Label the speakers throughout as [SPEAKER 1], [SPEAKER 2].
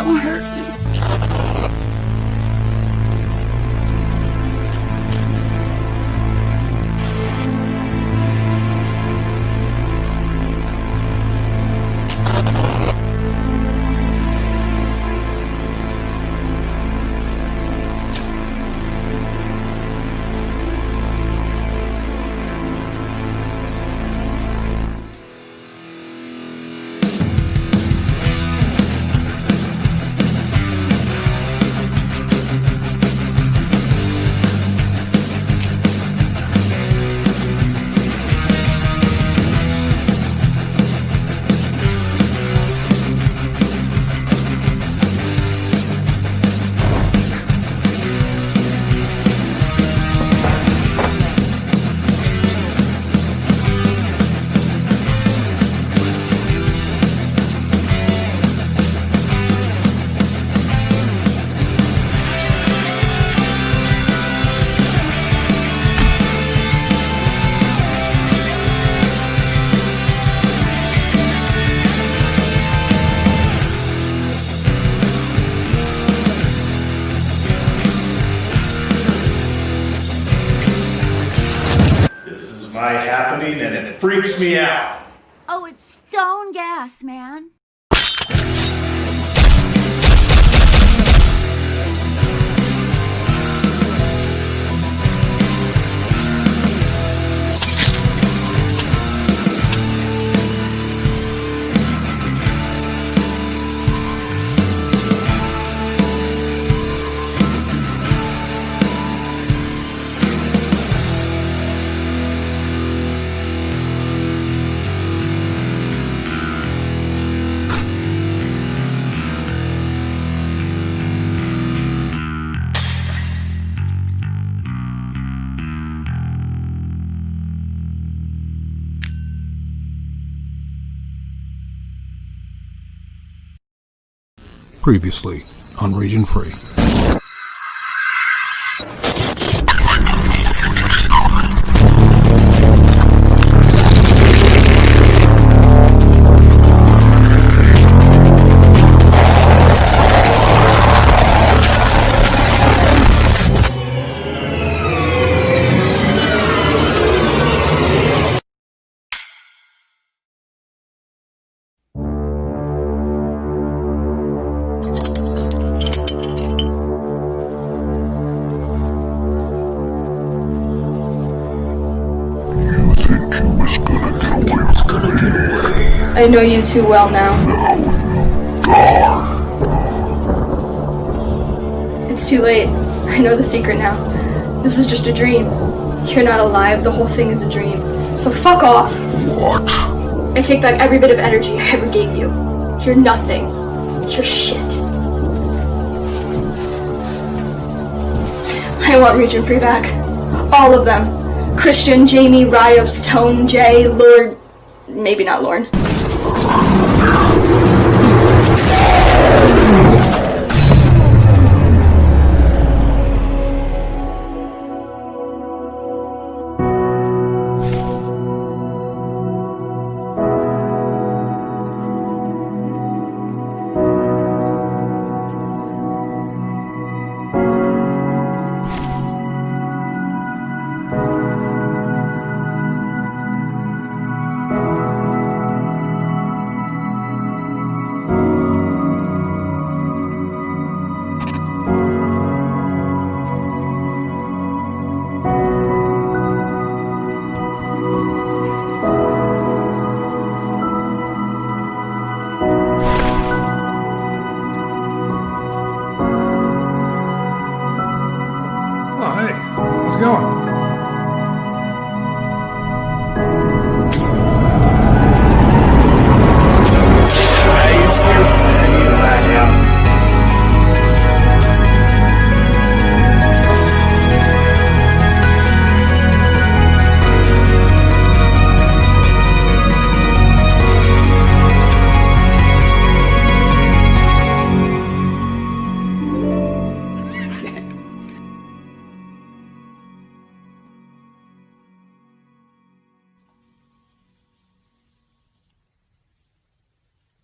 [SPEAKER 1] Don't hurt me.
[SPEAKER 2] Happening and it freaks me out.
[SPEAKER 1] Oh, it's stone gas, man.
[SPEAKER 3] Previously on Region Free.
[SPEAKER 4] I know you too well now. It's too late. I know the secret now. This is just a dream. You're not alive. The whole thing is a dream. So fuck off.
[SPEAKER 3] What?
[SPEAKER 4] I take back every bit of energy I ever gave you. You're nothing. You're shit. I want Region Free back. All of them. Christian, Jamie, Rios, Tone, Jay, Lord... Maybe not Lorne.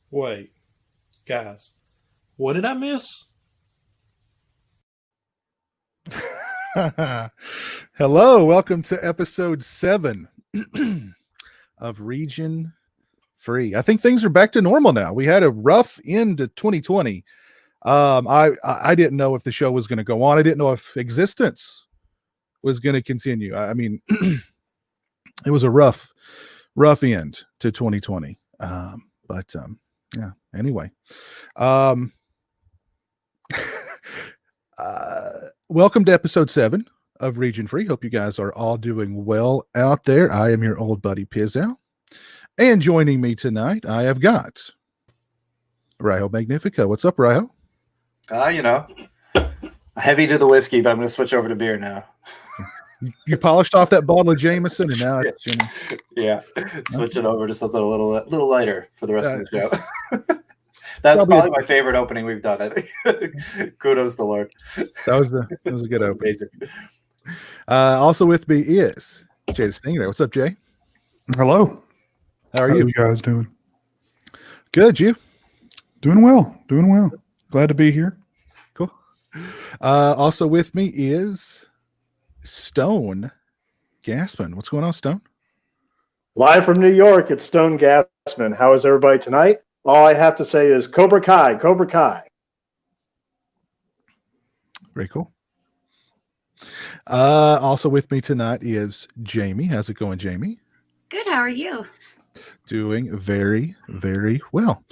[SPEAKER 5] Wait, guys, What did I miss?
[SPEAKER 6] Hello, welcome to episode 7 of Region Free. I think things are back to normal now. We had a rough end to 2020. I didn't know if the show was going to go on. I didn't know if existence was going to continue. I mean, it was a rough end to 2020. Yeah. Anyway, welcome to episode 7 of Region Free. Hope you guys are all doing well out there. I am your old buddy Pizzo, and joining me tonight, I have got Ryo Magnifico. What's up, Ryo?
[SPEAKER 7] Heavy to the whiskey, but I'm going to switch over to beer now.
[SPEAKER 6] You polished off that bottle of Jameson, and now it's
[SPEAKER 7] yeah, switching over to something a little lighter for the rest of the show. That's probably my favorite opening we've done. I think. Kudos to the Lord.
[SPEAKER 6] That was a good opening. Amazing. Also with me is Jay the Stingray. What's up, Jay?
[SPEAKER 8] Hello.
[SPEAKER 6] How are you
[SPEAKER 8] guys doing?
[SPEAKER 6] Good. You?
[SPEAKER 8] Doing well. Glad to be here.
[SPEAKER 6] Cool. Also with me is Stone Gassman. What's going on, Stone?
[SPEAKER 9] Live from New York, it's Stone Gassman. How is everybody tonight? All I have to say is Cobra Kai, Cobra Kai.
[SPEAKER 6] Very cool. Also with me tonight is Jamie. How's it going, Jamie?
[SPEAKER 1] Good. How are you?
[SPEAKER 6] Doing very, very well.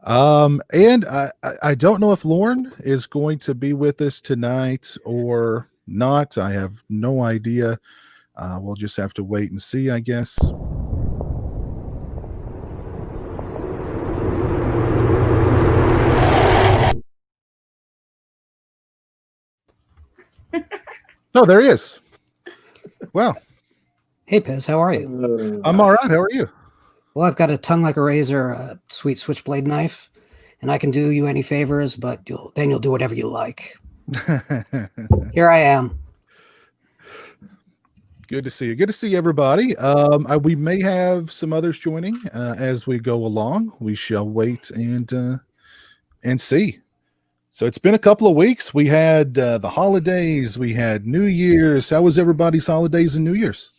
[SPEAKER 6] And I don't know if Lauren is going to be with us tonight or not. I have no idea. We'll just have to wait and see, I guess. No, there he is. Well,
[SPEAKER 10] hey, Piz, how are you?
[SPEAKER 6] I'm all right. How are you?
[SPEAKER 10] Well, I've got a tongue like a razor, a sweet switchblade knife, and I can do you any favors, but you'll do whatever you like. Here I am.
[SPEAKER 6] Good to see you. Good to see everybody. We may have some others joining as we go along. We shall wait and see. So it's been a couple of weeks. We had the holidays. We had New Year's. How was everybody's holidays and New Year's?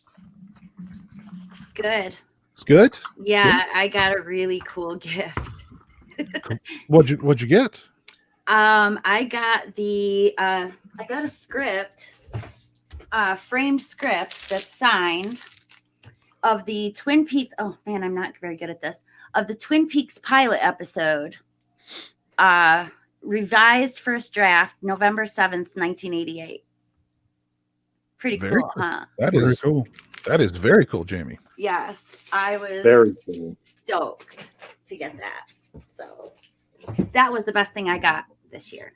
[SPEAKER 1] Good.
[SPEAKER 6] It's good.
[SPEAKER 1] Yeah, good. I got a really cool gift.
[SPEAKER 6] What'd you get?
[SPEAKER 1] I got a script, framed script that's signed of the Twin Peaks. Oh man, I'm not very good at this. Of the Twin Peaks pilot episode. Revised first draft, November 7th, 1988. Pretty cool, huh?
[SPEAKER 6] That is very cool. That is very cool, Jamie.
[SPEAKER 1] Yes, I was
[SPEAKER 9] very cool.
[SPEAKER 1] Stoked to get that. So that was the best thing I got this year.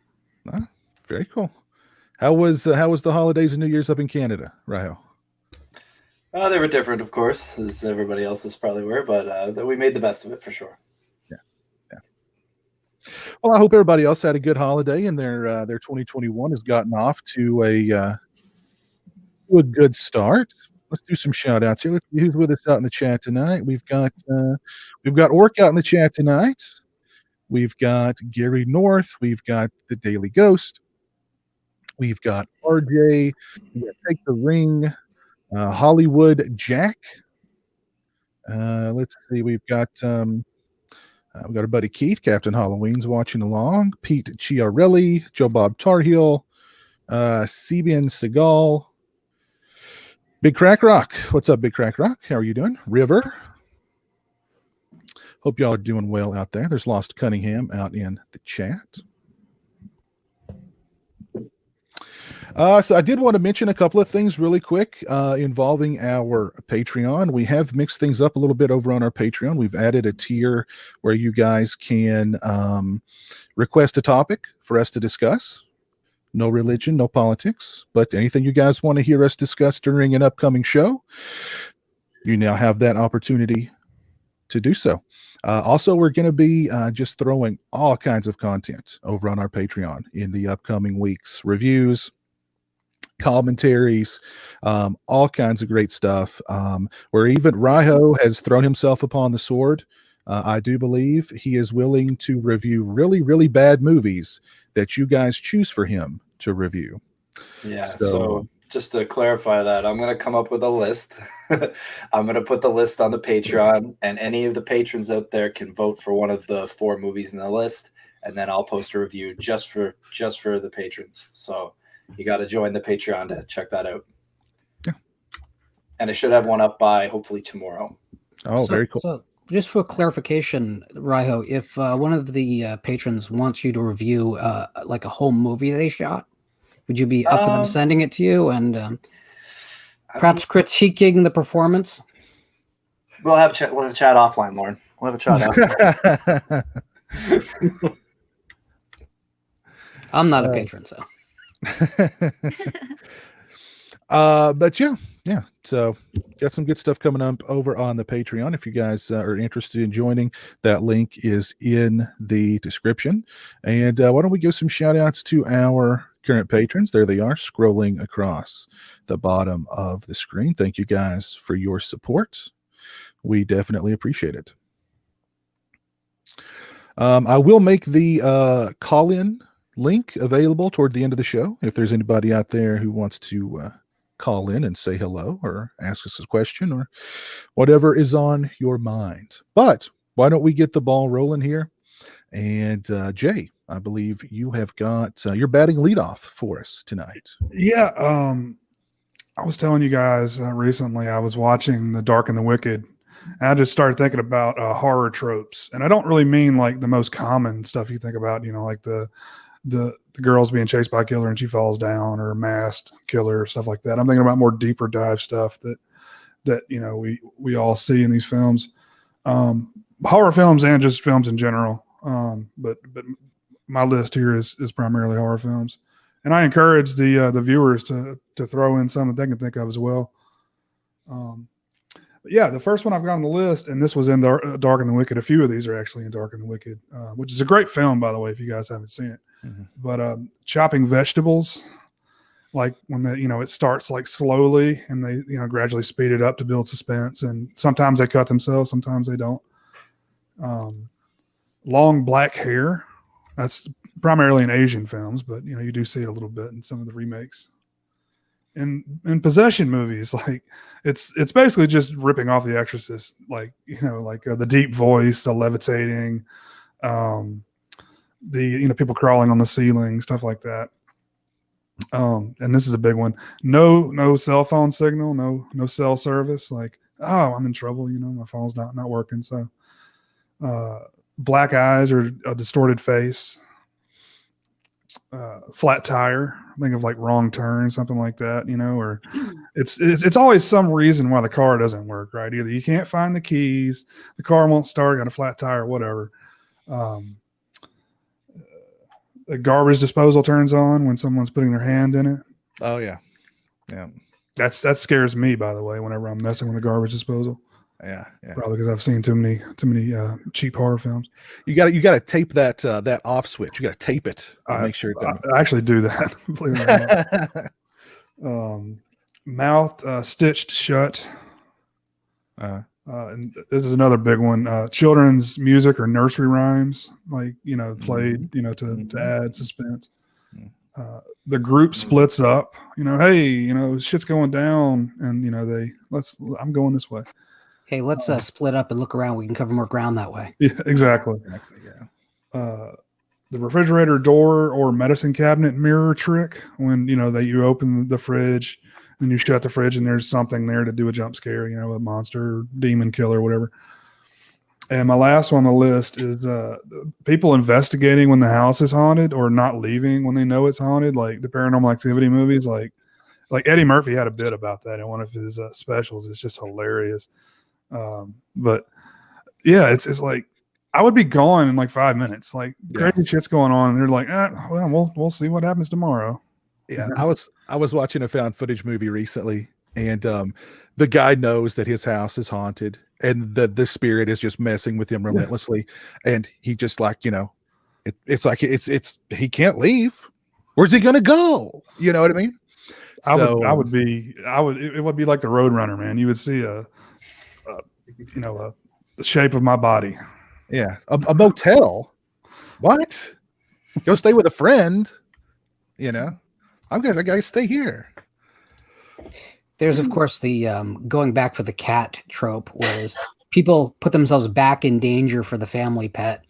[SPEAKER 6] Very cool. How was the holidays and New Year's up in Canada, Ryo?
[SPEAKER 7] They were different, of course, as everybody else's probably were, but we made the best of it for sure.
[SPEAKER 6] Well, I hope everybody else had a good holiday and their 2021 has gotten off to a good start. Let's do some shout outs here. Let's see who's with us out in the chat tonight. We've got Orc out in the chat tonight. We've got Gary North. We've got the Daily Ghost. We've got RJ. We've got Take the Ring. Hollywood Jack. Let's see. We've got our buddy Keith, Captain Halloween's watching along. Pete Chiarelli, Joe Bob Tarheel, Sebian Seagal, Big Crack Rock. What's up, Big Crack Rock? How are you doing? River. Hope y'all are doing well out there. There's Lost Cunningham out in the chat. So I did want to mention a couple of things really quick involving our Patreon. We have mixed things up a little bit over on our Patreon. We've added a tier where you guys can request a topic for us to discuss. No religion, no politics, but anything you guys want to hear us discuss during an upcoming show, you now have that opportunity to do so. Also, we're going to be just throwing all kinds of content over on our Patreon in the upcoming weeks. Reviews, commentaries, all kinds of great stuff. Where even Ryo has thrown himself upon the sword I do believe he is willing to review really, really bad movies that you guys choose for him to review.
[SPEAKER 7] Yeah. So just to clarify that, I'm going to come up with a list. I'm going to put the list on the Patreon, and any of the patrons out there can vote for one of the 4 movies in the list, and then I'll post a review just for the patrons. So you got to join the Patreon to check that out.
[SPEAKER 6] Yeah.
[SPEAKER 7] And I should have one up by hopefully tomorrow.
[SPEAKER 6] Oh, very cool.
[SPEAKER 10] So just for clarification, Raiho, if one of the patrons wants you to review like a home movie they shot, would you be up for them sending it to you and perhaps critiquing the performance?
[SPEAKER 7] We'll have chat offline, Lauren. We'll have a chat offline.
[SPEAKER 10] I'm not a patron, so.
[SPEAKER 6] But yeah. So got some good stuff coming up over on the Patreon. If you guys are interested in joining, that link is in the description. And why don't we give some shout outs to our current patrons? There they are, scrolling across the bottom of the screen. Thank you guys for your support. We definitely appreciate it. I will make the call-in link available toward the end of the show. If there's anybody out there who wants to call in and say hello or ask us a question or whatever is on your mind. But why don't we get the ball rolling here? And Jay, I believe you have got your batting leadoff for us tonight.
[SPEAKER 8] Yeah. I was telling you guys recently, I was watching The Dark and the Wicked. And I just started thinking about horror tropes. And I don't really mean like the most common stuff you think about, like the girls being chased by a killer and she falls down, or a masked killer, stuff like that. I'm thinking about more deeper dive stuff that we all see in these films, horror films and just films in general. But my list here is primarily horror films, and I encourage the viewers to throw in some that they can think of as well. But yeah, the first one I've got on the list, and this was in Dark and the Wicked. A few of these are actually in Dark and the Wicked, which is a great film, by the way, if you guys haven't seen it. Mm-hmm. But chopping vegetables, like when it starts like slowly, and they gradually speed it up to build suspense, and sometimes they cut themselves, sometimes they don't. Long black hair, that's primarily in Asian films, but you do see it a little bit in some of the remakes. In possession movies, like it's basically just ripping off The Exorcist, like the deep voice, the levitating, the people crawling on the ceiling, stuff like that. And this is a big one. No cell phone signal, no cell service. Like, oh, I'm in trouble. My phone's not working. So, black eyes or a distorted face. Flat tire. Think of like Wrong Turn, something like that, or it's always some reason why the car doesn't work, right? Either you can't find the keys, the car won't start, got a flat tire, whatever. The garbage disposal turns on when someone's putting their hand in it.
[SPEAKER 6] Oh yeah.
[SPEAKER 8] That scares me, by the way, whenever I'm messing with the garbage disposal.
[SPEAKER 6] Yeah.
[SPEAKER 8] Probably because I've seen too many cheap horror films.
[SPEAKER 6] You got to tape that off switch. You got to tape it. Make sure.
[SPEAKER 8] I actually do that. Believe it or not. Mouth stitched shut. And this is another big one. Children's music or nursery rhymes, like played, to add suspense. The group splits up. Hey, shit's going down, and I'm going this way.
[SPEAKER 10] Hey, let's split up and look around. We can cover more ground that way.
[SPEAKER 8] Yeah, exactly. Yeah. The refrigerator door or medicine cabinet mirror trick, when you open the fridge and you shut the fridge and there's something there to do a jump scare, a monster, demon killer, whatever. And my last one on the list is people investigating when the house is haunted or not leaving when they know it's haunted, like the Paranormal Activity movies. Like Eddie Murphy had a bit about that in one of his specials. It's just hilarious. But yeah, it's like I would be gone in like 5 minutes. Like crazy shit's going on, and they're like, well, we'll see what happens tomorrow.
[SPEAKER 6] Yeah, I was watching a found footage movie recently, and the guy knows that his house is haunted, and the spirit is just messing with him relentlessly, and he just it's like he can't leave. Where's he gonna go? You know what I mean? It would be like the Roadrunner, man. You would see a
[SPEAKER 8] the shape of my body.
[SPEAKER 6] Yeah, a motel. What? Go stay with a friend. You know, I gotta stay here.
[SPEAKER 10] There's, of course, the going back for the cat trope, whereas people put themselves back in danger for the family pet.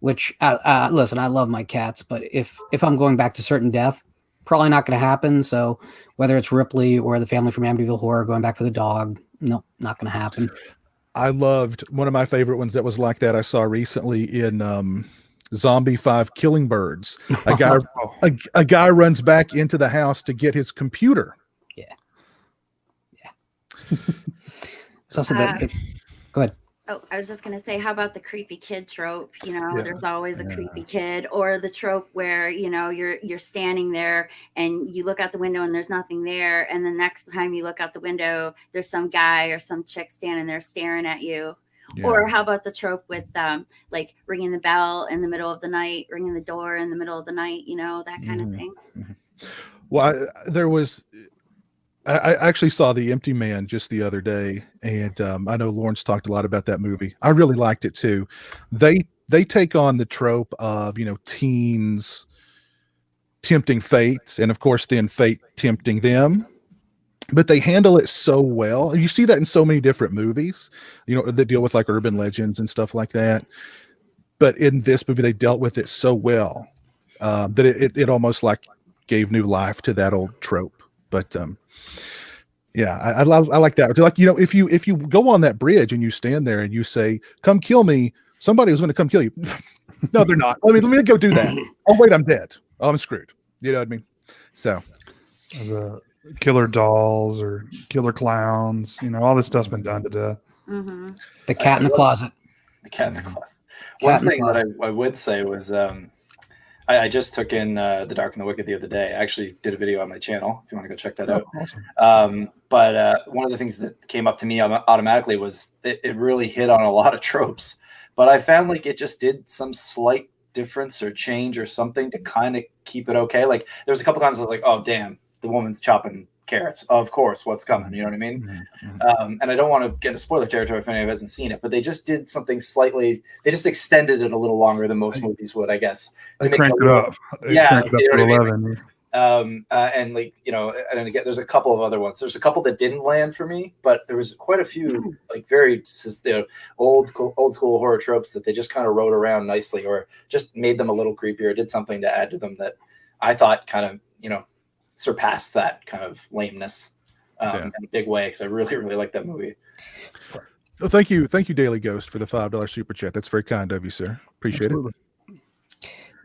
[SPEAKER 10] Which, listen, I love my cats, but if I'm going back to certain death, probably not going to happen. So whether it's Ripley or the family from Amityville Horror going back for the dog, no, not going to happen.
[SPEAKER 6] I loved one of my favorite ones that was like that I saw recently in Zombie 5 Killing Birds. A guy runs back into the house to get his computer.
[SPEAKER 10] Yeah. It's also go ahead.
[SPEAKER 1] Oh, I was just going to say, how about the creepy kid trope? You know, there's always a creepy kid, or the trope where, you know, you're standing there and you look out the window and there's nothing there. And the next time you look out the window, there's some guy or some chick standing there staring at you. Yeah. Or how about the trope with like ringing the bell in the middle of the night, ringing the door in the middle of the night, you know, that kind of thing.
[SPEAKER 6] Well, I actually saw The Empty Man just the other day, and I know Lawrence talked a lot about that movie. I really liked it too. They take on the trope of, you know, teens tempting fate, and of course then fate tempting them. But they handle it so well. And you see that in so many different movies, you know, that deal with like urban legends and stuff like that. But in this movie, they dealt with it so well that it almost like gave new life to that old trope. But yeah, I like that. Like, you know, if you go on that bridge and you stand there and you say, "Come kill me," somebody was going to come kill you. No, they're not. Let me go do that. Oh wait, I'm dead. Oh, I'm screwed. You know what I mean? So
[SPEAKER 8] the killer dolls or killer clowns, you know, all this stuff's been done to death.
[SPEAKER 1] Mm-hmm.
[SPEAKER 10] The cat in the closet.
[SPEAKER 7] The cat in the closet. One thing that I would say was I just took in The Dark and the Wicked the other day. I actually did a video on my channel if you want to go check that out. Awesome. But one of the things that came up to me automatically was it really hit on a lot of tropes. But I found like it just did some slight difference or change or something to kind of keep it okay. Like there was a couple times I was like, oh, damn, the woman's chopping carrots. Of course, what's coming? You know what I mean? And I don't want to get into spoiler territory if anyone hasn't seen it, but they just did something slightly. They just extended it a little longer than most movies would, I guess.
[SPEAKER 8] They cranked it up.
[SPEAKER 7] Yeah,
[SPEAKER 8] you know what I mean?
[SPEAKER 7] And like, you know, and again, there's a couple of other ones. There's a couple that didn't land for me, but there was quite a few like very, you know, old school horror tropes that they just kind of wrote around nicely, or just made them a little creepier, did something to add to them that I thought kind of, you know, surpassed that kind of lameness in a big way, because I really, really like that movie.
[SPEAKER 6] Well, thank you, Daily Ghost, for the $5 super chat. That's very kind of you, sir. Appreciate it.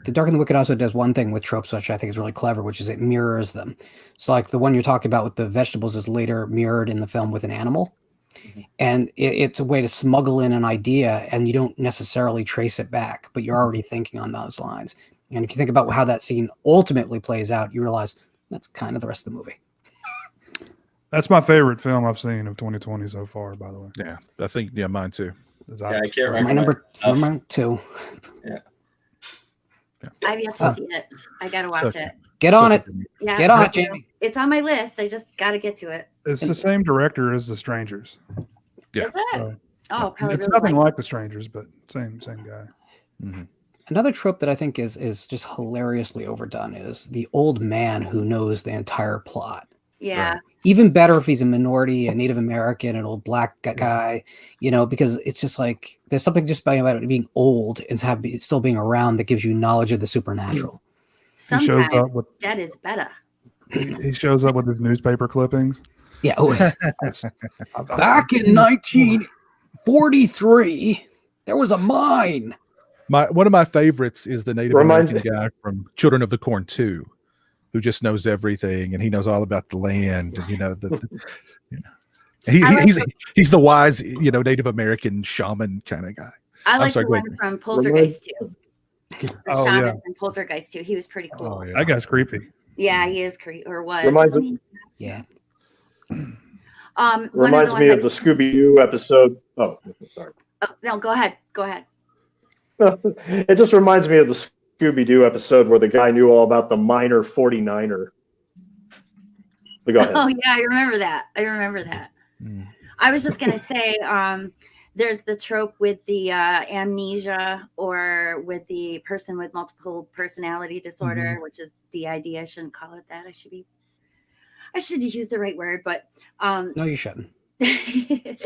[SPEAKER 10] The Dark and the Wicked also does one thing with tropes, which I think is really clever, which is it mirrors them. So like the one you're talking about with the vegetables is later mirrored in the film with an animal. And it's a way to smuggle in an idea, and you don't necessarily trace it back, but you're already thinking on those lines. And if you think about how that scene ultimately plays out, you realize that's kind of the rest of the movie.
[SPEAKER 8] That's my favorite film I've seen of 2020 so far, by the way.
[SPEAKER 6] Yeah, I think, mine too.
[SPEAKER 7] I can't remember.
[SPEAKER 10] My number 2.
[SPEAKER 7] Yeah.
[SPEAKER 1] I've yet to see it. I got to watch it.
[SPEAKER 10] Get on it.
[SPEAKER 1] Yeah,
[SPEAKER 10] Get on it, Jamie.
[SPEAKER 1] It's on my list. I just got to get to it.
[SPEAKER 8] It's the same director as The Strangers.
[SPEAKER 6] Yeah.
[SPEAKER 1] Is it? Oh, probably.
[SPEAKER 8] It's nothing like The Strangers, but same guy.
[SPEAKER 6] Mm-hmm.
[SPEAKER 10] Another trope that I think is just hilariously overdone is the old man who knows the entire plot.
[SPEAKER 1] Yeah.
[SPEAKER 10] Right. Even better if he's a minority, a Native American, an old black guy, you know, because it's just like there's something just about it being old and still being around that gives you knowledge of the supernatural.
[SPEAKER 1] Sometimes dead is better.
[SPEAKER 8] He shows up with his newspaper clippings.
[SPEAKER 10] Yeah. Back in 1943, there was a mine.
[SPEAKER 6] One of my favorites is the Native American guy from Children of the Corn 2, who just knows everything, and he knows all about the land, and he's the wise, Native American shaman kind of guy.
[SPEAKER 1] I like the one from Poltergeist too. The shaman from Poltergeist too. He was pretty cool.
[SPEAKER 6] Oh, yeah.
[SPEAKER 8] That guy's creepy.
[SPEAKER 1] Yeah, he is creepy, or was.
[SPEAKER 9] Reminds
[SPEAKER 1] me
[SPEAKER 9] of the Scooby-Doo episode. Oh, sorry.
[SPEAKER 1] Oh, no, go ahead.
[SPEAKER 9] It just reminds me of the Scooby-Doo episode where the guy knew all about the minor 49er. But go ahead.
[SPEAKER 1] Oh yeah, I remember that. Mm. I was just gonna say, there's the trope with the amnesia, or with the person with multiple personality disorder, which is DID. I shouldn't call it that. I should use the right word, but
[SPEAKER 10] No, you shouldn't. I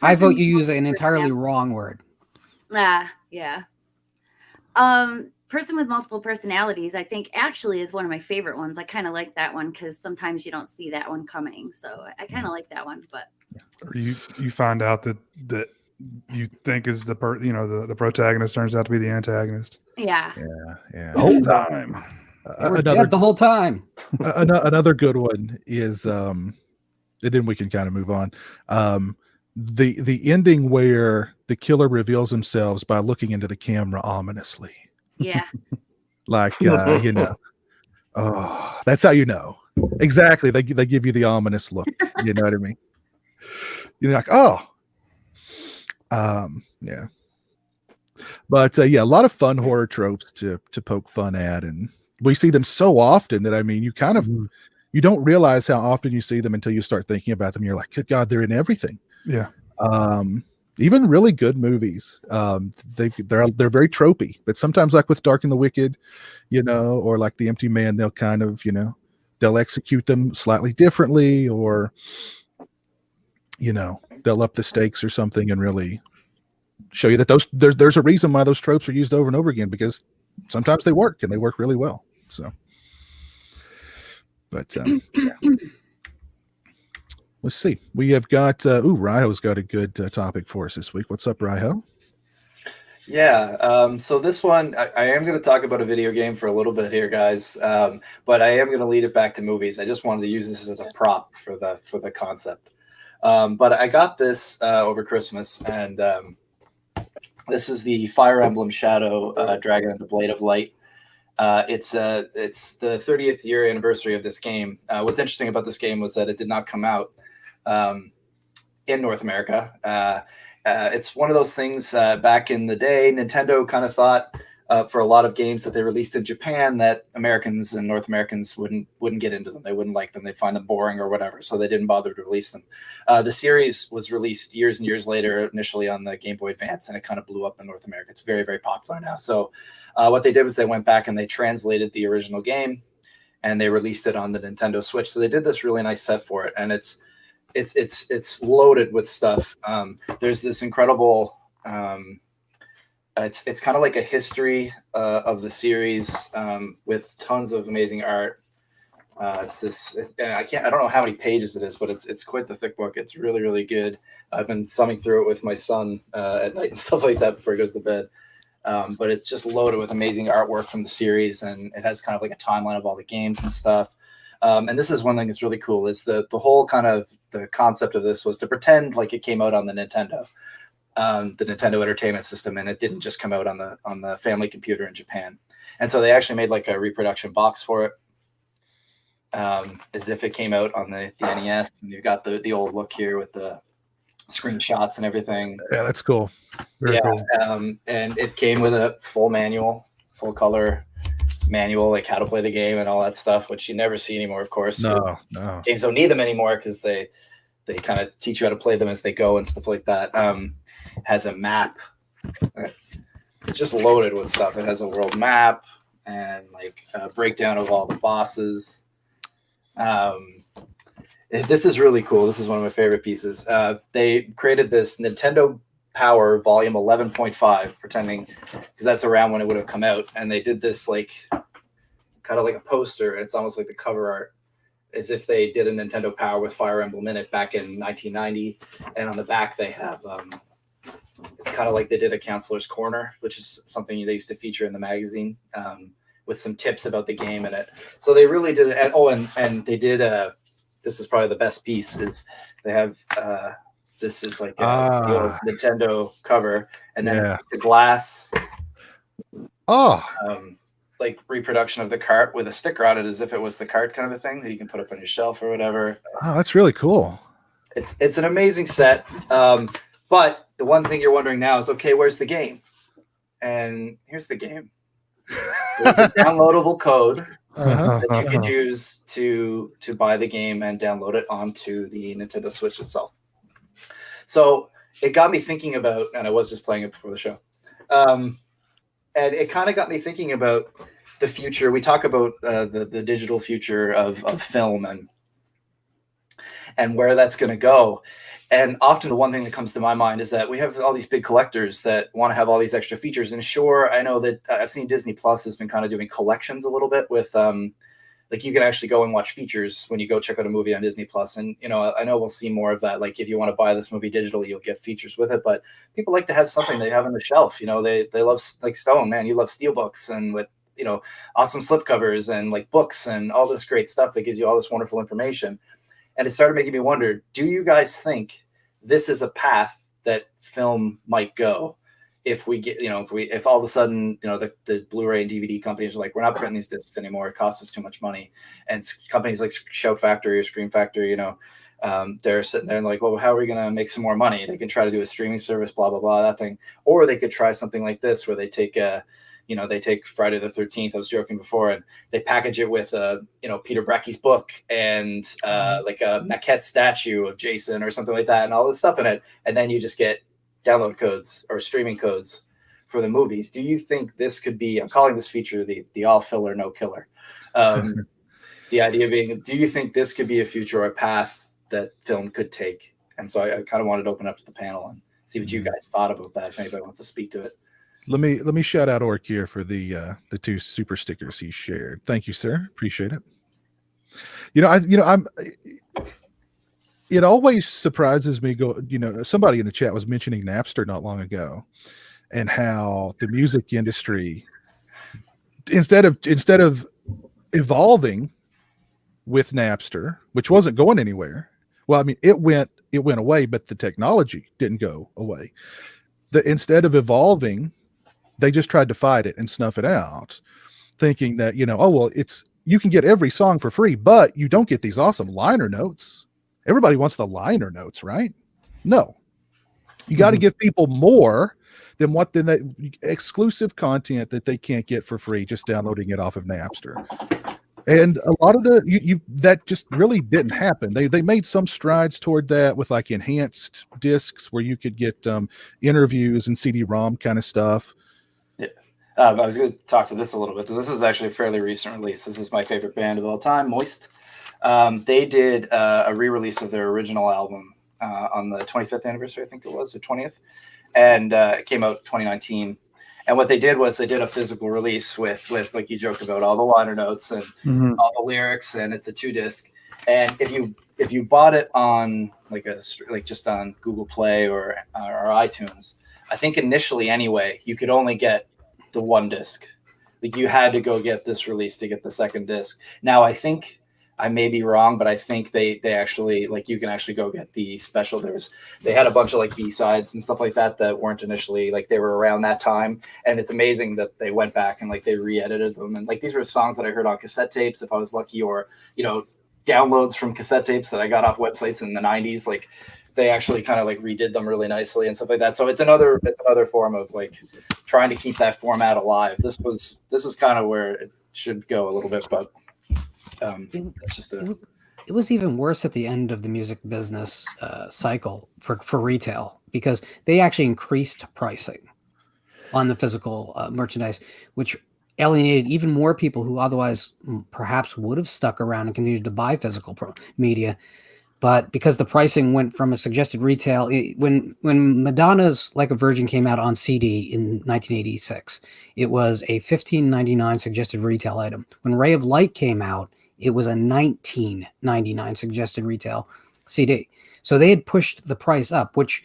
[SPEAKER 1] person
[SPEAKER 10] vote
[SPEAKER 1] with
[SPEAKER 10] you use an
[SPEAKER 1] multiple
[SPEAKER 10] entirely
[SPEAKER 1] personalities.
[SPEAKER 10] wrong word.
[SPEAKER 1] Yeah. Person with multiple personalities, I think, actually is one of my favorite ones. I kind of like that one because sometimes you don't see that one coming. So I kind of like that one. But
[SPEAKER 8] Or you find out that you think is the protagonist turns out to be the antagonist.
[SPEAKER 1] yeah.
[SPEAKER 6] Yeah.
[SPEAKER 8] The whole time.
[SPEAKER 10] They were dead the whole time.
[SPEAKER 6] Another good one is, and then we can kind of move on. The ending where the killer reveals themselves by looking into the camera ominously.
[SPEAKER 1] Yeah.
[SPEAKER 6] Like, oh, that's how you know. Exactly. They give you the ominous look. You know what I mean? You're like, oh. Yeah. But a lot of fun horror tropes to poke fun at, and we see them so often that, I mean, you kind of you don't realize how often you see them until you start thinking about them. You're like, good God, they're in everything.
[SPEAKER 8] Yeah.
[SPEAKER 6] Even really good movies, they're very tropey, but sometimes, like with Dark and the Wicked, or like The Empty Man, they'll kind of, they'll execute them slightly differently, or they'll up the stakes or something and really show you that there's a reason why those tropes are used over and over again, because sometimes they work, and they work really well. So, but yeah. Let's see. We have got Raiho's got a good topic for us this week. What's up, Raiho?
[SPEAKER 7] Yeah. So this one, I am going to talk about a video game for a little bit here, guys. But I am going to lead it back to movies. I just wanted to use this as a prop for the concept. But I got this over Christmas, and this is the Fire Emblem Shadow Dragon and the Blade of Light. It's the 30th year anniversary of this game. What's interesting about this game was that it did not come out in North America. It's one of those things back in the day, Nintendo kind of thought for a lot of games that they released in Japan that Americans and North Americans wouldn't get into them. They wouldn't like them. They'd find them boring or whatever. So they didn't bother to release them. The series was released years and years later, initially on the Game Boy Advance, and it kind of blew up in North America. It's very, very popular now. So what they did was they went back and they translated the original game and they released it on the Nintendo Switch. So they did this really nice set for it. And it's loaded with stuff. There's this incredible, it's kind of like a history of the series with tons of amazing art. I don't know how many pages it is, but it's quite the thick book. It's really, really good. I've been thumbing through it with my son at night and stuff like that before he goes to bed. But it's just loaded with amazing artwork from the series, and it has kind of like a timeline of all the games and stuff. And this is one thing that's really cool is the whole kind of the concept of this was to pretend like it came out on the Nintendo Entertainment System, and it didn't just come out on the family computer in Japan. And so they actually made like a reproduction box for it, as if it came out on the NES. And you've got the old look here with the screenshots and everything.
[SPEAKER 6] Yeah, that's cool. Very cool.
[SPEAKER 7] And it came with a full color manual, like how to play the game and all that stuff, which you never see anymore, of course.
[SPEAKER 6] No.
[SPEAKER 7] Games don't need them anymore because they kind of teach you how to play them as they go and stuff like that. Has a map. It's just loaded with stuff. It has a world map and like a breakdown of all the bosses. This is really cool. This is one of my favorite pieces. They created this Nintendo Power Volume 11.5, pretending because that's around when it would have come out, and they did this like kind of like a poster. It's almost like the cover art, as if they did a Nintendo Power with Fire Emblem in it back in 1990. And on the back they have it's kind of like they did a Counselor's Corner, which is something they used to feature in the magazine, with some tips about the game in it. So they really did it. And they did this is probably the best piece. Is they have this is like the old Nintendo cover, and then the glass like reproduction of the cart with a sticker on it, as if it was the cart kind of a thing that you can put up on your shelf or whatever.
[SPEAKER 6] Oh, that's really cool.
[SPEAKER 7] It's an amazing set. But the one thing you're wondering now is, okay, where's the game? And here's the game. There's a downloadable code that you can use to buy the game and download it onto the Nintendo Switch itself. So it got me thinking about, and I was just playing it before the show, and it kind of got me thinking about the future. We talk about the digital future of film and where that's going to go. And often the one thing that comes to my mind is that we have all these big collectors that want to have all these extra features. And sure, I know that I've seen Disney Plus has been kind of doing collections a little bit with, like you can actually go and watch features when you go check out a movie on Disney Plus. And, you know, I know we'll see more of that. Like if you want to buy this movie digitally, you'll get features with it, but people like to have something they have on the shelf. You know, they love, like Stone, man, you love steelbooks and with, you know, awesome slipcovers and like books and all this great stuff that gives you all this wonderful information. And it started making me wonder, do you guys think this is a path that film might go if we get, you know, if all of a sudden, you know, the Blu-ray and DVD companies are like, we're not printing these discs anymore. It costs us too much money. And companies like Shout Factory or Screen Factory, you know, they're sitting there and like, well, how are we going to make some more money? They can try to do a streaming service, blah, blah, blah, that thing. Or they could try something like this where they take you know, they take Friday the 13th, I was joking before, and they package it with, you know, Peter Brecky's book and like a maquette statue of Jason or something like that and all this stuff in it. And then you just get download codes or streaming codes for the movies. Do you think this could be, I'm calling this feature the all filler, no killer. The idea being, do you think this could be a future or a path that film could take? And so I kind of wanted to open up to the panel and see what you guys thought about that, if anybody wants to speak to it.
[SPEAKER 6] Let me shout out Orc here for the 2 super stickers he shared. Thank you, sir. Appreciate it. It always surprises me. Somebody in the chat was mentioning Napster not long ago, and how the music industry, instead of evolving with Napster, which wasn't going anywhere. Well, I mean, it went away, but the technology didn't go away. Instead of evolving, they just tried to fight it and snuff it out, thinking that, you can get every song for free, but you don't get these awesome liner notes. Everybody wants the liner notes, right? No, you got to give people more than that exclusive content that they can't get for free just downloading it off of Napster. And a lot of that just really didn't happen. They made some strides toward that with like enhanced discs where you could get interviews and CD-ROM kind of stuff.
[SPEAKER 7] Yeah, I was going to talk to this a little bit. This is actually a fairly recent release. This is my favorite band of all time, Moist. They did a re-release of their original album on the 25th anniversary, I think it was, or 20th, and it came out 2019. And what they did was they did a physical release with like you joked about, all the liner notes and all the lyrics, and it's a 2-disc. And if you bought it on just on Google Play or iTunes, I think initially anyway, you could only get the 1 disc. Like you had to go get this release to get the 2nd disc. Now I think I may be wrong, but I think they actually, like, you can actually go get the special. They had a bunch of like B-sides and stuff like that weren't initially, like, they were around that time. And it's amazing that they went back and like they re-edited them. And like, these were songs that I heard on cassette tapes if I was lucky, or, downloads from cassette tapes that I got off websites in the 90s. Like they actually kind of like redid them really nicely and stuff like that. So it's another form of like trying to keep that format alive. This is kind of where it should go a little bit, but it's just
[SPEAKER 10] it was even worse at the end of the music business cycle for retail, because they actually increased pricing on the physical merchandise, which alienated even more people who otherwise perhaps would have stuck around and continued to buy physical media. But because the pricing went from a suggested retail, when Madonna's Like a Virgin came out on CD in 1986, it was a $15.99 suggested retail item. When Ray of Light came out, it was a $19.99 suggested retail CD. So they had pushed the price up, which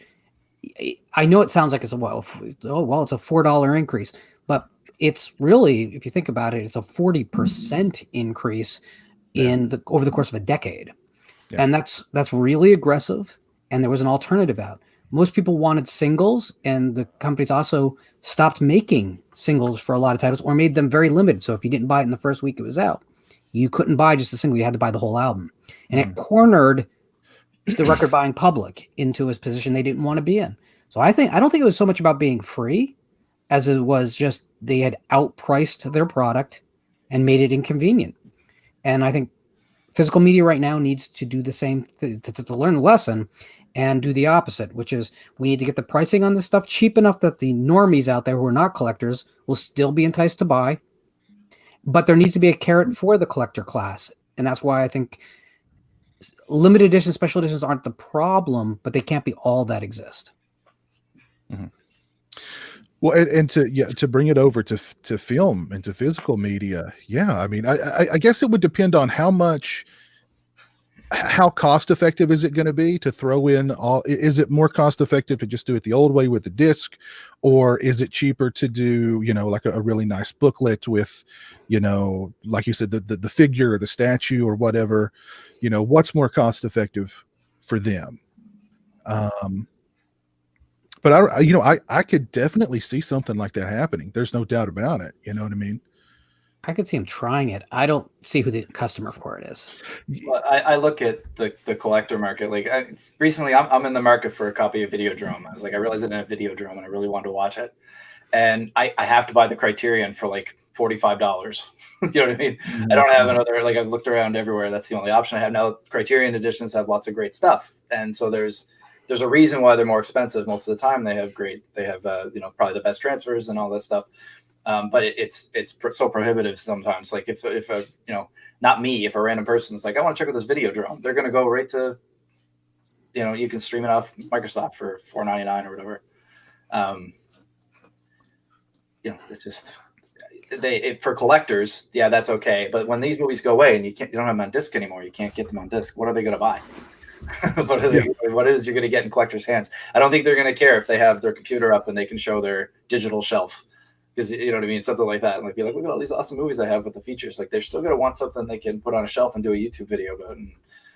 [SPEAKER 10] I know it sounds like it's a $4 increase, but it's really, if you think about it, it's a 40% increase over the course of a decade. Yeah. And that's really aggressive. And there was an alternative out. Most people wanted singles, and the companies also stopped making singles for a lot of titles, or made them very limited. So if you didn't buy it in the first week it was out, you couldn't buy just a single. You had to buy the whole album. And it cornered the record buying public into a position they didn't want to be in. So I don't think it was so much about being free as it was just they had outpriced their product and made it inconvenient. And I think physical media right now needs to do the same to learn the lesson and do the opposite, which is we need to get the pricing on this stuff cheap enough that the normies out there who are not collectors will still be enticed to buy. But there needs to be a carrot for the collector class. And that's why I think limited editions, special editions aren't the problem, but they can't be all that exist.
[SPEAKER 6] Mm-hmm. Well, and to bring it over to film and to physical media, yeah. I mean, I guess it would depend on how cost effective is it going to be to throw in all. Is it more cost effective to just do it the old way with the disc, or is it cheaper to do like a really nice booklet with like you said, the figure or the statue or whatever? What's more cost effective for them? But I could definitely see something like that happening. There's no doubt about it. You know what I mean?
[SPEAKER 10] I could see him trying it. I don't see who the customer for it is.
[SPEAKER 7] Well, I look at the collector market. Like recently, I'm in the market for a copy of Videodrome. I was like, I realized I didn't have Videodrome, and I really wanted to watch it. And I have to buy the Criterion for like $45. You know what I mean? I don't have another. Like I've looked around everywhere. That's the only option I have now. Criterion editions have lots of great stuff, and so there's a reason why they're more expensive. Most of the time, they have probably the best transfers and all that stuff. But it's so prohibitive sometimes. Like if not me, if a random person's like, I want to check out this Videodrome, they're going to go right to, you can stream it off Microsoft for $4.99 or whatever. It's just for collectors, yeah, that's okay. But when these movies go away and you don't have them on disc anymore, you can't get them on disc. What are they going to buy? What is you're going to get in collectors' hands? I don't think they're going to care if they have their computer up and they can show their digital shelf, because you know what I mean, something like that. And like, be like, look at all these awesome movies I have with the features. Like, they're still going to want something they can put on a shelf and do a YouTube video about,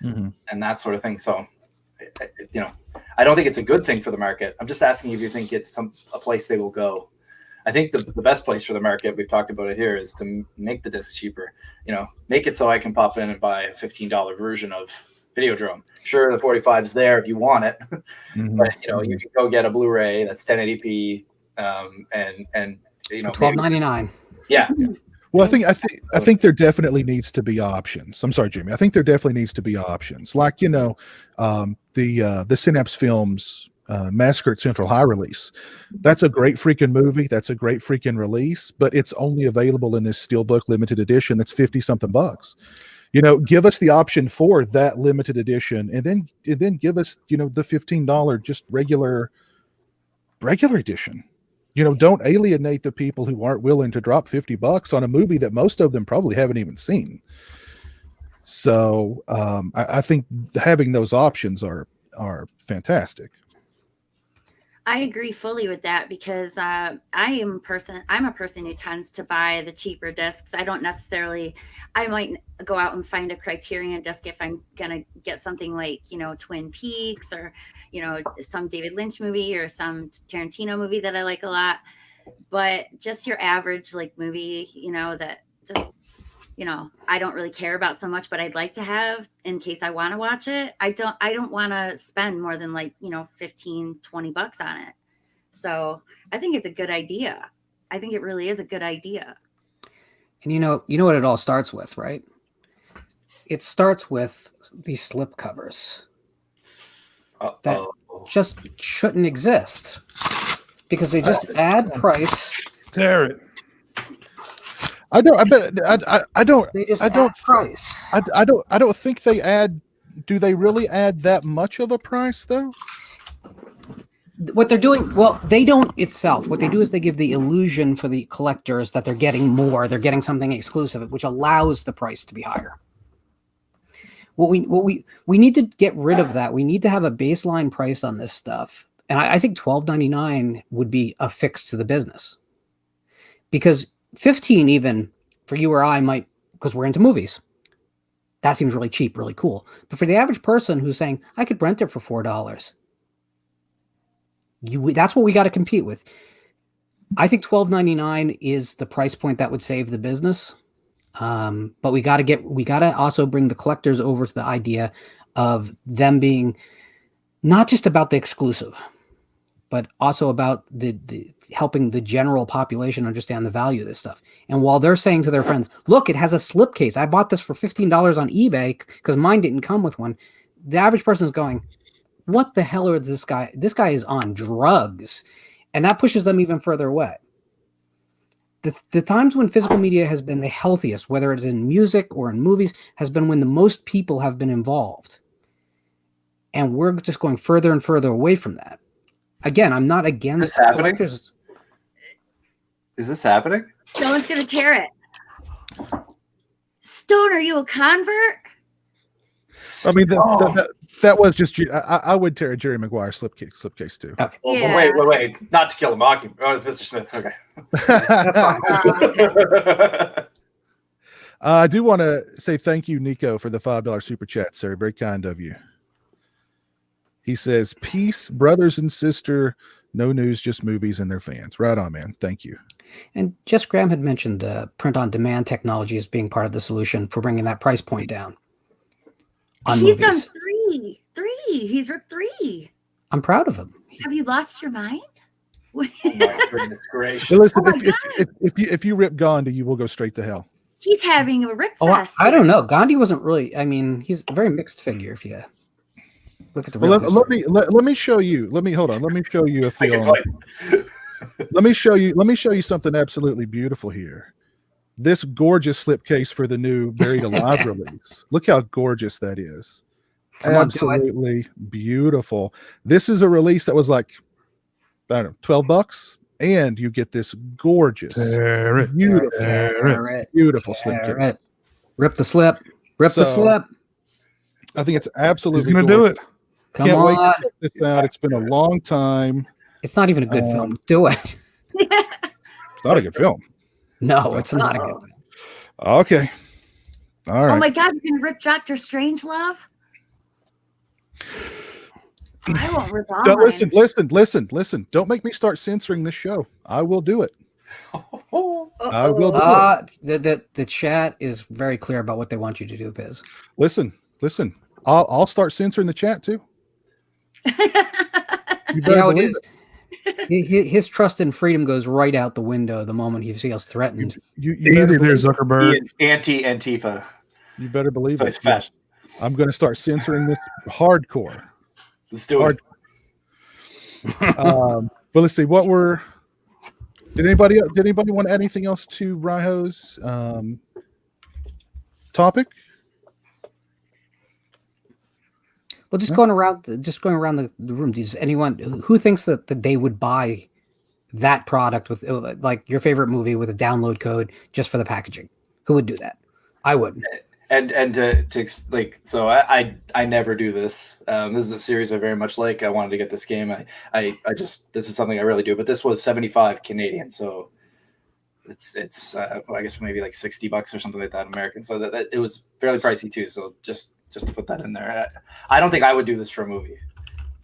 [SPEAKER 7] and that sort of thing. So, I don't think it's a good thing for the market. I'm just asking if you think it's a place they will go. I think the best place for the market, we've talked about it here, is to make the discs cheaper. Make it so I can pop in and buy a $15 version of Videodrome. Sure, the 45 is there if you want it, but you can go get a Blu-ray that's 1080p, and
[SPEAKER 10] $12.99.
[SPEAKER 6] Yeah. Well, I think there definitely needs to be options. I'm sorry, Jamie. I think there definitely needs to be options. Like the Synapse Films Massacre at Central High release. That's a great freaking movie. That's a great freaking release, but it's only available in this Steelbook limited edition. That's $50-something bucks. Give us the option for that limited edition, and then give us the $15 just regular edition. Don't alienate the people who aren't willing to drop $50 on a movie that most of them probably haven't even seen. So I think having those options are fantastic.
[SPEAKER 1] I agree fully with that, because I'm a person who tends to buy the cheaper discs. I might go out and find a Criterion disc if I'm going to get something like, Twin Peaks, or, some David Lynch movie or some Tarantino movie that I like a lot. But just your average movie, that just, I don't really care about so much, but I'd like to have in case I want to watch it. I don't want to spend more than $15-20 on it. So I think it's a good idea. I think it really is a good idea.
[SPEAKER 10] And you know what it all starts with, right? It starts with these slip covers that just shouldn't exist, because they just add price.
[SPEAKER 8] Tear it.
[SPEAKER 6] I don't think they add. Do they really add that much of a price though?
[SPEAKER 10] What they're doing, well, they don't itself. What they do is they give the illusion for the collectors that they're getting more. They're getting something exclusive, which allows the price to be higher. What we need to get rid of that. We need to have a baseline price on this stuff, and I think $12.99 would be a fix to the business, because $15 even for you or I might, because we're into movies, that seems really cheap, really cool. But for the average person who's saying, I could rent it for $4, that's what we got to compete with. I think $12.99 is the price point that would save the business. But we got to also bring the collectors over to the idea of them being not just about the exclusive, but also about the helping the general population understand the value of this stuff. And while they're saying to their friends, look, it has a slipcase. I bought this for $15 on eBay because mine didn't come with one. The average person is going, what the hell is this guy? This guy is on drugs, and that pushes them even further away. The times when physical media has been the healthiest, whether it's in music or in movies, has been when the most people have been involved. And we're just going further and further away from that. Again, I'm not against collectors.
[SPEAKER 7] Is this happening?
[SPEAKER 1] No one's going to tear it. Stone, are you a convert?
[SPEAKER 6] I mean, that was just. I would tear a Jerry Maguire slipcase too.
[SPEAKER 10] Okay.
[SPEAKER 7] Well,
[SPEAKER 1] Yeah.
[SPEAKER 7] wait. Not To Kill a Mockingbird. Oh, it's Mr. Smith. Okay.
[SPEAKER 10] That's fine.
[SPEAKER 6] I do want to say thank you, Nico, for the $5 super chat, sir. Very kind of you. He says, "Peace, brothers and sister. No news, just movies and their fans." Right on, man. Thank you.
[SPEAKER 10] And Jess Graham had mentioned print-on-demand technology as being part of the solution for bringing that price point down.
[SPEAKER 1] He's done three. He's ripped 3.
[SPEAKER 10] I'm proud of him.
[SPEAKER 1] Have you lost your mind?
[SPEAKER 7] Oh my goodness gracious.
[SPEAKER 6] But listen,
[SPEAKER 1] Oh my
[SPEAKER 6] if you rip Gandhi, you will go straight to hell.
[SPEAKER 1] He's having a rip
[SPEAKER 10] Oh,
[SPEAKER 1] fest.
[SPEAKER 10] I don't know. Gandhi wasn't really. I mean, he's a very mixed figure. If you look at the real history.
[SPEAKER 6] Let me show you. Let me show you a film. Let me show you something absolutely beautiful here. This gorgeous slipcase for the new Buried Alive release. Look how gorgeous that is.
[SPEAKER 10] Come on,
[SPEAKER 6] Absolutely beautiful. This is a release that was like, I don't know, $12, and you get this gorgeous, beautiful slipcase.
[SPEAKER 10] Rip the slip. Rip the slip.
[SPEAKER 6] I think it's absolutely.
[SPEAKER 8] He's gonna do it.
[SPEAKER 10] Come
[SPEAKER 6] Can't
[SPEAKER 10] on.
[SPEAKER 6] wait to check this out. It's been a long time.
[SPEAKER 10] It's not even a good film. Do it.
[SPEAKER 6] It's not a good film.
[SPEAKER 10] No, it's not a good film.
[SPEAKER 6] Okay. All right.
[SPEAKER 1] Oh my God, you're gonna rip Dr. Strangelove? I won't rip all
[SPEAKER 6] Don't,
[SPEAKER 1] mine.
[SPEAKER 6] listen. Don't make me start censoring this show. I will do it. I will do it.
[SPEAKER 10] The chat is very clear about what they want you to do, Biz.
[SPEAKER 6] Listen. I'll start censoring the chat too. You
[SPEAKER 10] See how it
[SPEAKER 6] believe
[SPEAKER 10] is. His trust in freedom goes right out the window the moment he feels threatened.
[SPEAKER 6] You
[SPEAKER 8] Easy
[SPEAKER 6] better
[SPEAKER 8] there,
[SPEAKER 6] believe-
[SPEAKER 8] Zuckerberg.
[SPEAKER 7] He is anti-Antifa.
[SPEAKER 6] You better believe
[SPEAKER 7] So
[SPEAKER 6] it.
[SPEAKER 7] he's fascist.
[SPEAKER 6] I'm going to start censoring this hardcore.
[SPEAKER 7] Let's do it.
[SPEAKER 6] But let's see what were. Did anybody want anything else to Raiho's topic?
[SPEAKER 10] Well, just going around the room. Does anyone who thinks that they would buy that product with like your favorite movie with a download code just for the packaging? Who would do that? I wouldn't.
[SPEAKER 7] And to like, so I never do this. This is a series I very much like. I wanted to get this game. I just, this is something I really do. But this was 75 Canadian, so it's I guess maybe like $60 or something like that American. So that it was fairly pricey too. So just to put that in there. I don't think I would do this for a movie,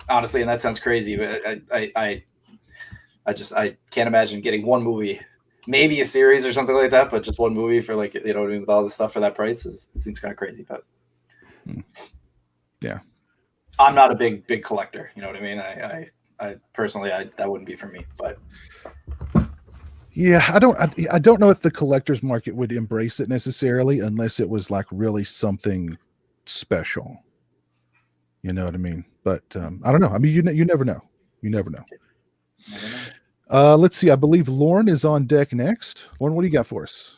[SPEAKER 7] honestly, and that sounds crazy, but I can't imagine getting one movie, maybe a series or something like that, but just one movie for like, you know what I mean, with all this stuff for that price it seems kind of crazy. But
[SPEAKER 6] yeah,
[SPEAKER 7] I'm not a big collector, you know what I mean? I personally that wouldn't be for me, but
[SPEAKER 6] yeah, I don't know if the collector's market would embrace it necessarily unless it was like really something special. You know what I mean? But I don't know. I mean, you never know. You never know. Let's see. I believe Lauren is on deck next. Lauren, what do you got for us?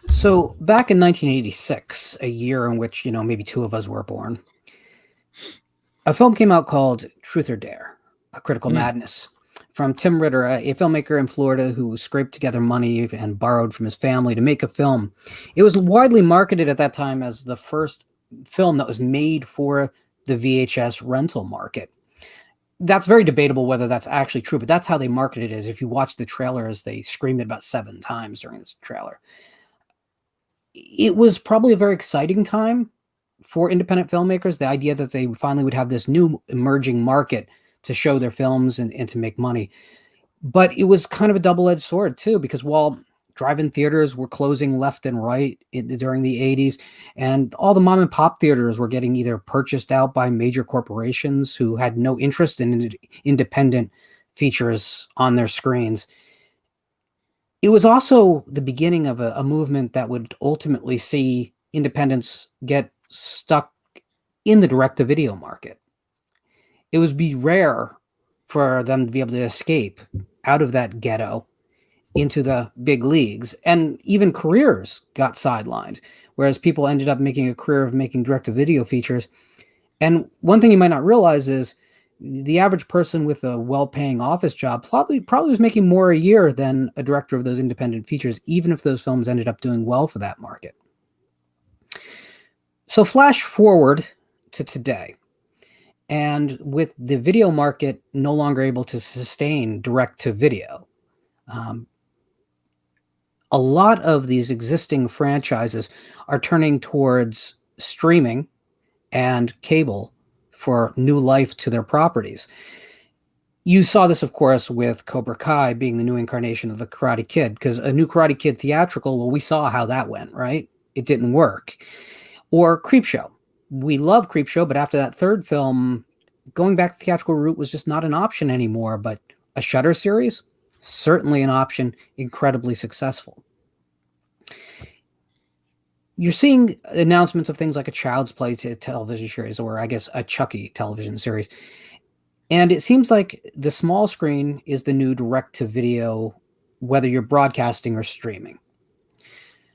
[SPEAKER 10] So back in 1986, a year in which, maybe two of us were born, a film came out called Truth or Dare, A Critical Madness, from Tim Ritter, a filmmaker in Florida who scraped together money and borrowed from his family to make a film. It was widely marketed at that time as the first film that was made for the VHS rental market. That's very debatable whether that's actually true, but that's how they marketed it. If you watch the trailers, they screamed it about 7 times during this trailer. It was probably a very exciting time for independent filmmakers, the idea that they finally would have this new emerging market to show their films and to make money. But it was kind of a double-edged sword too, because while drive-in theaters were closing left and right during the 80s, and all the mom and pop theaters were getting either purchased out by major corporations who had no interest in independent features on their screens. It was also the beginning of a movement that would ultimately see independents get stuck in the direct-to-video market. it would be rare for them to be able to escape out of that ghetto into the big leagues, and even careers got sidelined, whereas people ended up making a career of making direct-to-video features. And one thing you might not realize is the average person with a well-paying office job probably was making more a year than a director of those independent features, even if those films ended up doing well for that market. So flash forward to today, and with the video market no longer able to sustain direct-to-video, a lot of these existing franchises are turning towards streaming and cable for new life to their properties. You saw this, of course, with Cobra Kai being the new incarnation of the Karate Kid, because a new Karate Kid theatrical, well, we saw how that went, right? It didn't work. Or Creepshow. We love Creepshow, but after that third film, going back the theatrical route was just not an option anymore. But a Shudder series, certainly an option, incredibly successful. You're seeing announcements of things like a Child's Play television series, or I guess a Chucky television series. And it seems like the small screen is the new direct-to-video, whether you're broadcasting or streaming.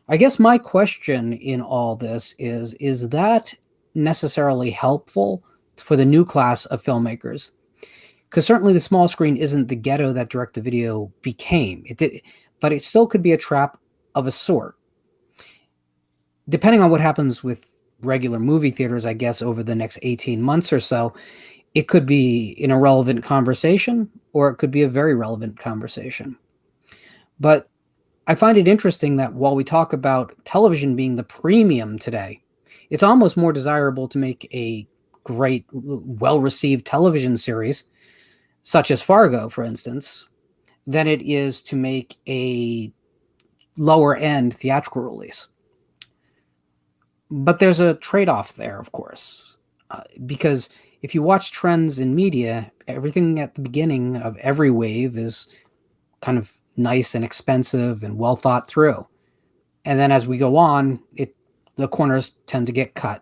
[SPEAKER 10] I guess my question in all this is that necessarily helpful for the new class of filmmakers? Because certainly the small screen isn't the ghetto that direct-to-video became. But it still could be a trap of a sort. Depending on what happens with regular movie theaters, I guess, over the next 18 months or so, it could be an irrelevant conversation, or it could be a very relevant conversation. But I find it interesting that while we talk about television being the premium today, it's almost more desirable to make a great, well-received television series, such as Fargo, for instance, than it is to make a lower-end theatrical release. But there's a trade-off there, of course, because if you watch trends in media, everything at the beginning of every wave is kind of nice and expensive and well thought through. And then as we go on, the corners tend to get cut.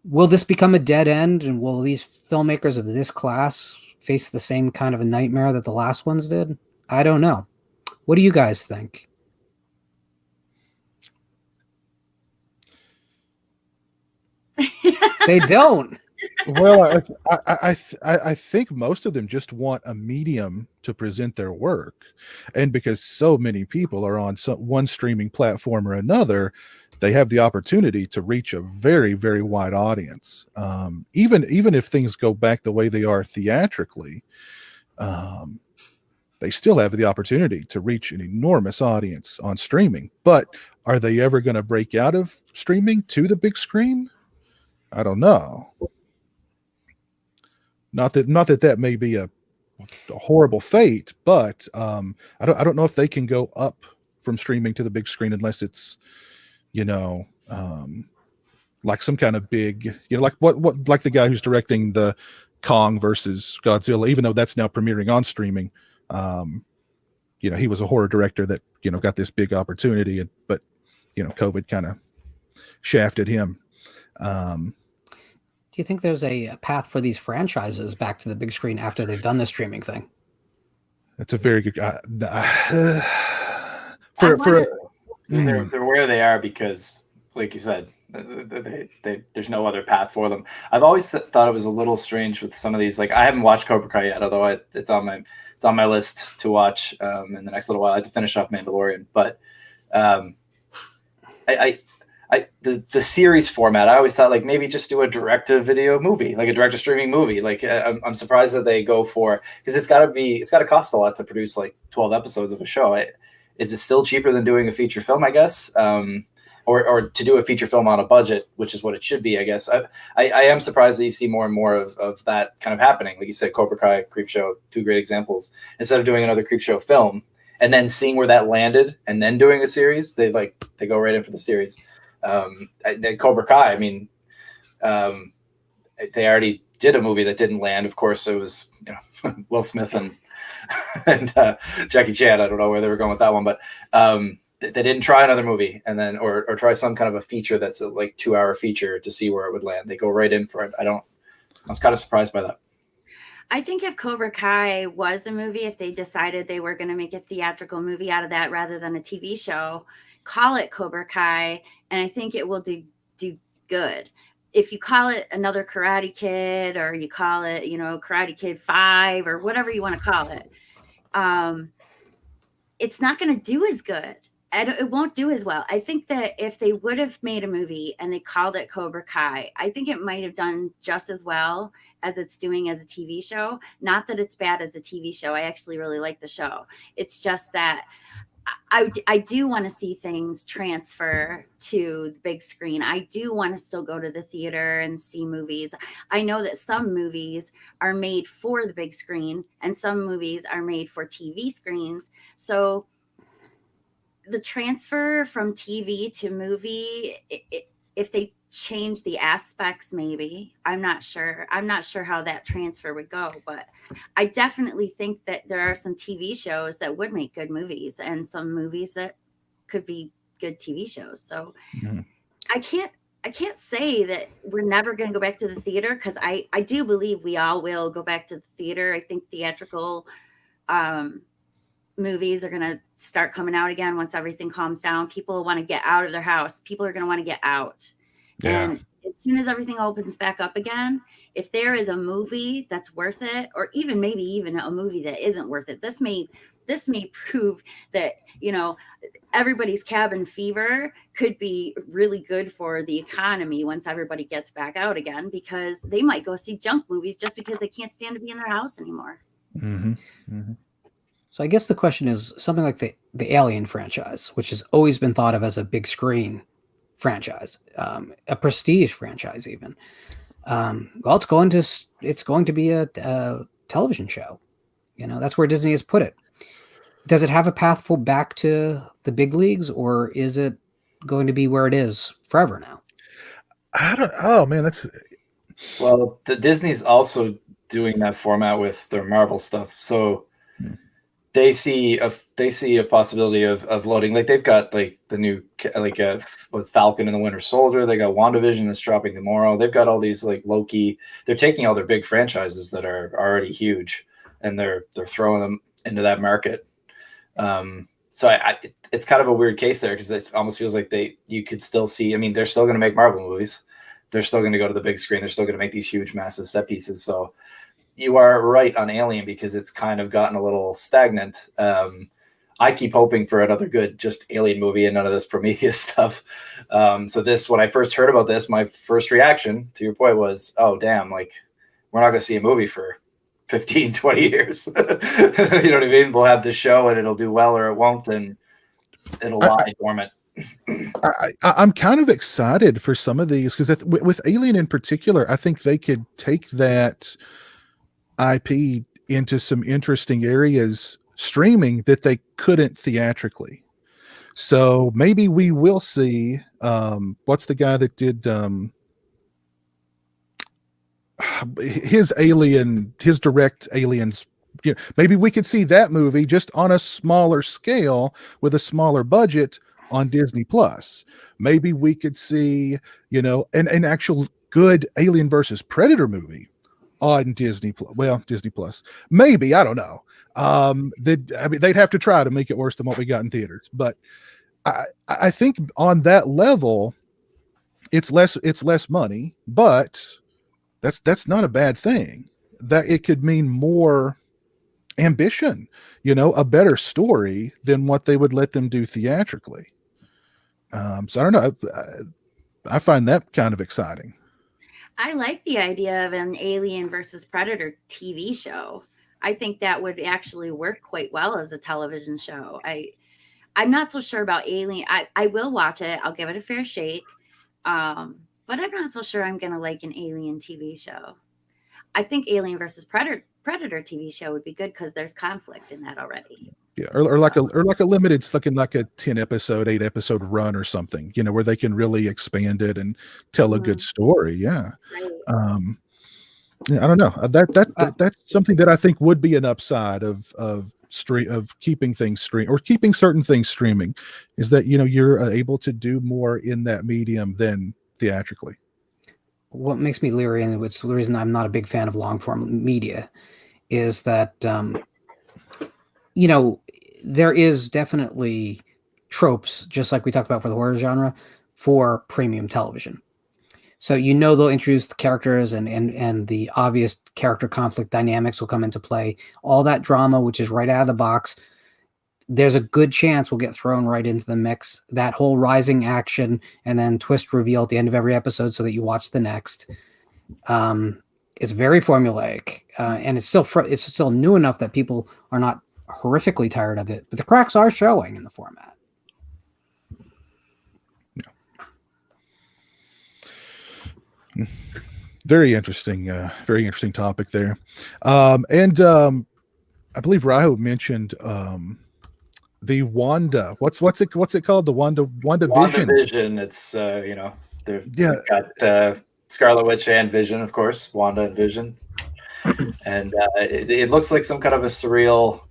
[SPEAKER 10] Will this become a dead end, and will these filmmakers of this class face the same kind of a nightmare that the last ones did? I don't know. What do you guys think? They don't.
[SPEAKER 6] Well, I think most of them just want a medium to present their work, and because so many people are on one streaming platform or another, they have the opportunity to reach a very, very wide audience. Even if things go back the way they are theatrically, they still have the opportunity to reach an enormous audience on streaming. But are they ever going to break out of streaming to the big screen? I don't know. Not that may be a horrible fate, but I don't know if they can go up from streaming to the big screen unless it's, like some kind of big, like like the guy who's directing the Kong versus Godzilla, even though that's now premiering on streaming. He was a horror director that got this big opportunity, but COVID kind of shafted him.
[SPEAKER 10] Do you think there's a path for these franchises back to the big screen after they've done the streaming thing?
[SPEAKER 6] That's a very good.
[SPEAKER 7] They're where they are because, like you said, there's no other path for them. I've always thought it was a little strange with some of these. Like, I haven't watched Cobra Kai yet, although it's on my list to watch in the next little while. I have to finish off Mandalorian, but the series format, I always thought, like, maybe just do a direct-to-video movie, like a direct-to-streaming movie. Like, I'm surprised that they go for, because it's got to cost a lot to produce like 12 episodes of a show. Is it still cheaper than doing a feature film, I guess, or to do a feature film on a budget, which is what it should be, I guess. I am surprised that you see more and more of that kind of happening. Like you said, Cobra Kai, Creepshow, two great examples. Instead of doing another Creepshow film and then seeing where that landed and then doing a series, they go right in for the series. Cobra Kai, I mean, they already did a movie that didn't land. Of course, it was Will Smith and Jackie Chan. I don't know where they were going with that one, but they didn't try another movie and then or try some kind of a feature that's a 2-hour feature to see where it would land. They go right in for it. I'm kind of surprised by that.
[SPEAKER 1] I think if Cobra Kai was a movie, if they decided they were going to make a theatrical movie out of that rather than a TV show, call it Cobra Kai, and I think it will do good. If you call it another Karate Kid, or you call it, Karate Kid 5, or whatever you want to call it, it's not going to do as good. It won't do as well. I think that if they would have made a movie and they called it Cobra Kai, I think it might have done just as well as it's doing as a TV show. Not that it's bad as a TV show. I actually really like the show. It's just that I do want to see things transfer to the big screen. I do want to still go to the theater and see movies. I know that some movies are made for the big screen and some movies are made for TV screens. So the transfer from TV to movie, if they change the aspects, maybe, I'm not sure how that transfer would go, but I definitely think that there are some TV shows that would make good movies and some movies that could be good TV shows. So I can't say that we're never going to go back to the theater, because I do believe we all will go back to the theater. I think theatrical movies are going to start coming out again once everything calms down. People want to get out of their house. People are going to want to get out. Yeah. And as soon as everything opens back up again, if there is a movie that's worth it, or maybe even a movie that isn't worth it, this may prove that, everybody's cabin fever could be really good for the economy once everybody gets back out again, because they might go see junk movies just because they can't stand to be in their house anymore.
[SPEAKER 6] Mm-hmm. Mm-hmm.
[SPEAKER 10] So I guess the question is something like the Alien franchise, which has always been thought of as a big screen franchise, a prestige franchise even. Well, it's going to be a television show. That's where Disney has put it. Does it have a path back to the big leagues, or is it going to be where it is forever now?
[SPEAKER 6] Oh man,
[SPEAKER 7] well, the Disney's also doing that format with their Marvel stuff. So they see a possibility of loading, like they've got like the new with Falcon and the Winter Soldier. They got WandaVision that's dropping tomorrow. They've got all these like Loki. They're taking all their big franchises that are already huge, and they're throwing them into that market. So it's kind of a weird case there, because it almost feels like you could still see. I mean, they're still going to make Marvel movies. They're still going to go to the big screen. They're still going to make these huge, massive set pieces. So you are right on Alien, because it's kind of gotten a little stagnant. I keep hoping for another good just Alien movie and none of this Prometheus stuff. So when I first heard about this, my first reaction to your point was, oh, damn, like we're not going to see a movie for 15, 20 years. You know what I mean? We'll have this show and it'll do well, or it won't, and it'll lie dormant.
[SPEAKER 6] I'm kind of excited for some of these, because with Alien in particular, I think they could take that IP into some interesting areas streaming that they couldn't theatrically. So maybe we will see what's the guy that did his direct Aliens. Maybe we could see that movie just on a smaller scale with a smaller budget on Disney Plus. Maybe we could see, an actual good Alien versus Predator movie on Disney Plus. Well, Disney Plus, maybe, I don't know. They'd have to try to make it worse than what we got in theaters. But I think on that level, it's less money, but that's not a bad thing. That it could mean more ambition, a better story than what they would let them do theatrically. So I don't know. I find that kind of exciting.
[SPEAKER 1] I like the idea of an Alien versus Predator TV show. I think that would actually work quite well as a television show. I'm not so sure about Alien. I will watch it. I'll give it a fair shake. But I'm not so sure I'm going to like an Alien TV show. I think Alien versus Predator TV show would be good, because there's conflict in that already.
[SPEAKER 6] Yeah, or like a limited, like a 8 episode run or something, where they can really expand it and tell a good story. Yeah. Right. Yeah, I don't know. That's something that I think would be an upside of keeping things stream, or keeping certain things streaming, is that you're able to do more in that medium than theatrically.
[SPEAKER 10] What makes me leery, and it's the reason I'm not a big fan of long form media, is that you know, there is definitely tropes, just like we talked about for the horror genre, for premium television. So you know they'll introduce the characters and the obvious character conflict dynamics will come into play. All that drama, which is right out of the box, there's a good chance will get thrown right into the mix. That whole rising action and then twist reveal at the end of every episode so that you watch the next. It's very formulaic, and it's still new enough that people are not horrifically tired of it. But the cracks are showing in the format.
[SPEAKER 6] Very interesting topic there. I believe Raho mentioned the Wanda. What's it called? The WandaVision.
[SPEAKER 7] WandaVision. It's they've got Scarlet Witch and Vision, of course. Wanda and Vision, and it looks like some kind of a surreal.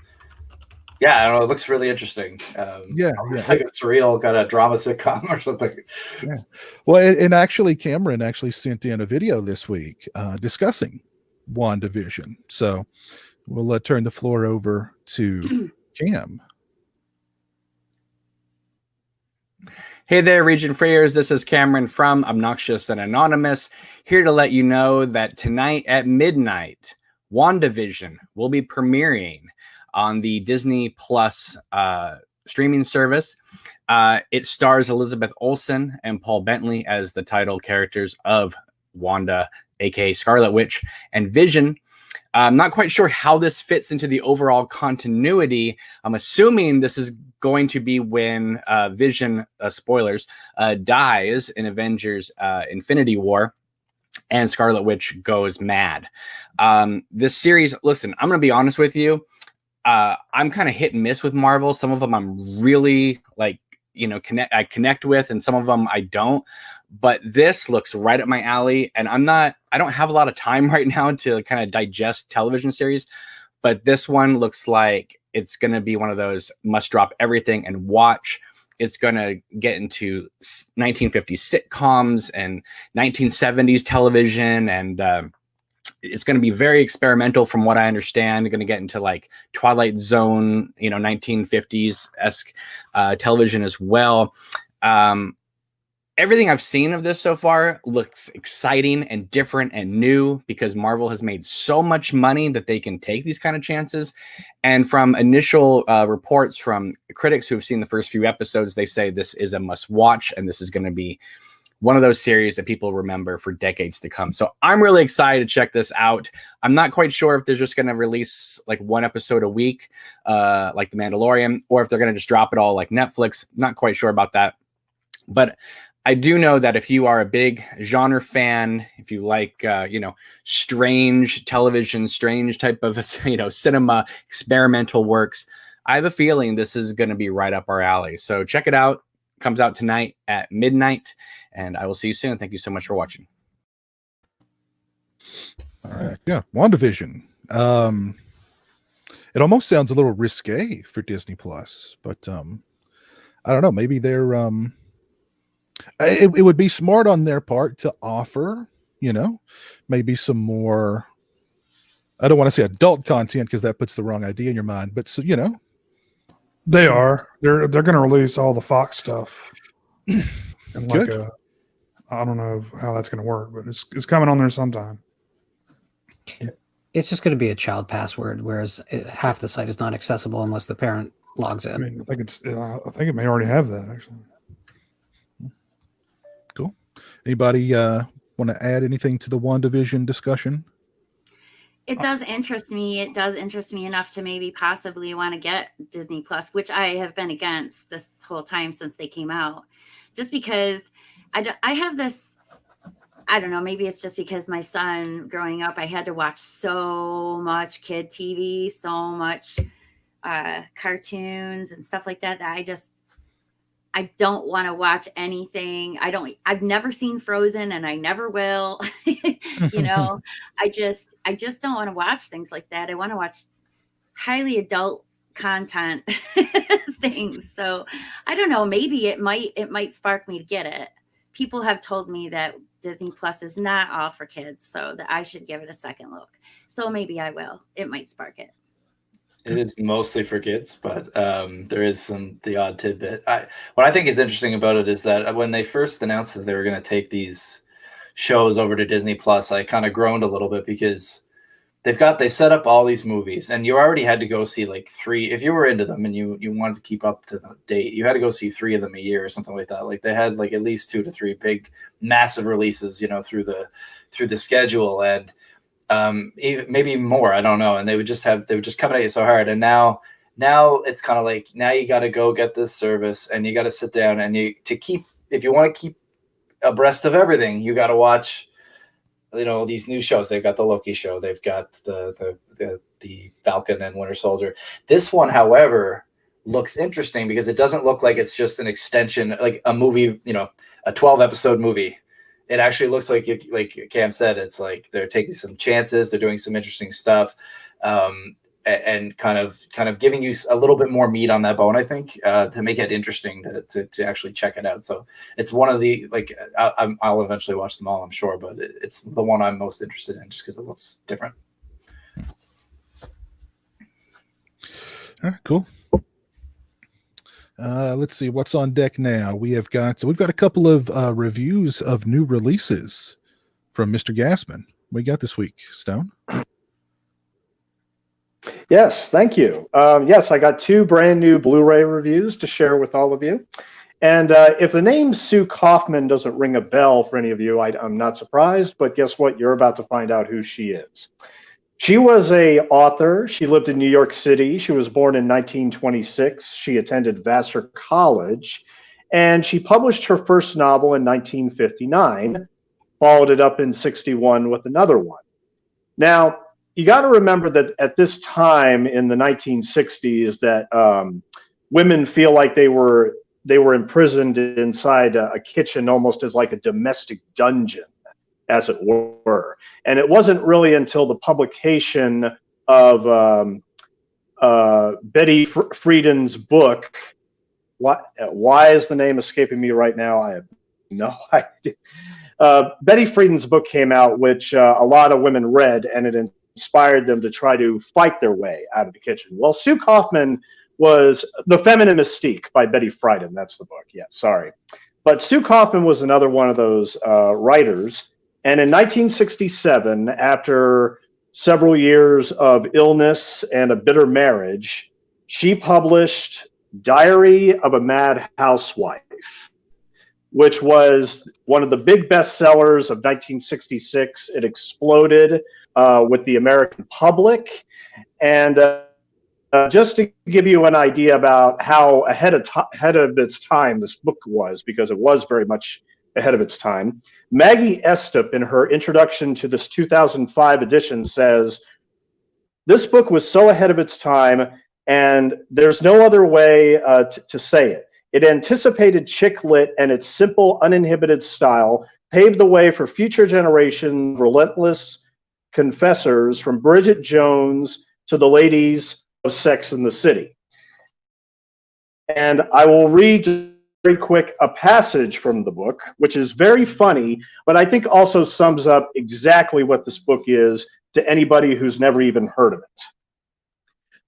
[SPEAKER 7] Yeah, I don't know. It looks really interesting. It's like a surreal kind of drama sitcom or something.
[SPEAKER 6] Yeah. Well, and actually, Cameron actually sent in a video this week discussing WandaVision. So we'll turn the floor over to Cam.
[SPEAKER 5] Hey there, Region Freers. This is Cameron from Obnoxious and Anonymous, here to let you know that tonight at midnight, WandaVision will be premiering on the Disney Plus streaming service. It stars Elizabeth Olsen and Paul Bentley as the title characters of Wanda, aka Scarlet Witch, and Vision. I'm not quite sure how this fits into the overall continuity. I'm assuming this is going to be when Vision, spoilers, dies in Avengers Infinity War, and Scarlet Witch goes mad. This series, listen, I'm going to be honest with you. I'm kind of hit and miss with Marvel. Some of them I'm really I connect with, and some of them I don't. But this looks right up my alley, and I don't have a lot of time right now to kind of digest television series, but this one looks like it's going to be one of those must drop everything and watch. It's going to get into 1950s sitcoms and 1970s television, and it's going to be very experimental from what I understand. Going to get into like Twilight Zone, 1950s-esque television as well. Everything I've seen of this so far looks exciting and different and new because Marvel has made so much money that they can take these kind of chances. And from initial reports from critics who have seen the first few episodes, they say this is a must watch, and this is going to be one of those series that people remember for decades to come. So I'm really excited to check this out. I'm not quite sure if they're just going to release like one episode a week, like The Mandalorian, or if they're going to just drop it all like Netflix. Not quite sure about that. But I do know that if you are a big genre fan, if you like, strange television, strange type of, cinema, experimental works, I have a feeling this is going to be right up our alley. So check it out. Comes out tonight at midnight, and I will see you soon. Thank you so much for watching.
[SPEAKER 6] All right. Yeah. WandaVision. It almost sounds a little risque for Disney Plus, but I don't know. Maybe they're it would be smart on their part to offer, maybe some more, I don't want to say adult content because that puts the wrong idea in your mind, but so,
[SPEAKER 8] they are. They're going to release all the Fox stuff. And
[SPEAKER 6] Good.
[SPEAKER 8] I don't know how that's going to work, but it's coming on there sometime.
[SPEAKER 10] It's just going to be a child password, whereas half the site is not accessible unless the parent logs in.
[SPEAKER 8] I mean, I think it may already have that actually.
[SPEAKER 6] Cool. Anybody want to add anything to the WandaVision discussion?
[SPEAKER 1] It does interest me. It does interest me enough to maybe possibly want to get Disney Plus, which I have been against this whole time since they came out. Just because I have this, I don't know, maybe it's just because my son growing up, I had to watch so much kid TV, so much cartoons and stuff like that, that I don't want to watch anything. I've never seen Frozen, and I never will. I just don't want to watch things like that. I want to watch highly adult content things. So I don't know, maybe it might spark me to get it people have told me that Disney Plus is not all for kids, so that I should give it a second look. So maybe I will. It might spark it.
[SPEAKER 7] It is mostly for kids, but there is the odd tidbit. What I think is interesting about it is that when they first announced that they were going to take these shows over to Disney Plus, I kind of groaned a little bit because they set up all these movies, and you already had to go see like 3. If you were into them and you wanted to keep up to the date, you had to go see 3 of them a year or something like that. Like they had like at least 2 to 3 big, massive releases, through the schedule, and even maybe more. I don't know. And they would just come at you so hard. And now it's kind of like, now you got to go get this service, and you got to sit down and if you want to keep abreast of everything, you got to watch these new shows. They've got the Loki show, they've got the Falcon and Winter Soldier. This one, however, looks interesting because it doesn't look like it's just an extension, like a movie, a 12-episode movie. It actually looks like Cam said, it's like they're taking some chances, they're doing some interesting stuff, and kind of giving you a little bit more meat on that bone, I think, to make it interesting to actually check it out. So it's one of the, I'll eventually watch them all, I'm sure, but it's the one I'm most interested in just because it looks different.
[SPEAKER 6] All right, cool. Let's see what's on deck now. We've got a couple of reviews of new releases from Mr. Gassman. What we got this week, Stone?
[SPEAKER 9] Yes, thank you. Yes, I got 2 brand new Blu-ray reviews to share with all of you. And if the name Sue Kaufman doesn't ring a bell for any of you, I'm not surprised, but guess what? You're about to find out who she is. She was an author. She lived in New York City. She was born in 1926. She attended Vassar College, and she published her first novel in 1959, followed it up in 61 with another one. Now, you got to remember that at this time in the 1960s that women feel like they were imprisoned inside a kitchen almost as like a domestic dungeon, as it were. And it wasn't really until the publication of Betty Friedan's book, why is the name escaping me right now? I have no idea. Betty Friedan's book came out, which a lot of women read, and it inspired them to try to fight their way out of the kitchen. Well, Sue Kaufman was The Feminine Mystique by Betty Friedan. That's the book. Yeah, sorry. But Sue Kaufman was another one of those writers. And in 1967, after several years of illness and a bitter marriage, she published Diary of a Mad Housewife, which was one of the big bestsellers of 1966. It exploded with the American public. And just to give you an idea about how ahead of its time this book was, because it was very much ahead of its time, Maggie Estep, in her introduction to this 2005 edition, says, "This book was so ahead of its time, and there's no other way to say it. It anticipated chick lit, and its simple, uninhibited style paved the way for future generations of relentless confessors, from Bridget Jones to the ladies of Sex and the City." And I will read very quick a passage from the book, which is very funny, but I think also sums up exactly what this book is to anybody who's never even heard of it.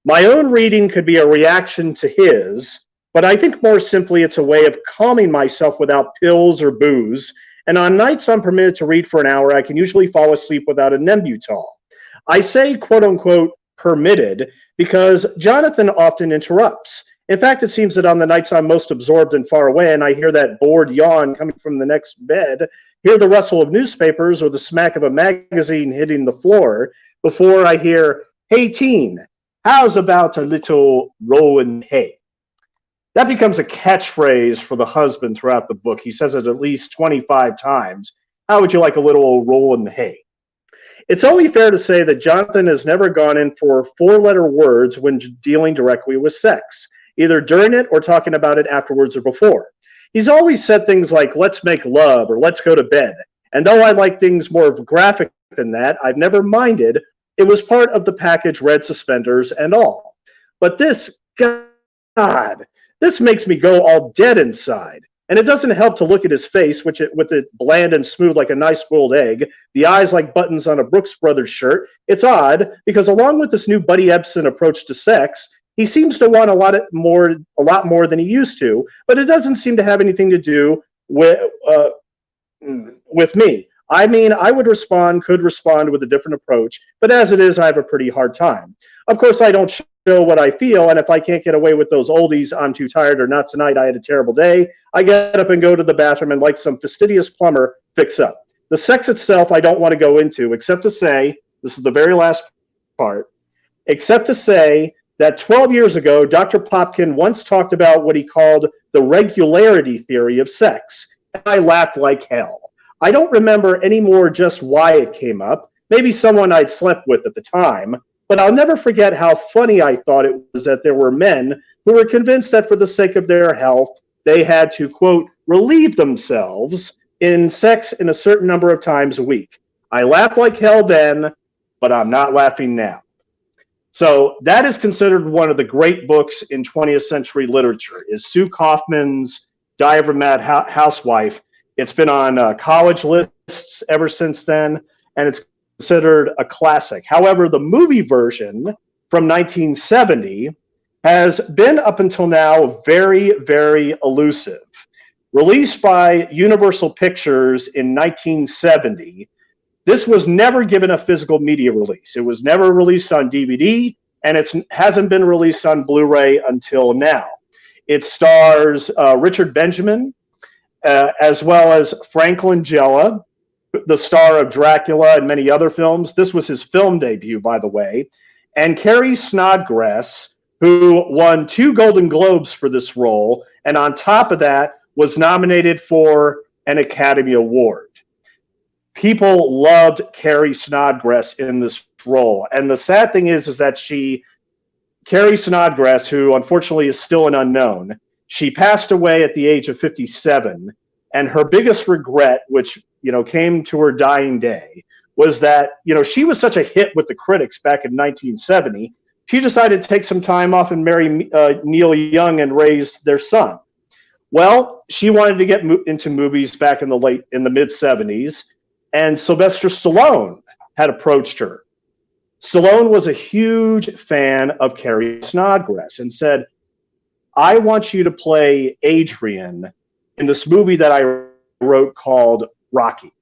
[SPEAKER 9] "My own reading could be a reaction to his, but I think more simply it's a way of calming myself without pills or booze, and on nights I'm permitted to read for an hour, I can usually fall asleep without a Nembutal. I say quote-unquote permitted because Jonathan often interrupts. In fact, it seems that on the nights I'm most absorbed and far away, and I hear that bored yawn coming from the next bed, hear the rustle of newspapers or the smack of a magazine hitting the floor, before I hear, 'Hey, teen, how's about a little rollin' hay?' That becomes a catchphrase for the husband throughout the book. He says it at least 25 times. How would you like a little rollin' hay? It's only fair to say that Jonathan has never gone in for 4-letter words when dealing directly with sex, either during it or talking about it afterwards or before. He's always said things like, 'let's make love' or 'let's go to bed.' And though I like things more graphic than that, I've never minded. It was part of the package, red suspenders and all. But this, God, this makes me go all dead inside. And it doesn't help to look at his face, with it bland and smooth like a nice boiled egg, the eyes like buttons on a Brooks Brothers shirt. It's odd, because along with this new Buddy Ebsen approach to sex, he seems to want a lot more than he used to, but it doesn't seem to have anything to do with me. I mean, I could respond with a different approach, but as it is, I have a pretty hard time. Of course, I don't show what I feel, and if I can't get away with those oldies, I'm too tired, or not tonight, I had a terrible day, I get up and go to the bathroom and, like some fastidious plumber, fix up. The sex itself I don't want to go into, except to say, this is the very last part, except to say that 12 years ago, Dr. Popkin once talked about what he called the regularity theory of sex, and I laughed like hell. I don't remember anymore just why it came up, maybe someone I'd slept with at the time, but I'll never forget how funny I thought it was that there were men who were convinced that for the sake of their health, they had to, quote, relieve themselves in sex in a certain number of times a week. I laughed like hell then, but I'm not laughing now. So that is considered one of the great books in 20th century literature, is Sue Kaufman's Diary of a Mad Housewife. It's been on college lists ever since then, and it's considered a classic. However, the movie version from 1970 has been, up until now, very, very elusive. Released by Universal Pictures in 1970, this was never given a physical media release. It was never released on DVD, and it hasn't been released on Blu-ray until now. It stars Richard Benjamin, as well as Frank Langella, the star of Dracula and many other films. This was his film debut, by the way. And Carrie Snodgrass, who won 2 Golden Globes for this role, and on top of that, was nominated for an Academy Award. People loved Carrie Snodgrass in this role. And the sad thing is that Carrie Snodgrass, who unfortunately is still an unknown, she passed away at the age of 57, and her biggest regret, which came to her dying day, was that she was such a hit with the critics back in 1970. She decided to take some time off and marry Neil Young and raise their son. Well, she wanted to get into movies back in the mid 70s, and Sylvester Stallone had approached her. Stallone was a huge fan of Carrie Snodgrass and said, I want you to play Adrian in this movie that I wrote called Rocky.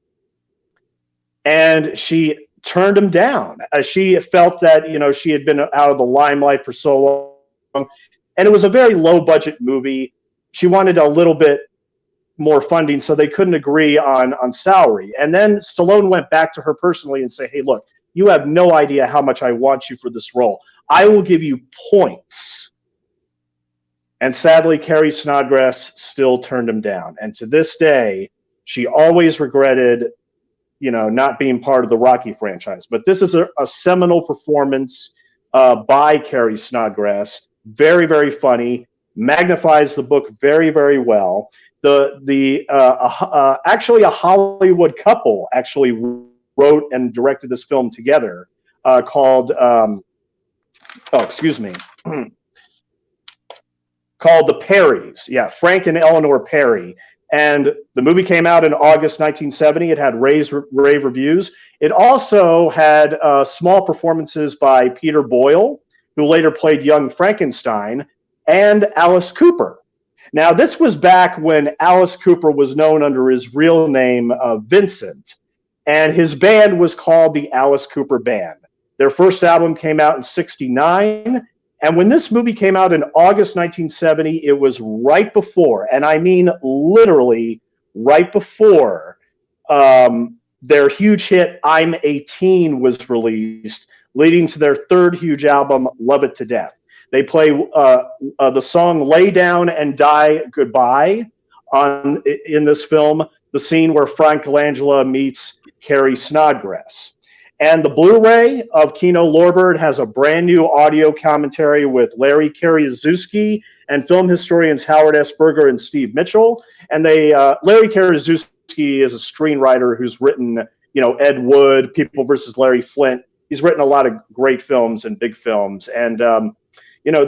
[SPEAKER 9] And she turned him down. She felt that, she had been out of the limelight for so long. And it was a very low budget movie. She wanted a little bit more funding, so they couldn't agree on salary. And then Stallone went back to her personally and said, hey, look, you have no idea how much I want you for this role. I will give you points. And sadly, Carrie Snodgrass still turned him down. And to this day, she always regretted, not being part of the Rocky franchise. But this is a seminal performance by Carrie Snodgrass. Very, very funny. Magnifies the book very, very well. Actually, a Hollywood couple actually wrote and directed this film together called called The Perrys. Yeah, Frank and Eleanor Perry. And the movie came out in August 1970. It had rave reviews. It also had small performances by Peter Boyle, who later played young Frankenstein, and Alice Cooper. Now, this was back when Alice Cooper was known under his real name, Vincent, and his band was called the Alice Cooper Band. Their first album came out in '69, and when this movie came out in August 1970, it was right before, and I mean literally right before, their huge hit I'm 18 was released, leading to their third huge album, Love It to Death. They play the song Lay Down and Die Goodbye in this film, the scene where Frank Langella meets Carrie Snodgrass. And the Blu-ray of Kino Lorber has a brand new audio commentary with Larry Karaszewski and film historians Howard S. Berger and Steve Mitchell. And Larry Karaszewski is a screenwriter who's written, Ed Wood, People vs. Larry Flint. He's written a lot of great films and big films. And,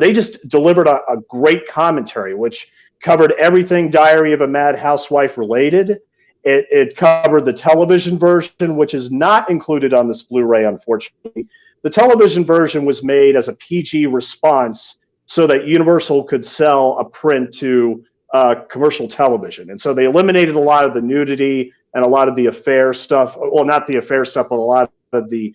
[SPEAKER 9] they just delivered a great commentary, which covered everything Diary of a Mad Housewife related. It covered the television version, which is not included on this Blu-ray, unfortunately. The television version was made as a PG response so that Universal could sell a print to commercial television. And so they eliminated a lot of the nudity and a lot of the affair stuff. Well, not the affair stuff, but a lot of the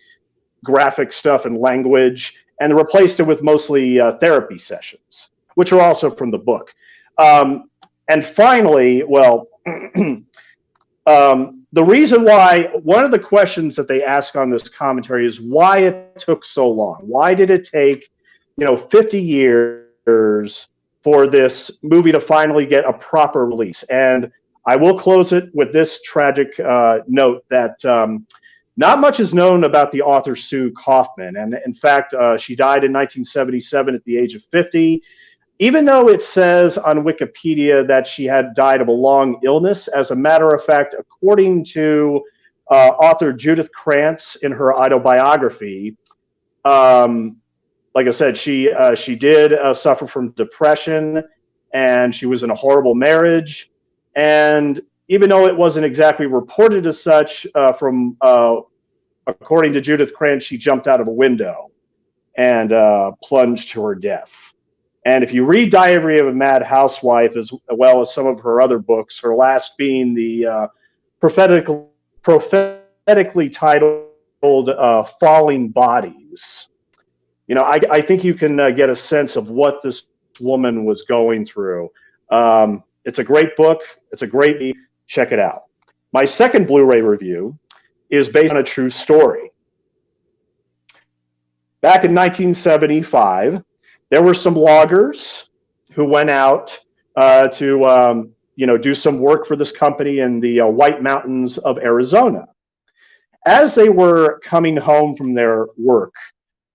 [SPEAKER 9] graphic stuff and language, and replaced it with mostly therapy sessions, which are also from the book. And finally, well, the reason why, one of the questions that they ask on this commentary is why it took so long. Why did it take, 50 years for this movie to finally get a proper release? And I will close it with this tragic note that not much is known about the author Sue Kaufman. And in fact, she died in 1977 at the age of 50. Even though it says on Wikipedia that she had died of a long illness, as a matter of fact, according to author Judith Krantz in her autobiography, like I said, she did suffer from depression, and she was in a horrible marriage. And even though it wasn't exactly reported as such, according to Judith Krantz, she jumped out of a window and plunged to her death. And if you read Diary of a Mad Housewife, as well as some of her other books, her last being the prophetically titled Falling Bodies, I think you can get a sense of what this woman was going through. It's a great book. It's a great, check it out. My second Blu-ray review is based on a true story. Back in 1975, there were some loggers who went out to do some work for this company in the White Mountains of Arizona. As they were coming home from their work,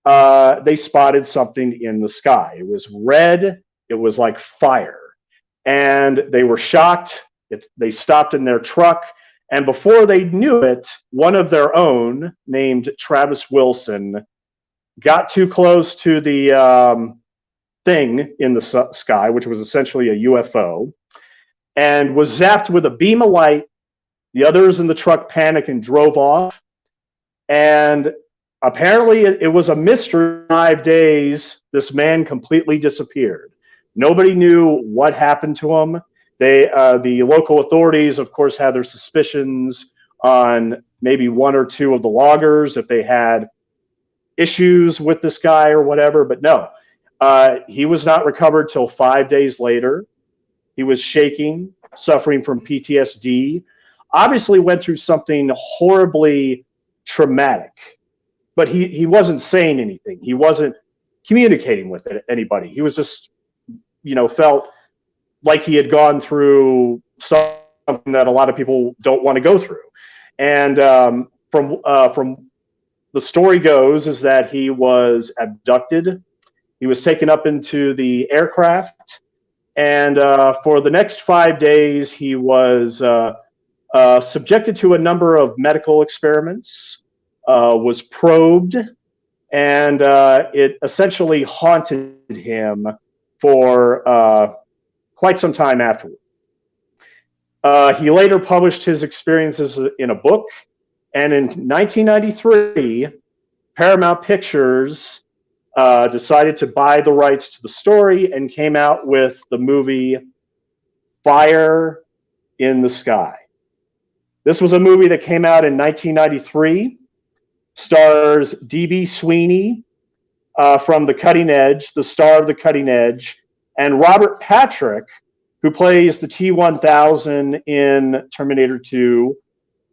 [SPEAKER 9] they spotted something in the sky. It was red. It was like fire. And they were shocked. They stopped in their truck. And before they knew it, one of their own, named Travis Wilson, got too close to the thing in the sky, which was essentially a UFO, and was zapped with a beam of light. The others in the truck panicked and drove off. And apparently it was a mystery. 5 days, this man completely disappeared. Nobody knew what happened to him. The local authorities, of course, had their suspicions on maybe one or two of the loggers, if they had issues with this guy or whatever, but no. He was not recovered till 5 days later. He was shaking, suffering from PTSD, obviously went through something horribly traumatic, but he wasn't saying anything. He wasn't communicating with anybody. He was just, felt like he had gone through something that a lot of people don't want to go through. And from the story goes is that he was abducted. He was taken up into the aircraft, and for the next 5 days, he was subjected to a number of medical experiments, was probed, and it essentially haunted him for quite some time afterward. He later published his experiences in a book, and in 1993, Paramount Pictures decided to buy the rights to the story and came out with the movie Fire in the Sky. This was a movie that came out in 1993, stars D.B. Sweeney from The Cutting Edge, the star of The Cutting Edge, and Robert Patrick, who plays the T-1000 in Terminator 2,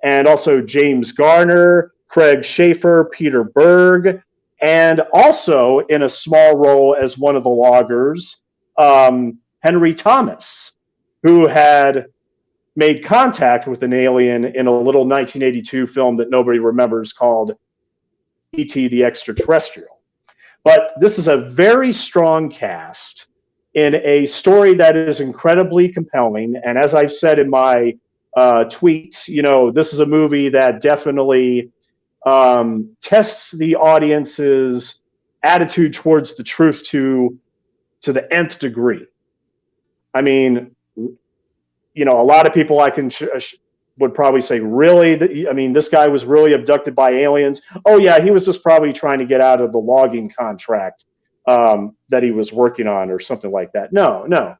[SPEAKER 9] and also James Garner, Craig Schaefer, Peter Berg, and also in a small role as one of the loggers, Henry Thomas, who had made contact with an alien in a little 1982 film that nobody remembers called E.T. the Extraterrestrial. But this is a very strong cast in a story that is incredibly compelling. And as I've said in my tweets, this is a movie that definitely tests the audience's attitude towards the truth to the nth degree. I mean, you know, a lot of people would probably say, really? I mean, this guy was really abducted by aliens. Oh yeah, he was just probably trying to get out of the logging contract that he was working on or something like that. No.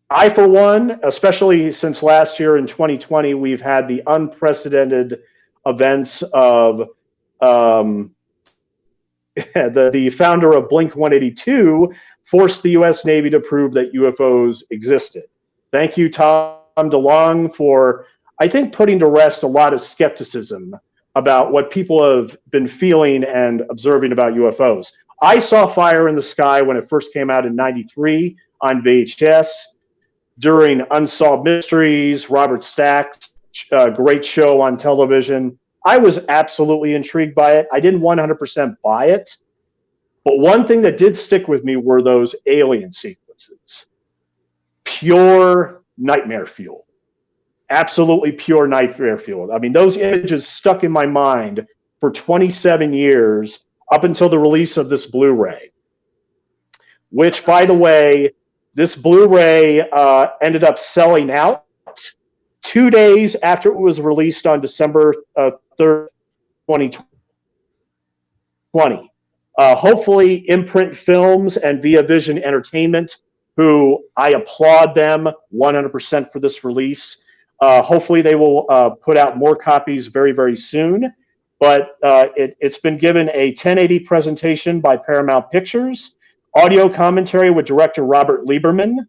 [SPEAKER 9] I, for one, especially since last year in 2020, we've had the unprecedented events of the founder of Blink 182 forced the U.S. Navy to prove that UFOs existed. Thank you, Tom DeLonge, for, I think, putting to rest a lot of skepticism about what people have been feeling and observing about UFOs. I saw Fire in the Sky when it first came out in '93 on VHS during Unsolved Mysteries, Robert Stack's great show on television. I was absolutely intrigued by it. I didn't 100% buy it. But one thing that did stick with me were those alien sequences. Pure nightmare fuel. Absolutely pure nightmare fuel. I mean, those images stuck in my mind for 27 years up until the release of this Blu-ray. Which, by the way, this Blu-ray ended up selling out 2 days after it was released on December 3rd, 2020. Hopefully, Imprint Films and WandaVision Entertainment, who I applaud them 100% for this release. Hopefully, they will put out more copies very, very soon. But it's been given a 1080 presentation by Paramount Pictures, audio commentary with director Robert Lieberman.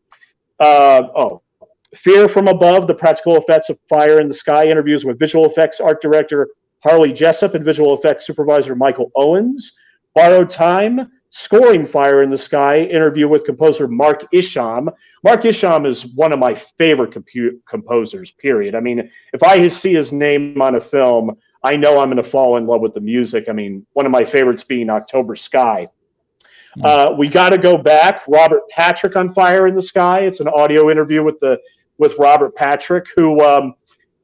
[SPEAKER 9] Fear from Above, the practical effects of Fire in the Sky, interviews with visual effects art director Harley Jessup and visual effects supervisor Michael Owens. Borrowed Time, scoring Fire in the Sky, interview with composer Mark Isham. Mark Isham is one of my favorite composers, period. I mean, if I see his name on a film, I know I'm going to fall in love with the music. I mean, one of my favorites being October Sky. We got to go back. Robert Patrick on Fire in the Sky. It's an audio interview with Robert Patrick, who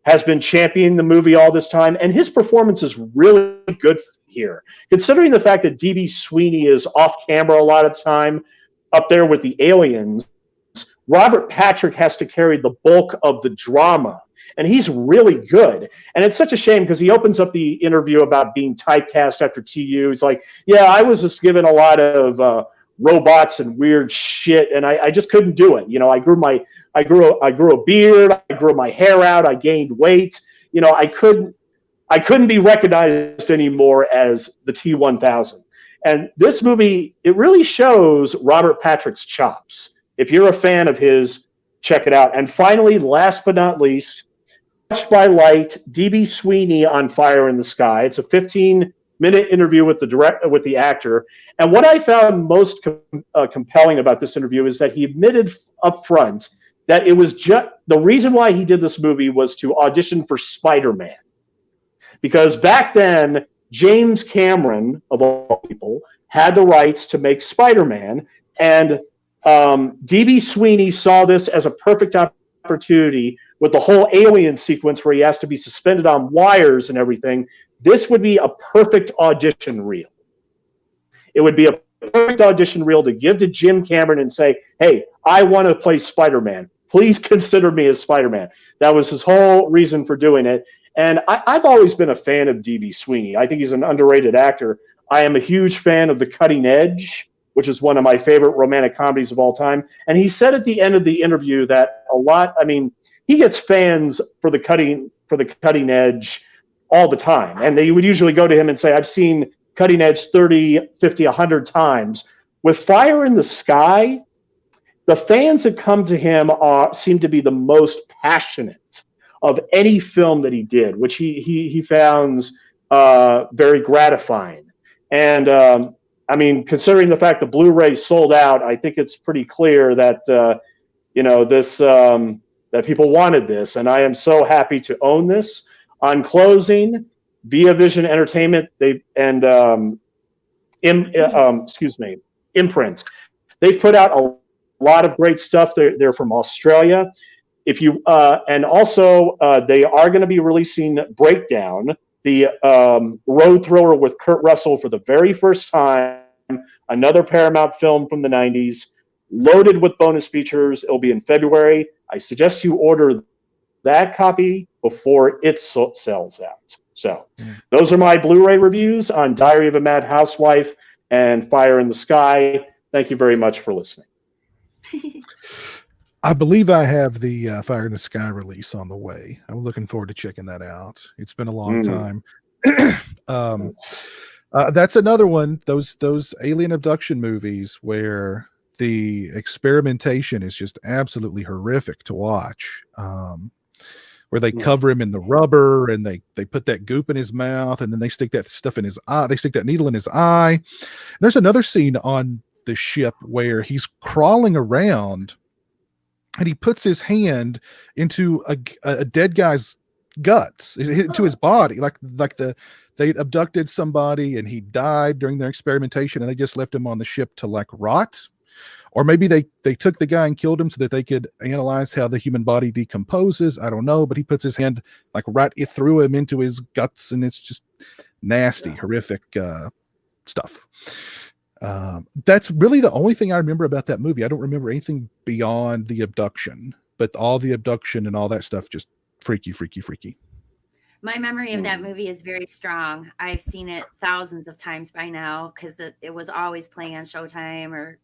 [SPEAKER 9] has been championing the movie all this time, and his performance is really good here. Considering the fact that D.B. Sweeney is off camera a lot of time, up there with the aliens, Robert Patrick has to carry the bulk of the drama, and he's really good. And it's such a shame because he opens up the interview about being typecast after TU. He's like, yeah, I was just given a lot of robots and weird shit, and I just couldn't do it. You know, I grew a beard, I grew my hair out, I gained weight. You know, I couldn't be recognized anymore as the T-1000. And this movie, it really shows Robert Patrick's chops. If you're a fan of his, check it out. And finally, last but not least, Touched by Light, D.B. Sweeney on Fire in the Sky. It's a 15-minute interview with the actor. And what I found most compelling about this interview is that he admitted up front that it was just the reason why he did this movie was to audition for Spider-Man. Because back then, James Cameron, of all people, had the rights to make Spider-Man, and D.B. Sweeney saw this as a perfect opportunity with the whole alien sequence where he has to be suspended on wires and everything. This would be a perfect audition reel. It would be a perfect audition reel to give to Jim Cameron and say, hey, I want to play Spider-Man. Please consider me as Spider-Man. That was his whole reason for doing it. And I've always been a fan of D.B. Sweeney. I think he's an underrated actor. I am a huge fan of The Cutting Edge, which is one of my favorite romantic comedies of all time. And he said at the end of the interview that he gets fans for The Cutting Edge all the time. And they would usually go to him and say, I've seen Cutting Edge 30, 50, 100 times. With Fire in the Sky, the fans that come to him seem to be the most passionate of any film that he did, which he found very gratifying. And considering the fact the Blu-ray sold out, I think it's pretty clear that that people wanted this, and I am so happy to own this. On closing, WandaVision Entertainment Imprint, they've put out a lot of great stuff. They're from Australia. They are going to be releasing Breakdown, the road thriller with Kurt Russell for the very first time, another Paramount film from the 90s. loaded with bonus features. It'll be in February. I suggest you order that copy before it sells out. So those are my Blu-ray reviews on Diary of a Mad Housewife and Fire in the Sky. Thank you very much for listening.
[SPEAKER 6] I believe I have the Fire in the Sky release on the way. I'm looking forward to checking that out. It's been a long time. That's another one. Those alien abduction movies where the experimentation is just absolutely horrific to watch. Where they cover him in the rubber and they put that goop in his mouth and then they stick that stuff in his eye. They stick that needle in his eye. And there's another scene on the ship where he's crawling around and he puts his hand into a dead guy's guts, into his body, like they abducted somebody and he died during their experimentation and they just left him on the ship to like rot. Or maybe they took the guy and killed him so that they could analyze how the human body decomposes. I don't know, but he puts his hand like right through him into his guts, and it's just nasty, horrific stuff. That's really the only thing I remember about that movie. I don't remember anything beyond the abduction, but all the abduction and all that stuff, just freaky.
[SPEAKER 1] My memory of that movie is very strong. I've seen it thousands of times by now because it was always playing on Showtime or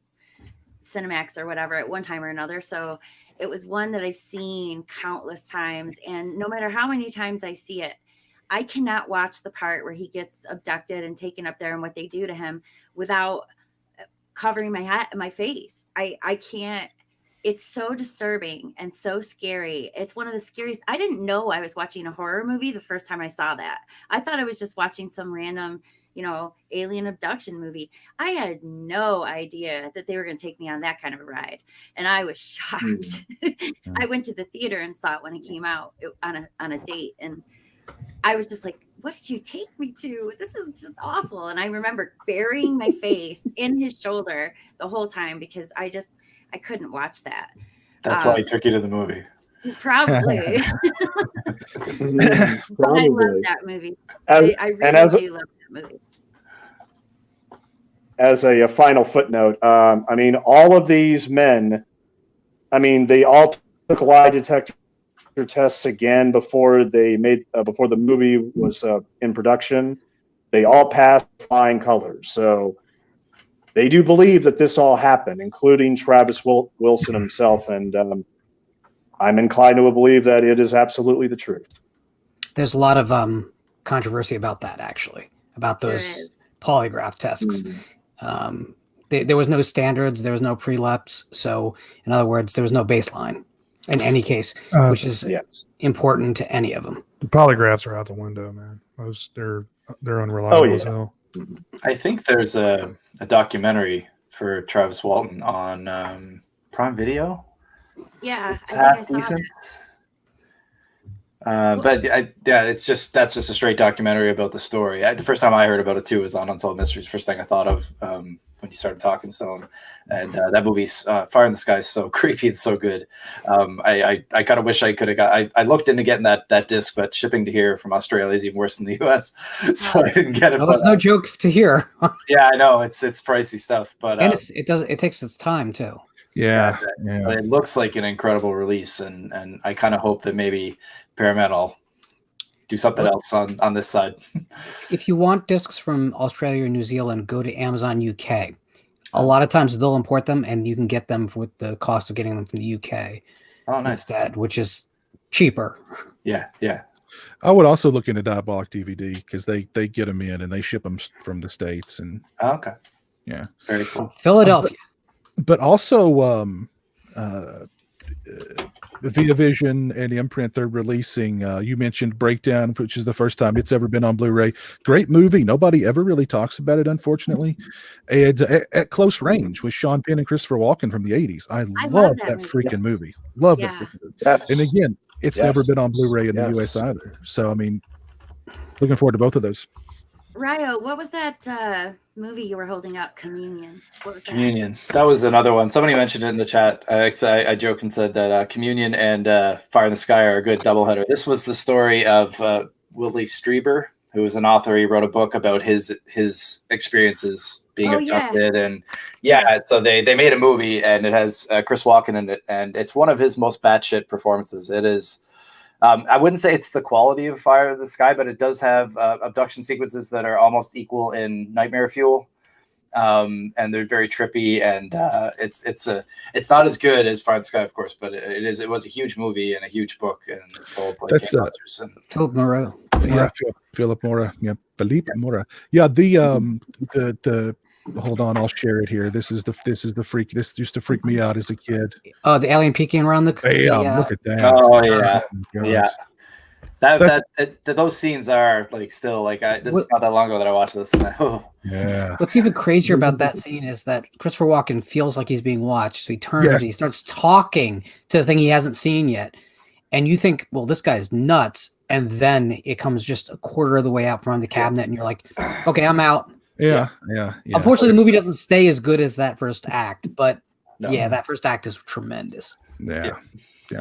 [SPEAKER 1] Cinemax or whatever at one time or another. So it was one that I've seen countless times. And no matter how many times I see it, I cannot watch the part where he gets abducted and taken up there and what they do to him without covering my face. I can't. It's so disturbing and so scary. It's one of the scariest. I didn't know I was watching a horror movie the first time I saw that. I thought I was just watching some random, alien abduction movie. I had no idea that they were going to take me on that kind of a ride. And I was shocked. I went to the theater and saw it when it came out on a date. And I was just like, what did you take me to? This is just awful. And I remember burying my face in his shoulder the whole time because I couldn't watch that.
[SPEAKER 7] That's why he took you to the movie.
[SPEAKER 1] Probably. But I love that movie. I really do love that movie.
[SPEAKER 9] As a final footnote, all of these men, they all took lie detector tests again before before the movie was in production. They all passed flying colors. So they do believe that this all happened, including Travis Wilson himself. And I'm inclined to believe that it is absolutely the truth.
[SPEAKER 10] There's a lot of controversy about that, actually, about those polygraph tests. There was no standards. There was no prelapse. So, in other words, there was no baseline in any case, which is important to any of them.
[SPEAKER 8] The polygraphs are out the window, man. They're unreliable as hell.
[SPEAKER 7] I think there's a documentary for Travis Walton on Prime Video.
[SPEAKER 1] Yeah,
[SPEAKER 7] it's half decent. But that's just a straight documentary about the story. The first time I heard about it too was on Unsolved Mysteries. First thing I thought of when you started talking Stone, and that movie's Fire in the Sky is so creepy and so good. I kind of wish I could have got. I looked into getting that disc, but shipping to here from Australia is even worse than the US, so I didn't get it.
[SPEAKER 10] Well, it's no joke to hear.
[SPEAKER 7] Yeah, I know it's pricey stuff, but
[SPEAKER 10] and it takes its time too.
[SPEAKER 6] Yeah.
[SPEAKER 7] But it looks like an incredible release, and I kind of hope that maybe Paramount will do something else on this side.
[SPEAKER 10] If you want discs from Australia or New Zealand, go to Amazon UK. A lot of times they'll import them, and you can get them with the cost of getting them from the UK instead, which is cheaper.
[SPEAKER 7] Yeah.
[SPEAKER 6] I would also look into Diabolic DVD because they get them in and they ship them from the States. And
[SPEAKER 7] okay,
[SPEAKER 6] yeah,
[SPEAKER 7] very cool.
[SPEAKER 10] Philadelphia.
[SPEAKER 6] But also, WandaVision and Imprint, they're releasing, you mentioned Breakdown, which is the first time it's ever been on Blu-ray. Great movie. Nobody ever really talks about it, unfortunately. It's At Close Range with Sean Penn and Christopher Walken from the 80s. I love that freaking movie. Love that freaking movie.
[SPEAKER 9] Yes.
[SPEAKER 6] And again, it's never been on Blu-ray in the US either. So, looking forward to both of those.
[SPEAKER 1] Ryo, what was that movie you were holding up? Communion. What was that?
[SPEAKER 7] Communion. That was another one. Somebody mentioned it in the chat. I joked and said that Communion and Fire in the Sky are a good doubleheader. This was the story of Willie Strieber, who is an author. He wrote a book about his experiences being abducted, and so they made a movie, and it has Chris Walken in it, and it's one of his most batshit performances. It is. I wouldn't say it's the quality of Fire in the Sky, but it does have abduction sequences that are almost equal in Nightmare Fuel. And they're very trippy, and it's not as good as Fire in the Sky, of course, but it was a huge movie and a huge book, and it's sold like gangbusters.
[SPEAKER 10] Philip Moreau.
[SPEAKER 6] Yeah, Philip Mora. Yeah, Philippe Mora. Yeah, the hold on, I'll share it here. This is the freak. This used to freak me out as a kid.
[SPEAKER 10] Oh, the alien peeking around the
[SPEAKER 6] look at that.
[SPEAKER 7] Oh yeah, yeah. Those scenes are like still like this is not that long ago that I watched this.
[SPEAKER 6] Yeah.
[SPEAKER 10] What's even crazier about that scene is that Christopher Walken feels like he's being watched, so he turns and he starts talking to the thing he hasn't seen yet, and you think, well, this guy's nuts, and then it comes just a quarter of the way out from the cabinet, and you're like, okay, I'm out.
[SPEAKER 6] Yeah.
[SPEAKER 10] Unfortunately, the movie doesn't stay as good as that first act, but that first act is tremendous.
[SPEAKER 6] Yeah.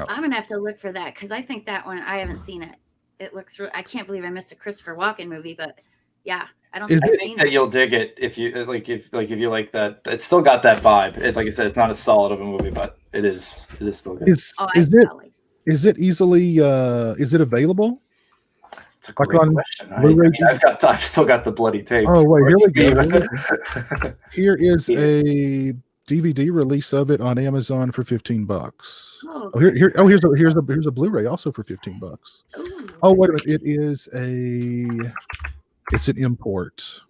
[SPEAKER 1] I'm gonna have to look for that because I think that one I haven't seen it. It looks. I can't believe I missed a Christopher Walken movie, but yeah, I don't think I've seen it.
[SPEAKER 7] You'll dig it if you like. If you like that, it's still got that vibe. Like I said, it's not as solid of a movie, but it is still good.
[SPEAKER 6] Is it easily? Is it available?
[SPEAKER 7] It's a great question. I've still got the bloody tape.
[SPEAKER 6] Oh wait, here we go. Here is a DVD release of it on Amazon for $15. Here's a Blu-ray also for $15. Oh wait a minute, it's an import.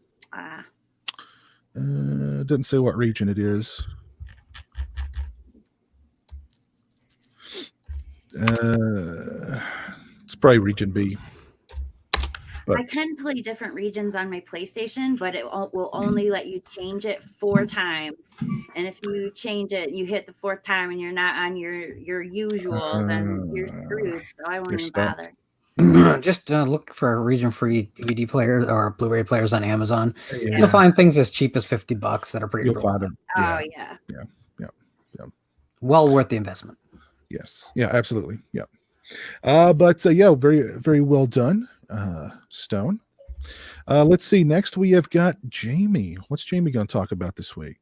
[SPEAKER 6] Doesn't say what region it is. It's probably region B.
[SPEAKER 1] I can play different regions on my PlayStation, but it will only let you change it 4 times. And if you change it, you hit the 4th time and you're not on your usual, then you're screwed. So I won't even bother.
[SPEAKER 10] Just look for region-free DVD players or Blu-ray players on Amazon. Yeah. You'll find things as cheap as $50 that are pretty cool.
[SPEAKER 6] Find them.
[SPEAKER 1] Yeah.
[SPEAKER 10] Well worth the investment.
[SPEAKER 6] Yes. Yeah, absolutely. Yeah. But very, very well done. Stone. Let's see. Next, we have got Jamie. What's Jamie going to talk about this week?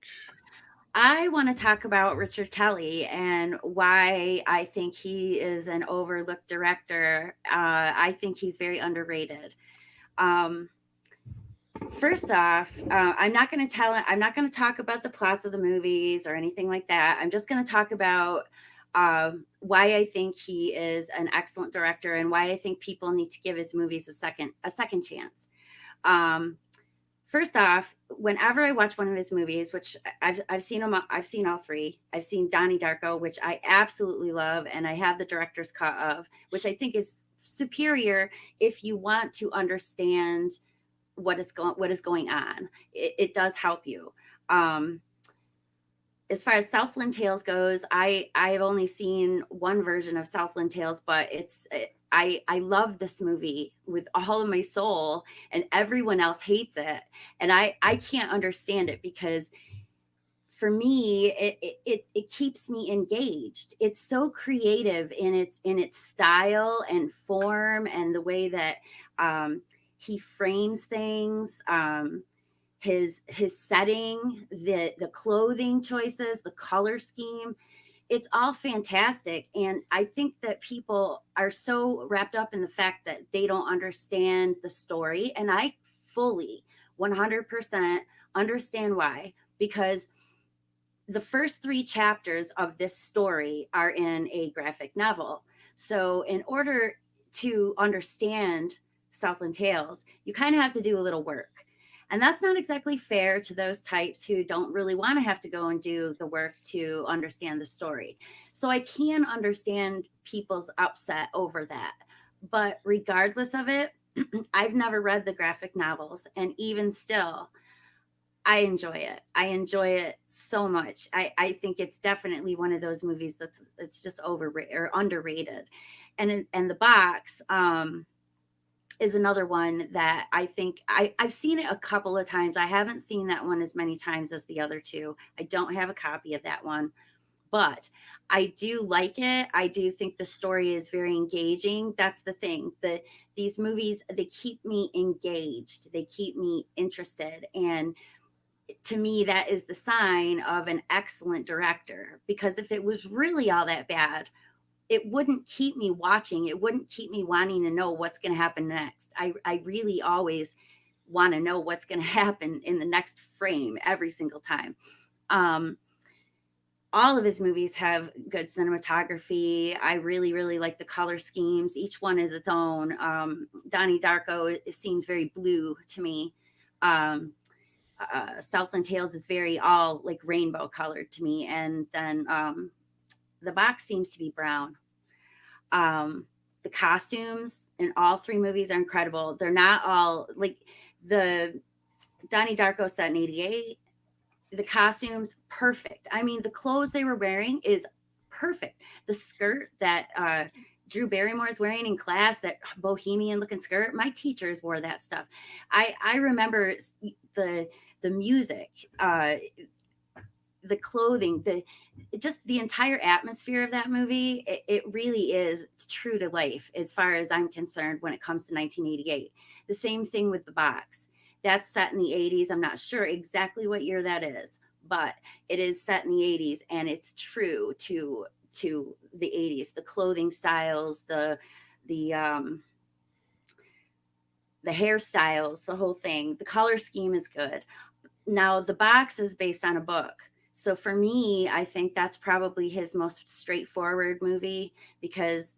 [SPEAKER 1] I want to talk about Richard Kelly and why I think he is an overlooked director. I think he's very underrated. First off, I'm not going to talk about the plots of the movies or anything like that. I'm just going to talk about why I think he is an excellent director and why I think people need to give his movies a second chance. First off, whenever I watch one of his movies, which I've seen all 3. I've seen Donnie Darko, which I absolutely love, and I have the director's cut of, which I think is superior if you want to understand what is going on. It does help you. As far as Southland Tales goes, I've only seen one version of Southland Tales, but I love this movie with all of my soul, and everyone else hates it, and I can't understand it because for me it keeps me engaged. It's so creative in its style and form and the way that he frames things. His setting, the clothing choices, the color scheme, it's all fantastic. And I think that people are so wrapped up in the fact that they don't understand the story. And I fully 100% understand why, because the first 3 chapters of this story are in a graphic novel. So in order to understand Southland Tales, you kind of have to do a little work. And that's not exactly fair to those types who don't really want to have to go and do the work to understand the story. So I can understand people's upset over that. But regardless of it, I've never read the graphic novels. And even still, I enjoy it. I enjoy it so much. I think it's definitely one of those movies it's just overrated or underrated. And The Box, is another one that I think I've seen it a couple of times. I haven't seen that one as many times as the other 2. I don't have a copy of that one, but I do like it. I do think the story is very engaging. That's the thing. These movies, they keep me engaged. They keep me interested. And to me, that is the sign of an excellent director. Because if it was really all that bad, it wouldn't keep me watching. It wouldn't keep me wanting to know what's going to happen next. I really always want to know what's going to happen in the next frame every single time. All of his movies have good cinematography. I really, really like the color schemes. Each one is its own. Donnie Darko, it seems very blue to me. Southland Tales is very all like rainbow colored to me. And then the box seems to be brown. The costumes in all three movies are incredible. They're not all like the Donnie Darko set in 88. The costumes, perfect. I mean, the clothes they were wearing is perfect. The skirt that Drew Barrymore is wearing in class, that bohemian looking skirt, my teachers wore that stuff. I remember the music, the clothing, just the entire atmosphere of that movie. It really is true to life as far as I'm concerned when it comes to 1988. The same thing with the box. That's set in the 80s. I'm not sure exactly what year that is, but it is set in the 80s, and it's true to the 80s. The clothing styles, the hairstyles, the whole thing. The color scheme is good. Now, the box is based on a book. So for me, I think that's probably his most straightforward movie, because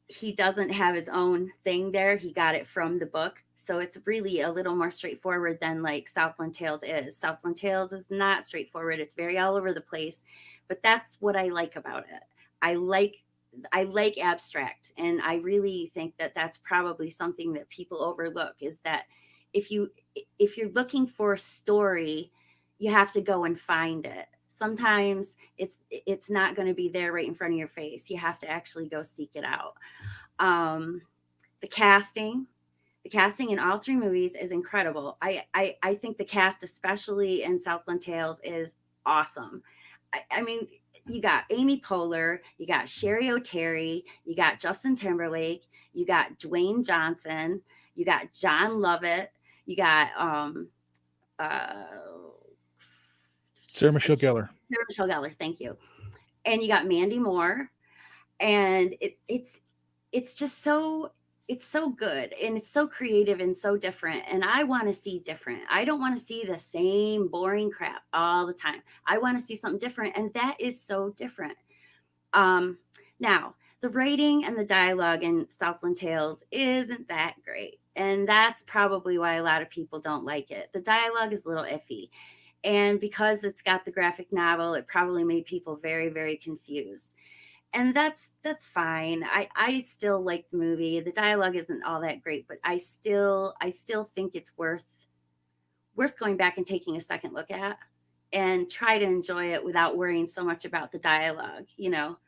[SPEAKER 1] he doesn't have his own thing there. He got it from the book. So it's really a little more straightforward than like Southland Tales is. Southland Tales is not straightforward. It's very all over the place, but that's what I like about it. I like abstract. And I really think that that's probably something that people overlook, is that if you're looking for a story, you have to go and find it. Sometimes it's not going to be there right in front of your face. You have to actually go seek it out. The casting in all three movies is incredible. I think the cast, especially in Southland Tales, is awesome. I mean, you got Amy Poehler, you got Sherry O'Terry, you got Justin Timberlake, you got Dwayne Johnson, you got John Lovett, you got
[SPEAKER 6] Sarah Michelle Gellar.
[SPEAKER 1] Thank you. And you got Mandy Moore, and it's just so, it's so good, and it's so creative and so different. And I want to see different. I don't want to see the same boring crap all the time. I want to see something different, and that is so different. Now, the writing and the dialogue in Southland Tales isn't that great, and that's probably why a lot of people don't like it. The dialogue is a little iffy. And because it's got the graphic novel, it probably made people very, very confused. And that's fine. I still like the movie. The dialogue isn't all that great, but I still think it's worth going back and taking a second look at, and try to enjoy it without worrying so much about the dialogue. You know,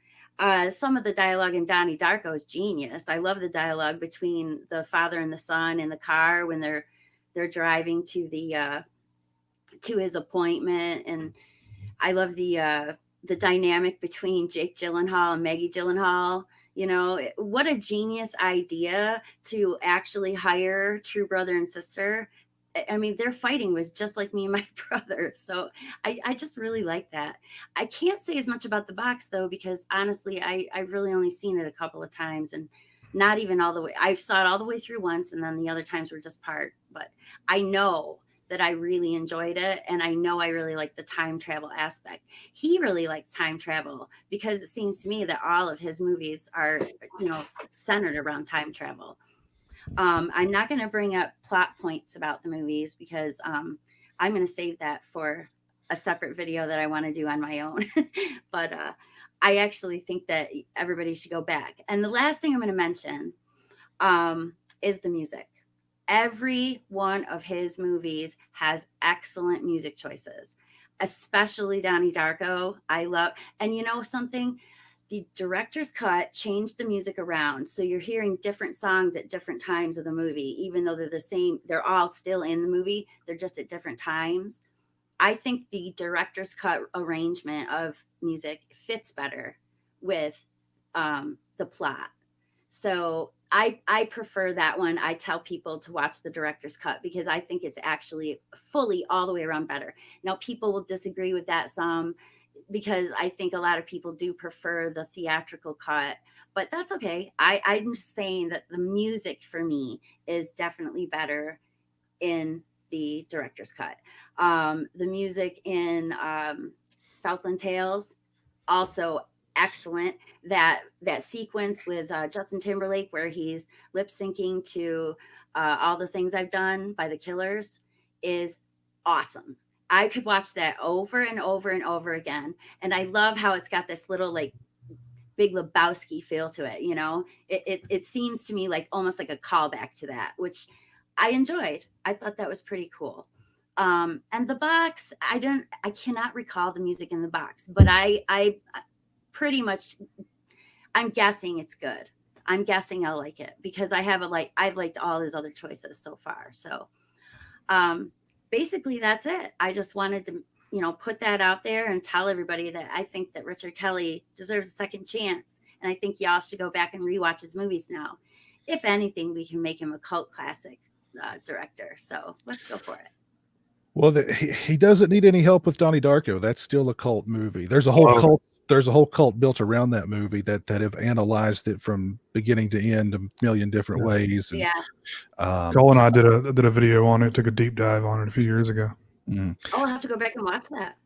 [SPEAKER 1] some of the dialogue in Donnie Darko is genius. I love the dialogue between the father and the son in the car when they're driving to the to his appointment. And I love the dynamic between Jake Gyllenhaal and Maggie Gyllenhaal. You know, what a genius idea to actually hire true brother and sister. I mean, their fighting was just like me and my brother. So I just really like that. I can't say as much about the box, though, because honestly, I've really only seen it a couple of times, and not even all the way. I saw it all the way through once, and then the other times were just part. But I know that I really enjoyed it, and I know I really like the time travel aspect. He really likes time travel, because it seems to me that all of his movies are, centered around time travel. I'm not going to bring up plot points about the movies, because I'm going to save that for a separate video that I want to do on my own. But I actually think that everybody should go back. And the last thing I'm going to mention is the music. Every one of his movies has excellent music choices, especially Donnie Darko. I love, and you know something? The director's cut changed the music around. So you're hearing different songs at different times of the movie, even though they're the same. They're all still in the movie. They're just at different times. I think the director's cut arrangement of music fits better with the plot. So I prefer that one. I tell people to watch the director's cut because I think it's actually fully all the way around better. Now, people will disagree with that some because I think a lot of people do prefer the theatrical cut, but that's okay. I'm just saying that the music for me is definitely better in the director's cut. The music in Southland Tales, also excellent. That sequence with Justin Timberlake where he's lip syncing to All the Things I've Done by the Killers is awesome. I could watch that over and over and over again. And I love how it's got this little like Big Lebowski feel to it. You know, it seems to me like almost like a callback to that, which I enjoyed. I thought that was pretty cool. And the box, I cannot recall the music in the box, but I pretty much, I'm guessing it's good. I'm guessing I'll like it because I've liked all his other choices so far. So, basically that's it. I just wanted to, put that out there and tell everybody that I think that Richard Kelly deserves a second chance. And I think y'all should go back and rewatch his movies now. If anything, we can make him a cult classic director. So let's go for it.
[SPEAKER 6] Well, he doesn't need any help with Donnie Darko. That's still a cult movie. There's a whole cult. There's a whole cult built around that movie that have analyzed it from beginning to end a million different ways. And,
[SPEAKER 8] Cole and I did a video on it, took a deep dive on it a few years ago.
[SPEAKER 1] Oh, I'll have to go back and watch that.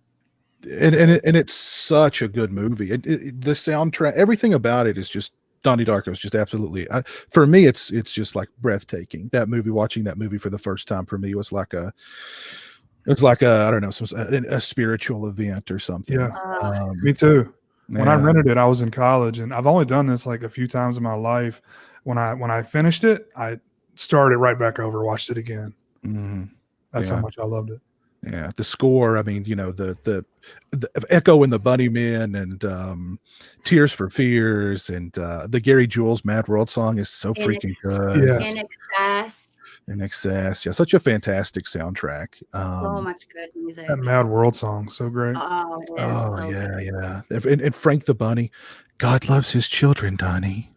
[SPEAKER 6] And it's such a good movie. The soundtrack, everything about it is just Donnie Darko is just absolutely. For me, it's just like breathtaking. That movie, watching that movie for the first time for me was like a. It's like I don't know, a spiritual event or something.
[SPEAKER 8] Yeah, me too. When I rented it, I was in college, and I've only done this like a few times in my life. When I finished it, I started right back over, watched it again.
[SPEAKER 6] Mm-hmm.
[SPEAKER 8] That's how much I loved it.
[SPEAKER 6] Yeah, the score. I mean, the Echo and the Bunnymen and Tears for Fears and the Gary Jules Mad World song is so freaking good.
[SPEAKER 8] Yeah.
[SPEAKER 6] In Excess. Yeah, such a fantastic soundtrack.
[SPEAKER 1] So much good music.
[SPEAKER 8] That Mad World song, so great.
[SPEAKER 6] Yeah. And Frank the Bunny, God loves his children, Donnie.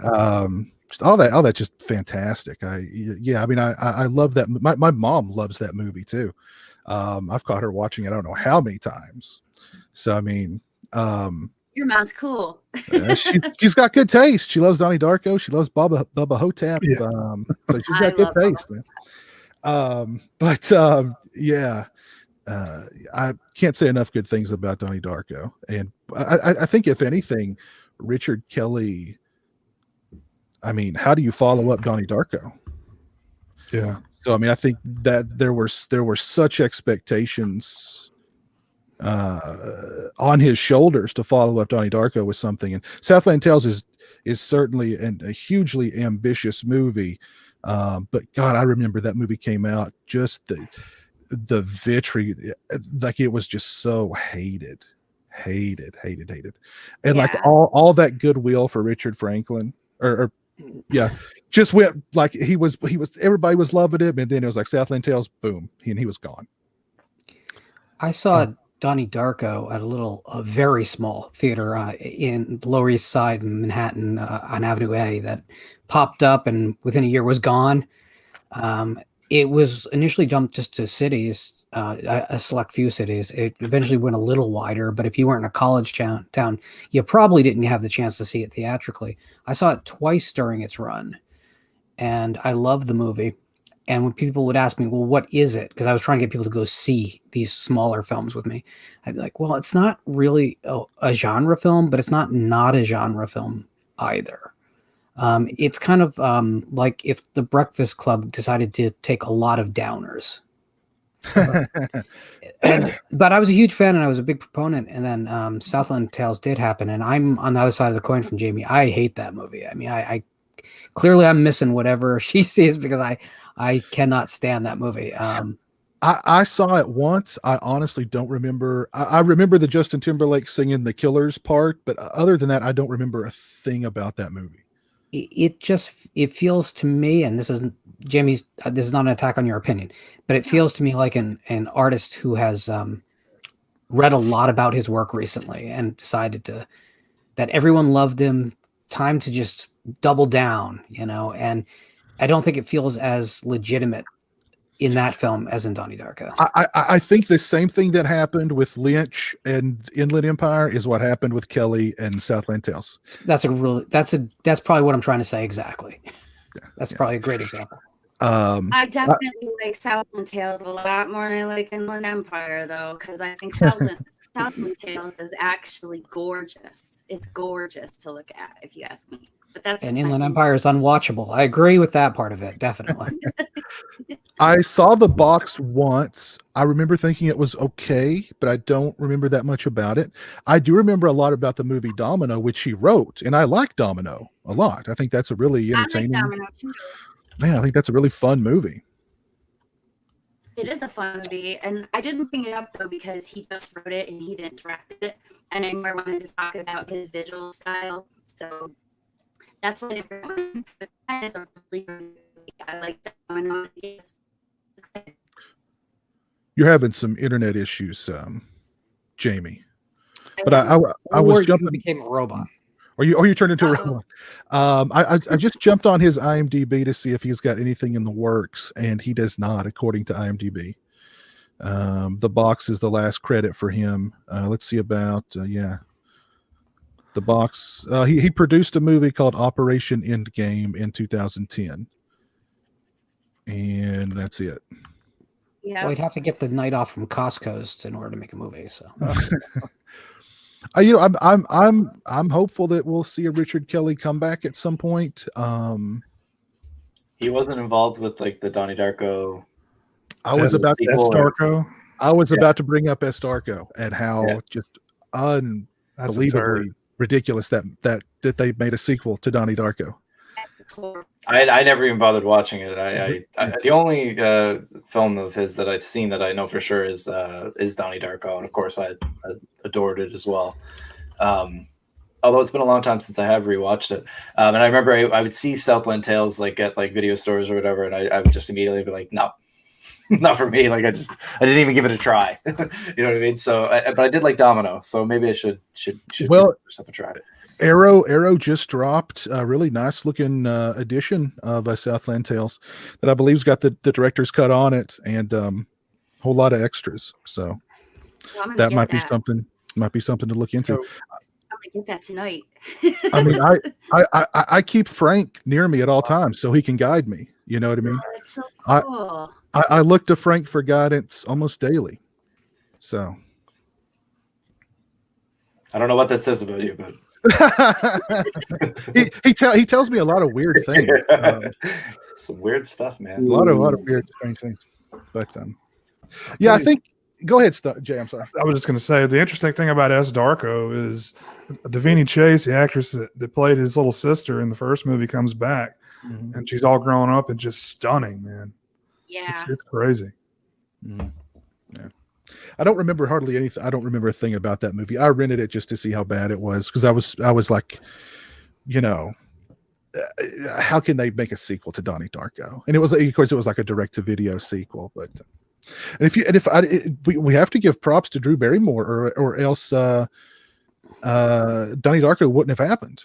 [SPEAKER 6] Just all that just fantastic. I love that. My mom loves that movie too. I've caught her watching it I don't know how many times. So I mean,
[SPEAKER 1] your mom's cool.
[SPEAKER 6] She's got good taste. She loves Donnie Darko. She loves Bubba Hotep.
[SPEAKER 8] Yeah.
[SPEAKER 6] So she's got good taste, man. I can't say enough good things about Donnie Darko. And I think if anything, Richard Kelly. I mean, how do you follow up Donnie Darko?
[SPEAKER 8] Yeah.
[SPEAKER 6] So I mean, I think that there were such expectations on his shoulders to follow up Donnie Darko with something, and Southland Tales is certainly a hugely ambitious movie, but God, I remember that movie came out, just the vitriol, like it was just so hated, and like all that goodwill for Richard Franklin, or just went like he was everybody was loving him, and then it was like Southland Tales, boom, and he was gone.
[SPEAKER 10] I saw Donnie Darko at a very small theater in the Lower East Side in Manhattan on Avenue A that popped up and within a year was gone. It was initially jumped just to cities, a select few cities. It eventually went a little wider, but if you weren't in a college town, you probably didn't have the chance to see it theatrically. I saw it twice during its run, and I loved the movie. And when people would ask me, well, what is it? Because I was trying to get people to go see these smaller films with me. I'd be like, well, it's not really a genre film, but it's not a genre film either. It's kind of like if the Breakfast Club decided to take a lot of downers. But I was a huge fan and I was a big proponent. And then Southland Tales did happen. And I'm on the other side of the coin from Jamie. I hate that movie. I mean, I clearly I'm missing whatever she sees because I cannot stand that movie.
[SPEAKER 6] I saw it once. I honestly don't remember. I remember the Justin Timberlake singing the Killers part, but other than that, I don't remember a thing about that movie.
[SPEAKER 10] it feels to me, and this isn't Jamie's. This is not an attack on your opinion, but it feels to me like an artist who has read a lot about his work recently and decided that everyone loved him. Time to just double down, and I don't think it feels as legitimate in that film as in Donnie Darko.
[SPEAKER 6] I think the same thing that happened with Lynch and Inland Empire is what happened with Kelly and Southland Tales.
[SPEAKER 10] That's probably what I'm trying to say exactly. That's probably a great example.
[SPEAKER 1] I definitely like Southland Tales a lot more than I like Inland Empire, though, because I think Southland Tales is actually gorgeous. It's gorgeous to look at, if you ask me. But that's
[SPEAKER 10] and Inland Empire is unwatchable. I agree with that part of it, definitely.
[SPEAKER 6] I saw the box once. I remember thinking it was okay, but I don't remember that much about it. I do remember a lot about the movie Domino, which he wrote, and I like Domino a lot. I think that's a really entertaining. I like Domino too. Yeah, I think that's a really fun movie.
[SPEAKER 1] It is a fun movie, and I didn't bring it up though because he just wrote it and he didn't direct it, and I more wanted to talk about his visual style. So that's what everyone. I like Domino.
[SPEAKER 6] You're having some internet issues, Jamie. But I was jumping.
[SPEAKER 10] Became a robot.
[SPEAKER 6] Or you turned into a robot. I just jumped on his IMDb to see if he's got anything in the works, and he does not, according to IMDb. The box is the last credit for him. Let's see about the box. He produced a movie called Operation Endgame in 2010, and that's it.
[SPEAKER 10] Yeah, well, he'd have to get the night off from Costco's in order to make a movie. So.
[SPEAKER 6] I'm hopeful that we'll see a Richard Kelly come back at some point.
[SPEAKER 7] He wasn't involved with like the Donnie Darko.
[SPEAKER 6] I was about to bring up Estarco and how just unbelievably ridiculous that they made a sequel to Donnie Darko.
[SPEAKER 7] I never even bothered watching it. The only film of his that I've seen that I know for sure is Donnie Darko, and of course I adored it as well. Although it's been a long time since I have rewatched it, and I remember I would see Southland Tales like at like video stores or whatever, and I would just immediately be like, no, not for me. Like I didn't even give it a try. You know what I mean? So, but I did like Domino, so maybe I should give myself a try.
[SPEAKER 6] Arrow just dropped a really nice looking edition of Southland Tales that I believe's got the director's cut on it and a whole lot of extras. So that might be something. Might be something to look into.
[SPEAKER 1] I'm gonna get that tonight.
[SPEAKER 6] I mean, I keep Frank near me at all times so he can guide me. You know what I mean?
[SPEAKER 1] Oh, that's so cool.
[SPEAKER 6] I look to Frank for guidance almost daily. So
[SPEAKER 7] I don't know what that says about you, but.
[SPEAKER 6] he tells me a lot of weird things.
[SPEAKER 7] Some weird stuff, man.
[SPEAKER 6] A lot of weird, strange things. But yeah, I think. Go ahead, Jay. I'm sorry.
[SPEAKER 8] I was just going to say the interesting thing about S. Darko is Davini Chase, the actress that played his little sister in the first movie, comes back, and she's all grown up and just stunning, man.
[SPEAKER 1] Yeah,
[SPEAKER 8] it's crazy.
[SPEAKER 6] Mm-hmm. Yeah. I don't remember hardly anything. I don't remember a thing about that movie. I rented it just to see how bad it was because I was like, how can they make a sequel to Donnie Darko? And it was, of course, it was like a direct-to-video sequel. But we have to give props to Drew Barrymore, or else Donnie Darko wouldn't have happened.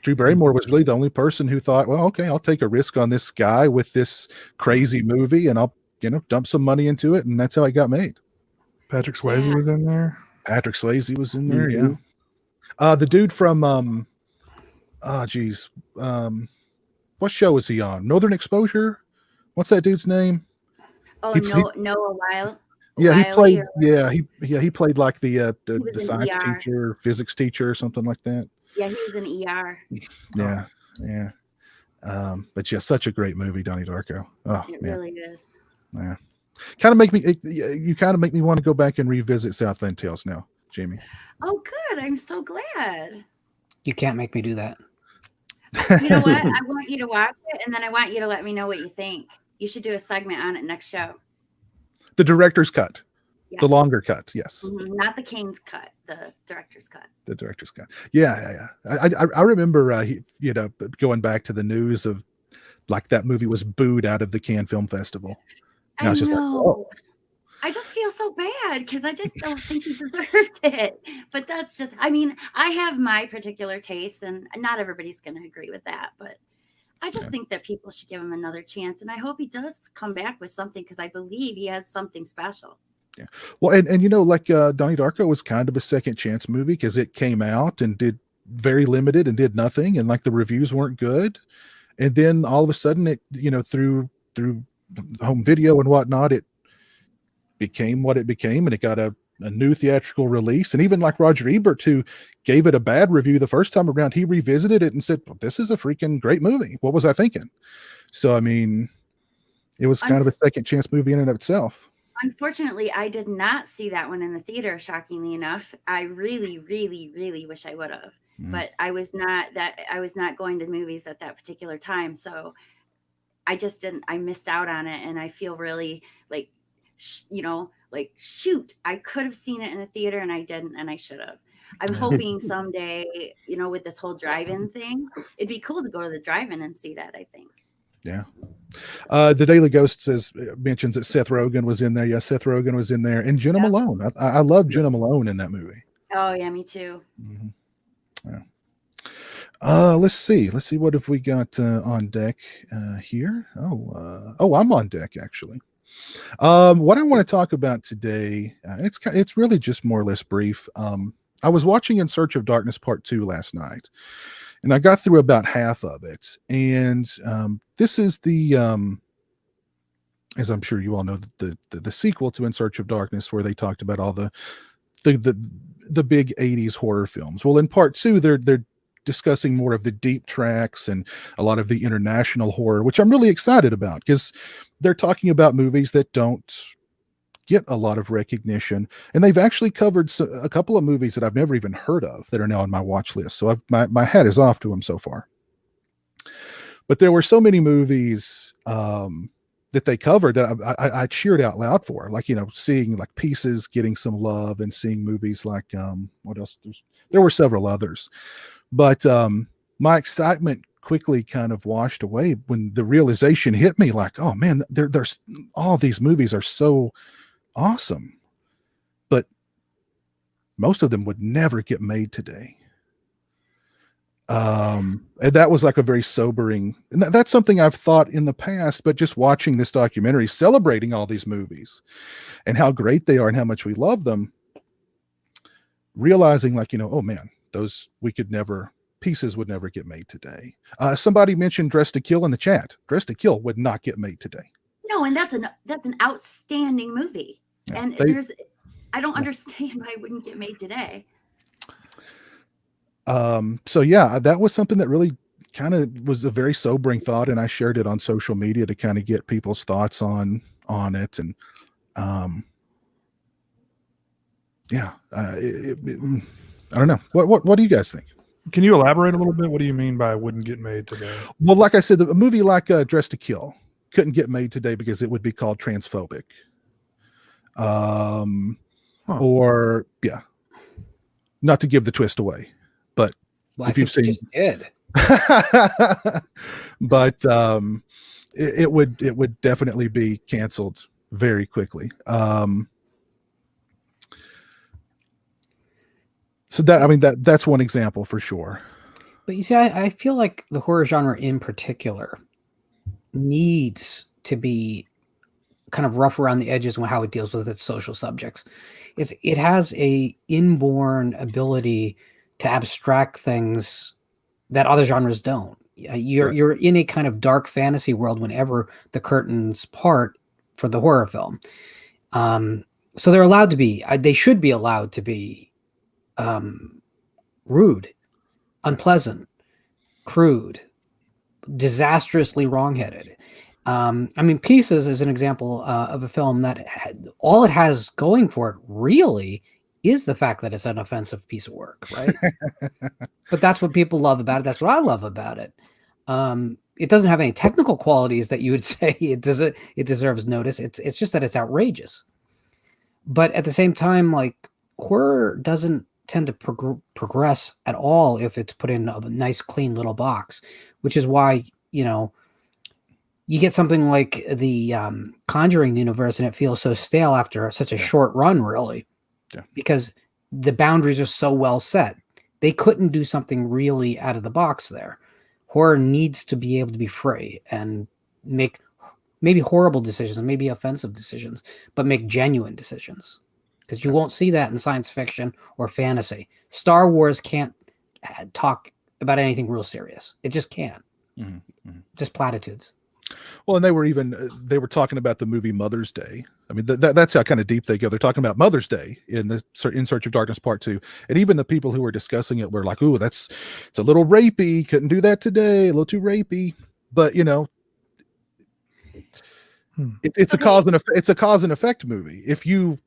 [SPEAKER 6] Drew Barrymore was really the only person who thought, well, okay, I'll take a risk on this guy with this crazy movie, and I'll dump some money into it, and that's how it got made.
[SPEAKER 8] Patrick Swayze was in there.
[SPEAKER 6] Patrick Swayze was in there, yeah. The dude from what show was he on? Northern Exposure? What's that dude's name?
[SPEAKER 1] Oh, Noah Wild.
[SPEAKER 6] Yeah, he played. He played like the science teacher, physics teacher, or something like that.
[SPEAKER 1] Yeah, he was in ER.
[SPEAKER 6] Yeah. But yeah, such a great movie, Donnie Darko. Oh,
[SPEAKER 1] it really is.
[SPEAKER 6] Yeah, kind of make me. You kind of make me want to go back and revisit Southland Tales now, Jamie.
[SPEAKER 1] Oh, good! I'm so glad.
[SPEAKER 10] You can't make me do that.
[SPEAKER 1] You know what? I want you to watch it, and then I want you to let me know what you think. You should do a segment on it next show.
[SPEAKER 6] The director's cut.
[SPEAKER 1] Yes.
[SPEAKER 6] The longer cut, yes.
[SPEAKER 1] Not the Kane's cut, the director's cut.
[SPEAKER 6] The director's cut. Yeah. I remember, going back to the news of like that movie was booed out of the Cannes Film Festival. And
[SPEAKER 1] I
[SPEAKER 6] was just
[SPEAKER 1] know.
[SPEAKER 6] like, whoa.
[SPEAKER 1] I just feel so bad because I just don't think he deserved it. But that's just, I mean, I have my particular taste, and not everybody's going to agree with that. But I just think that people should give him another chance. And I hope he does come back with something because I believe he has something special.
[SPEAKER 6] Yeah. Well, and like Donnie Darko was kind of a second chance movie because it came out and did very limited and did nothing, and like the reviews weren't good. And then all of a sudden it, through home video and whatnot, it became what it became, and it got a new theatrical release. And even like Roger Ebert, who gave it a bad review the first time around, he revisited it and said, well, this is a freaking great movie. What was I thinking? So, I mean, it was kind of a second chance movie in and of itself.
[SPEAKER 1] Unfortunately, I did not see that one in the theater, shockingly enough. I really, really, really wish I would have. But I was not going to movies at that particular time. So I just didn't, I missed out on it. And I feel really like, shoot, I could have seen it in the theater and I didn't, and I should have. I'm hoping someday, with this whole drive-in thing, it'd be cool to go to the drive-in and see that, I think.
[SPEAKER 6] Yeah. The Daily Ghost mentions that Seth Rogen was in there. Yes, Seth Rogen was in there. And Jenna Malone. I love Jenna Malone in that movie.
[SPEAKER 1] Oh, yeah, me too.
[SPEAKER 6] Mm-hmm. Let's see what have we got on deck here. I'm on deck actually. What I want to talk about today, it's really just more or less brief. I was watching In Search of Darkness Part 2 last night, and I got through about half of it. And this is the as I'm sure you all know, the sequel to In Search of Darkness, where they talked about all the big 80s horror films. Well, in Part 2, they're discussing more of the deep tracks and a lot of the international horror, which I'm really excited about, because they're talking about movies that don't get a lot of recognition. And they've actually covered a couple of movies that I've never even heard of that are now on my watch list. So my hat is off to them so far. But there were so many movies that they covered that I cheered out loud for, like, seeing like Pieces getting some love, and seeing movies like, what else? There were several others. But my excitement quickly kind of washed away when the realization hit me, like, oh man, there's all these movies are so awesome, but most of them would never get made today. And that was like a very sobering, and that's something I've thought in the past, but just watching this documentary celebrating all these movies and how great they are and how much we love them, realizing like, oh man, Pieces would never get made today. Somebody mentioned Dress to Kill in the chat. Dress to Kill would not get made today.
[SPEAKER 1] No, and that's an outstanding movie. Yeah, and I don't understand why it wouldn't get made today.
[SPEAKER 6] So yeah, that was something that really kind of was a very sobering thought, and I shared it on social media to kind of get people's thoughts on it. And I don't know. What do you guys think?
[SPEAKER 8] Can you elaborate a little bit? What do you mean by wouldn't get made today?
[SPEAKER 6] Well, like I said, a movie like Dress to Kill couldn't get made today because it would be called transphobic. Or yeah, not to give the twist away, but if you've seen,
[SPEAKER 10] just did.
[SPEAKER 6] But it would definitely be canceled very quickly. So that's one example for sure.
[SPEAKER 10] But you see, I feel like the horror genre in particular needs to be kind of rough around the edges with how it deals with its social subjects. It has a inborn ability to abstract things that other genres don't. You're in a kind of dark fantasy world whenever the curtains part for the horror film. So they're allowed to be. They should be allowed to be rude, unpleasant, crude, disastrously wrongheaded. Pieces is an example of a film that all it has going for it really is the fact that it's an offensive piece of work, right? But that's what people love about it. That's what I love about it. It doesn't have any technical qualities that you would say it deserves notice. It's just that it's outrageous. But at the same time, like, horror doesn't tend to progress at all if it's put in a nice, clean little box, which is why, you know, you get something like the Conjuring universe and it feels so stale after such a short run, really, because the boundaries are so well set. They couldn't do something really out of the box there. Horror needs to be able to be free and make maybe horrible decisions and maybe offensive decisions, but make genuine decisions. Because you won't see that in science fiction or fantasy. Star Wars can't talk about anything real serious. It just can't. Just platitudes.
[SPEAKER 6] Well, and they were talking about the movie Mother's Day. I mean, that's how kind of deep they go. They're talking about Mother's Day in In Search of Darkness Part 2. And even the people who were discussing it were like, "Ooh, it's a little rapey. Couldn't do that today. A little too rapey." But, you know, it's a cause and effect movie. If you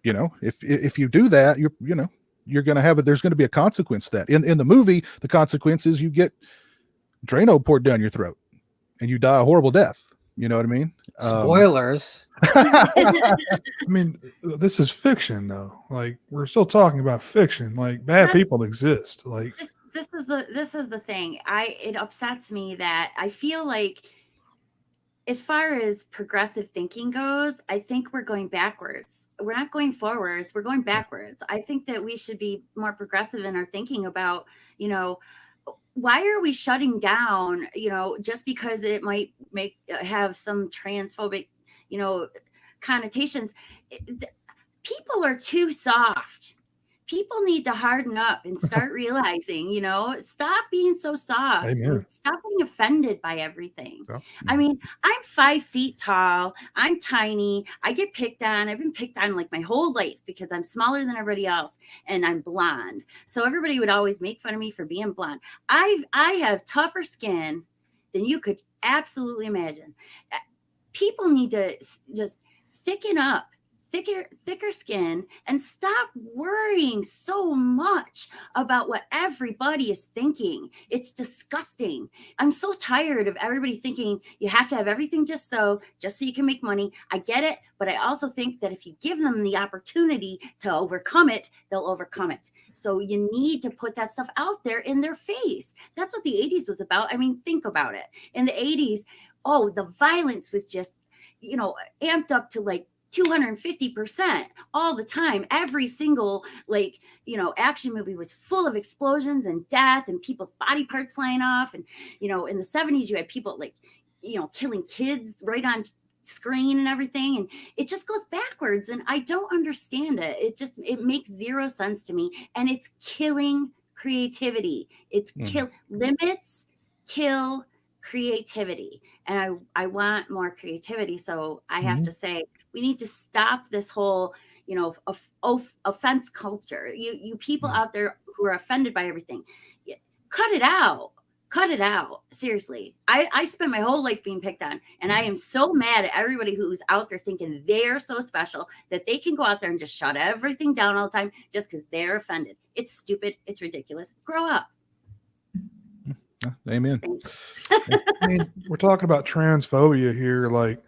[SPEAKER 6] know, if you do that, you're going to have there's going to be a consequence to that. In the movie, the consequence is you get Drano poured down your throat and you die a horrible death. You know what I mean?
[SPEAKER 10] Spoilers.
[SPEAKER 8] I mean, this is fiction, though. Like, we're still talking about fiction. Like, bad people exist. Like,
[SPEAKER 1] this is the thing. It upsets me that I feel like, as far as progressive thinking goes, I think we're going backwards. We're not going forwards. We're going backwards. I think that we should be more progressive in our thinking about, you know, why are we shutting down, you know, just because it might have some transphobic, you know, connotations. People are too soft. People need to harden up and start realizing, you know, stop being so soft.
[SPEAKER 8] Amen.
[SPEAKER 1] Stop being offended by everything. I mean, I'm 5 feet tall. I'm tiny. I get picked on. I've been picked on like my whole life because I'm smaller than everybody else and I'm blonde. So everybody would always make fun of me for being blonde. I have tougher skin than you could absolutely imagine. People need to just thicken up. Thicker skin and stop worrying so much about what everybody is thinking. It's disgusting. I'm so tired of everybody thinking you have to have everything just so you can make money. I get it, but I also think that if you give them the opportunity to overcome it, they'll overcome it. So you need to put that stuff out there in their face. That's what the 80s was about. I mean, think about it. In the 80s, the violence was just, you know, amped up to like 250% all the time. Every single, like, you know, action movie was full of explosions and death and people's body parts flying off. And, you know, in the 70s, you had people like, you know, killing kids right on screen and everything. And it just goes backwards. And I don't understand it. It makes zero sense to me. And it's killing creativity. It's limits kill creativity. And I want more creativity. So I have to say, we need to stop this whole, you know, offense culture. You people out there who are offended by everything, cut it out. Cut it out. Seriously. I spent my whole life being picked on, and I am so mad at everybody who's out there thinking they're so special that they can go out there and just shut everything down all the time just because they're offended. It's stupid. It's ridiculous. Grow up.
[SPEAKER 6] Amen.
[SPEAKER 8] I mean, we're talking about transphobia here. Like,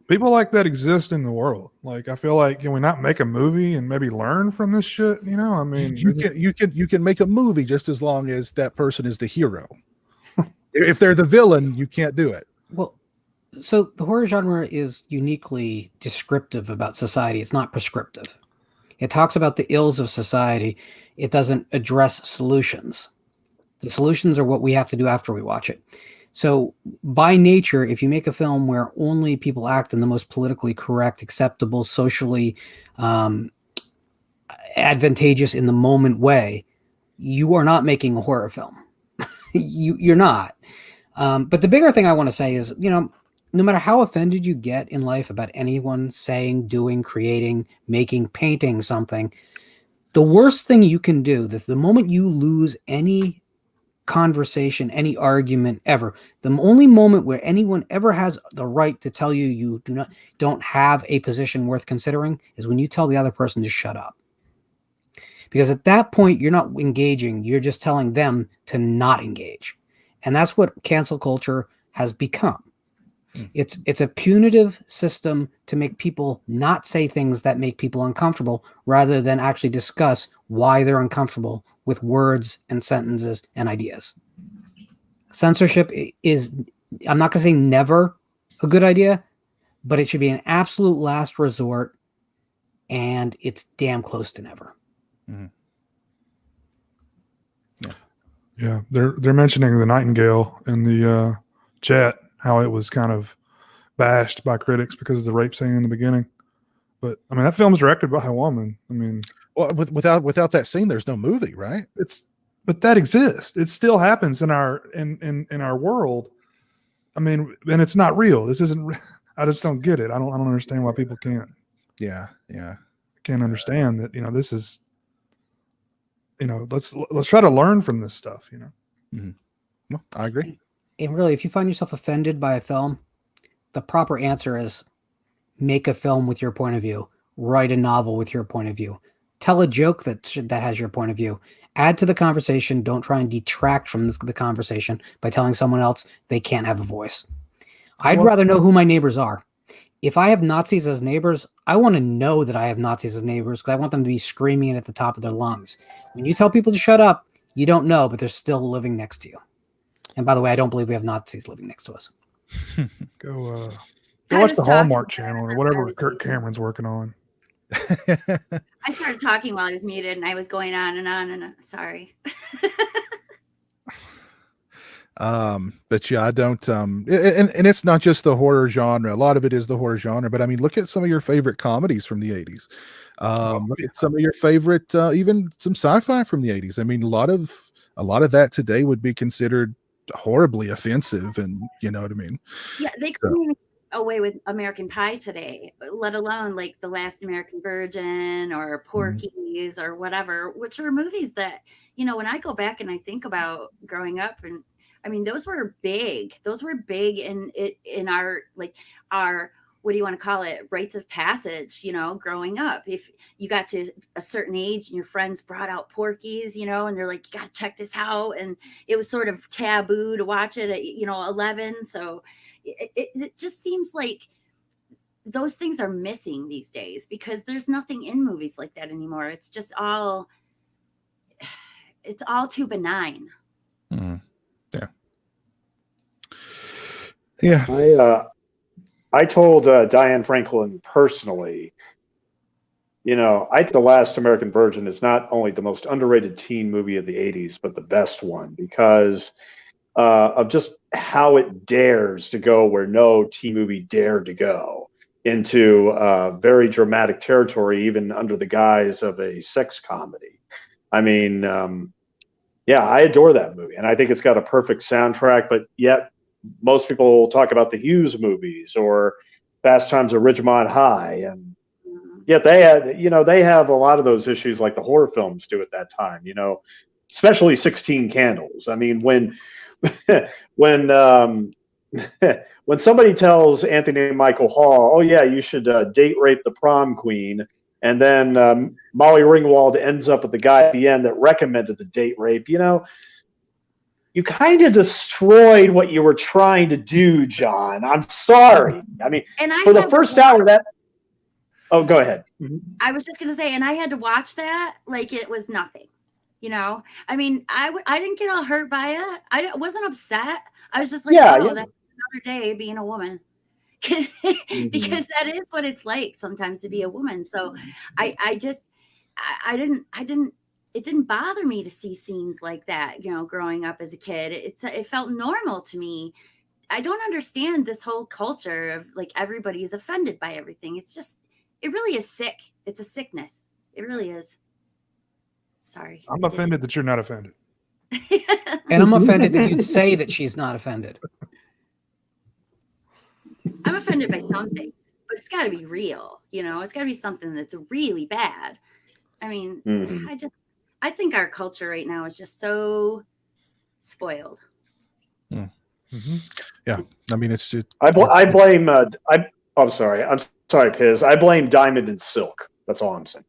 [SPEAKER 8] people like that exist in the world. Like, I feel like, can we not make a movie and maybe learn from this shit? You know, I mean,
[SPEAKER 6] you can make a movie just as long as that person is the hero. If they're the villain, you can't do it.
[SPEAKER 10] Well, so the horror genre is uniquely descriptive about society. It's not prescriptive. It talks about the ills of society. It doesn't address solutions. The solutions are what we have to do after we watch it. So by nature, if you make a film where only people act in the most politically correct, acceptable, socially advantageous in the moment way, you are not making a horror film. You're not. But the bigger thing I want to say is, you know, no matter how offended you get in life about anyone saying, doing, creating, making, painting something, the worst thing you can do, the moment you lose any conversation, any argument ever, the only moment where anyone ever has the right to tell you you don't have a position worth considering is when you tell the other person to shut up. Because at that point, you're not engaging, you're just telling them to not engage. And that's what cancel culture has become. It's a punitive system to make people not say things that make people uncomfortable, rather than actually discuss why they're uncomfortable with words and sentences and ideas. Censorship is, I'm not going to say never a good idea, but it should be an absolute last resort, and it's damn close to never.
[SPEAKER 6] Mhm.
[SPEAKER 8] Yeah, they're mentioning The Nightingale in the chat, how it was kind of bashed by critics because of the rape scene in the beginning. But I mean, that film's directed by a woman. I mean,
[SPEAKER 6] well, without that scene, there's no movie, right?
[SPEAKER 8] But that exists. It still happens in our our world. I mean, and it's not real. This isn't. I just don't get it. I don't understand why people can't.
[SPEAKER 6] Yeah.
[SPEAKER 8] Can't understand that. This is. Let's try to learn from this stuff.
[SPEAKER 6] Mm-hmm. Well, I agree.
[SPEAKER 10] And really, if you find yourself offended by a film, the proper answer is make a film with your point of view, write a novel with your point of view, tell a joke that has your point of view, add to the conversation. Don't try and detract from the conversation by telling someone else they can't have a voice. I'd rather know who my neighbors are. If I have Nazis as neighbors, I want to know that I have Nazis as neighbors because I want them to be screaming it at the top of their lungs. When you tell people to shut up, you don't know, but they're still living next to you. And by the way, I don't believe we have Nazis living next to us.
[SPEAKER 8] Go watch the Hallmark Channel or whatever Kirk Cameron's working on.
[SPEAKER 1] I started talking while I was muted, and I was going on and on, and sorry.
[SPEAKER 6] But yeah, I don't, and it's not just the horror genre. A lot of it is the horror genre, but I mean, look at some of your favorite comedies from the 80s. Look at some of your favorite, even some sci-fi from the 80s. I mean, a lot of that today would be considered horribly offensive, and you know what I mean?
[SPEAKER 1] Yeah, they couldn't even get away with American Pie today, let alone like The Last American Virgin or Porky's or whatever, which are movies that, when I go back and I think about growing up, and I mean, those were big. Those were big in our what do you want to call it? Rites of passage, growing up. If you got to a certain age and your friends brought out Porky's, and they're like, you got to check this out. And it was sort of taboo to watch it at, 11. So it just seems like those things are missing these days because there's nothing in movies like that anymore. It's just it's all too benign.
[SPEAKER 6] Mm. Yeah.
[SPEAKER 9] I told Diane Franklin personally, I think The Last American Virgin is not only the most underrated teen movie of the 80s, but the best one because of just how it dares to go where no teen movie dared to go, into very dramatic territory, even under the guise of a sex comedy. I mean, I adore that movie, and I think it's got a perfect soundtrack, but yet most people talk about the Hughes movies or Fast Times at Ridgemont High, and yet they have a lot of those issues like the horror films do at that time, especially 16 Candles. I mean, when when somebody tells Anthony Michael Hall, oh yeah, you should date rape the prom queen, and then Molly Ringwald ends up with the guy at the end that recommended the date rape, you kind of destroyed what you were trying to do, John. I'm sorry. I mean, for the first hour oh, go ahead. Mm-hmm.
[SPEAKER 1] I was just going to say, and I had to watch that like it was nothing, I mean, I didn't get all hurt by it. I wasn't upset. I was just like, that's another day being a woman. Because that is what it's like sometimes to be a woman. So it didn't bother me to see scenes like that, growing up as a kid. It felt normal to me. I don't understand this whole culture of like everybody is offended by everything. It really is sick. It's a sickness. It really is. Sorry.
[SPEAKER 8] I'm offended that you're not offended.
[SPEAKER 10] And I'm offended that you'd say that she's not offended.
[SPEAKER 1] I'm offended by some things, but it's got to be real. It's got to be something that's really bad. I mean, I think our culture right now is just so spoiled.
[SPEAKER 6] Mm-hmm. Yeah, I mean, it's just.
[SPEAKER 9] I'm sorry, Piz. I blame Diamond and Silk. That's all I'm saying.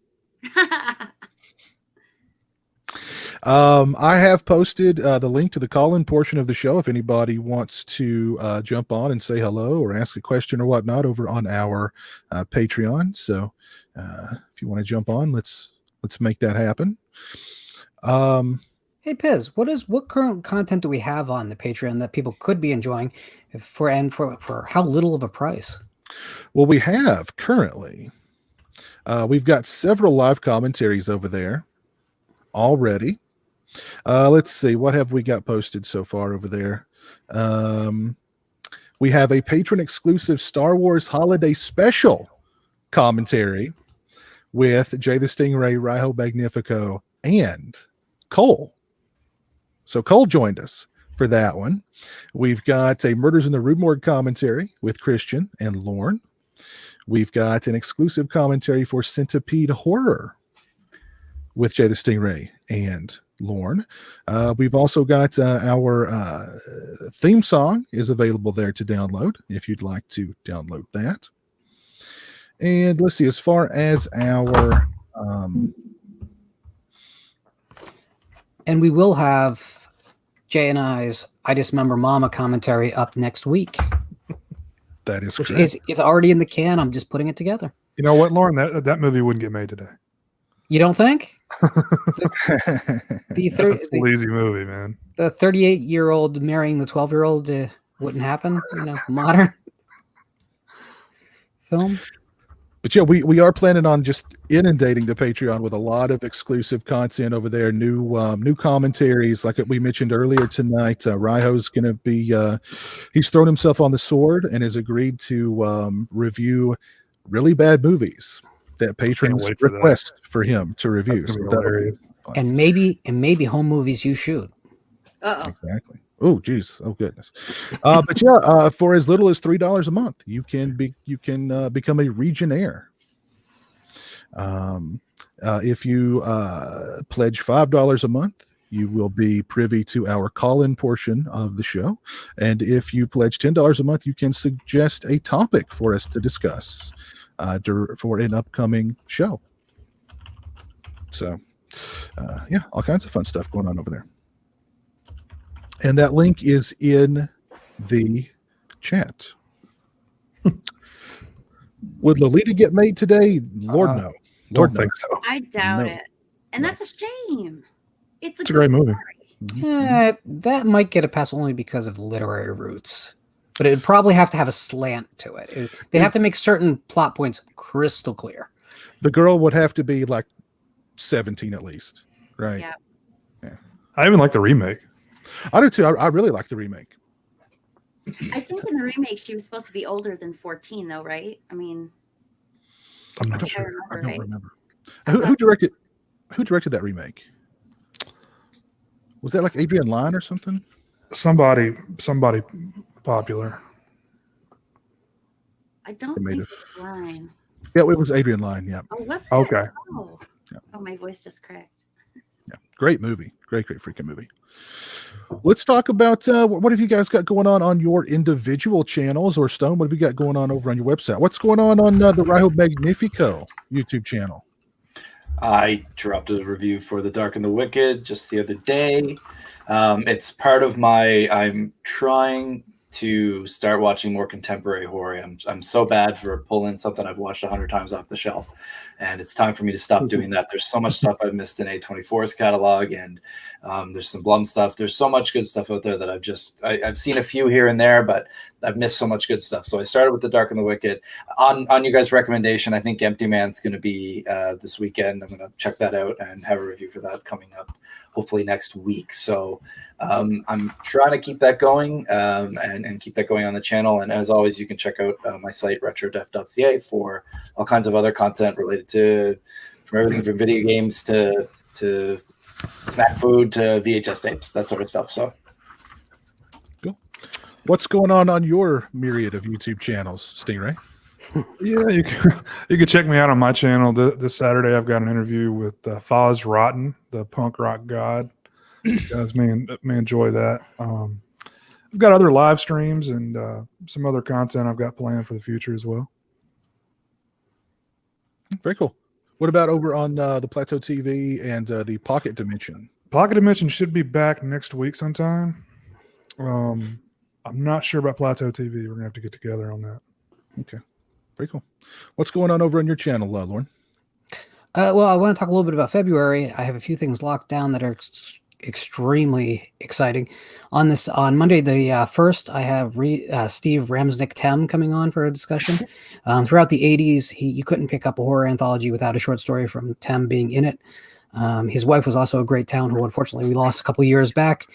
[SPEAKER 6] I have posted the link to the call-in portion of the show if anybody wants to jump on and say hello or ask a question or whatnot over on our Patreon. So if you want to jump on, let's make that happen.
[SPEAKER 10] Hey Piz, what current content do we have on the Patreon that people could be enjoying for how little of a price?
[SPEAKER 6] Well, we have currently we've got several live commentaries over there already. Let's see, what have we got posted so far over there? We have a patron exclusive Star Wars holiday special commentary with Jay the Stingray, Raiho Magnifico, and Cole. So Cole joined us for that one. We've got a Murders in the Rue Morgue commentary with Christian and Lorne. We've got an exclusive commentary for Centipede Horror with Jay the Stingray and Lorne. We've also got our theme song is available there to download if you'd like to download that. And let's see, as far as our
[SPEAKER 10] and we will have Jay and I's I Dismember Mama commentary up next week.
[SPEAKER 6] That is
[SPEAKER 10] which
[SPEAKER 6] correct.
[SPEAKER 10] is already in the can. I'm just putting it together.
[SPEAKER 8] You know what, Lauren? That movie wouldn't get made today.
[SPEAKER 10] You don't think?
[SPEAKER 8] That's a sleazy movie, man.
[SPEAKER 10] The 38-year-old marrying the 12-year-old wouldn't happen. Modern film.
[SPEAKER 6] But yeah, we are planning on just inundating the Patreon with a lot of exclusive content over there, new commentaries. Like we mentioned earlier tonight, Raiho's going to be he's thrown himself on the sword and has agreed to review really bad movies that patrons request for him to review. So
[SPEAKER 10] and maybe home movies you shoot.
[SPEAKER 6] Exactly. Oh, geez. Oh, goodness. But yeah, for as little as $3 a month, you can become a Regionaire. If you pledge $5 a month, you will be privy to our call-in portion of the show. And if you pledge $10 a month, you can suggest a topic for us to discuss for an upcoming show. So, yeah, all kinds of fun stuff going on over there. And that link is in the chat. Would Lolita get made today? Lord, no. Lord,
[SPEAKER 8] don't think so.
[SPEAKER 1] I doubt it. And that's a shame. It's
[SPEAKER 8] a great movie.
[SPEAKER 10] That might get a pass only because of literary roots. But it'd probably have to have a slant to it. They'd have to make certain plot points crystal clear.
[SPEAKER 6] The girl would have to be like 17 at least, right?
[SPEAKER 1] Yeah.
[SPEAKER 8] I even like the remake.
[SPEAKER 6] I do too. I really like the remake.
[SPEAKER 1] I think in the remake she was supposed to be older than 14, though, right? I mean,
[SPEAKER 8] I'm not sure.
[SPEAKER 6] I don't remember. Who directed that remake? Was that like Adrian Lyne or something?
[SPEAKER 8] Somebody popular.
[SPEAKER 1] I don't think it was Lyne.
[SPEAKER 6] Yeah, it was Adrian Lyne. Yeah.
[SPEAKER 1] Oh, was it?
[SPEAKER 8] Okay.
[SPEAKER 1] Oh.
[SPEAKER 6] Yeah.
[SPEAKER 1] Oh, my voice just cracked.
[SPEAKER 6] Yeah, great movie. Great freaking movie. Let's talk about what have you guys got going on your individual channels, or Stone, what have you got going on over on your website? What's going on the Raiho Magnifico YouTube channel?
[SPEAKER 7] I dropped a review for The Dark and the Wicked just the other day. It's part of I'm trying to start watching more contemporary horror. I'm so bad for pulling something I've watched 100 times off the shelf, and it's time for me to stop doing that. There's so much stuff I've missed in A24's catalog, and there's some Blum stuff. There's so much good stuff out there that I've seen a few here and there, but I've missed so much good stuff. So I started with The Dark and the Wicked. On you guys' recommendation, I think Empty Man's going to be this weekend. I'm going to check that out and have a review for that coming up hopefully next week. So I'm trying to keep that going and keep that going on the channel. And as always, you can check out my site, retrodef.ca, for all kinds of other content related from everything from video games to snack food to VHS tapes, that sort of stuff. So
[SPEAKER 6] cool. What's going on your myriad of YouTube channels, Stingray?
[SPEAKER 8] Yeah, you can check me out on my channel this Saturday. I've got an interview with Foz Rotten, the punk rock god. You guys may enjoy that. I've got other live streams and some other content I've got planned for the future as well.
[SPEAKER 6] Very cool. What about over on the Plateau TV and the Pocket Dimension?
[SPEAKER 8] Pocket Dimension should be back next week sometime. I'm not sure about Plateau TV. We're gonna have to get together on that.
[SPEAKER 6] Okay, very cool. What's going on over on your channel, Lauren?
[SPEAKER 10] Well, I want to talk a little bit about February. I have a few things locked down that are extremely exciting. On Monday the 1st, I have Steve Ramsnick-Tem coming on for a discussion. Throughout the 80s, you couldn't pick up a horror anthology without a short story from Tem being in it. His wife was also a great talent who unfortunately we lost a couple of years back.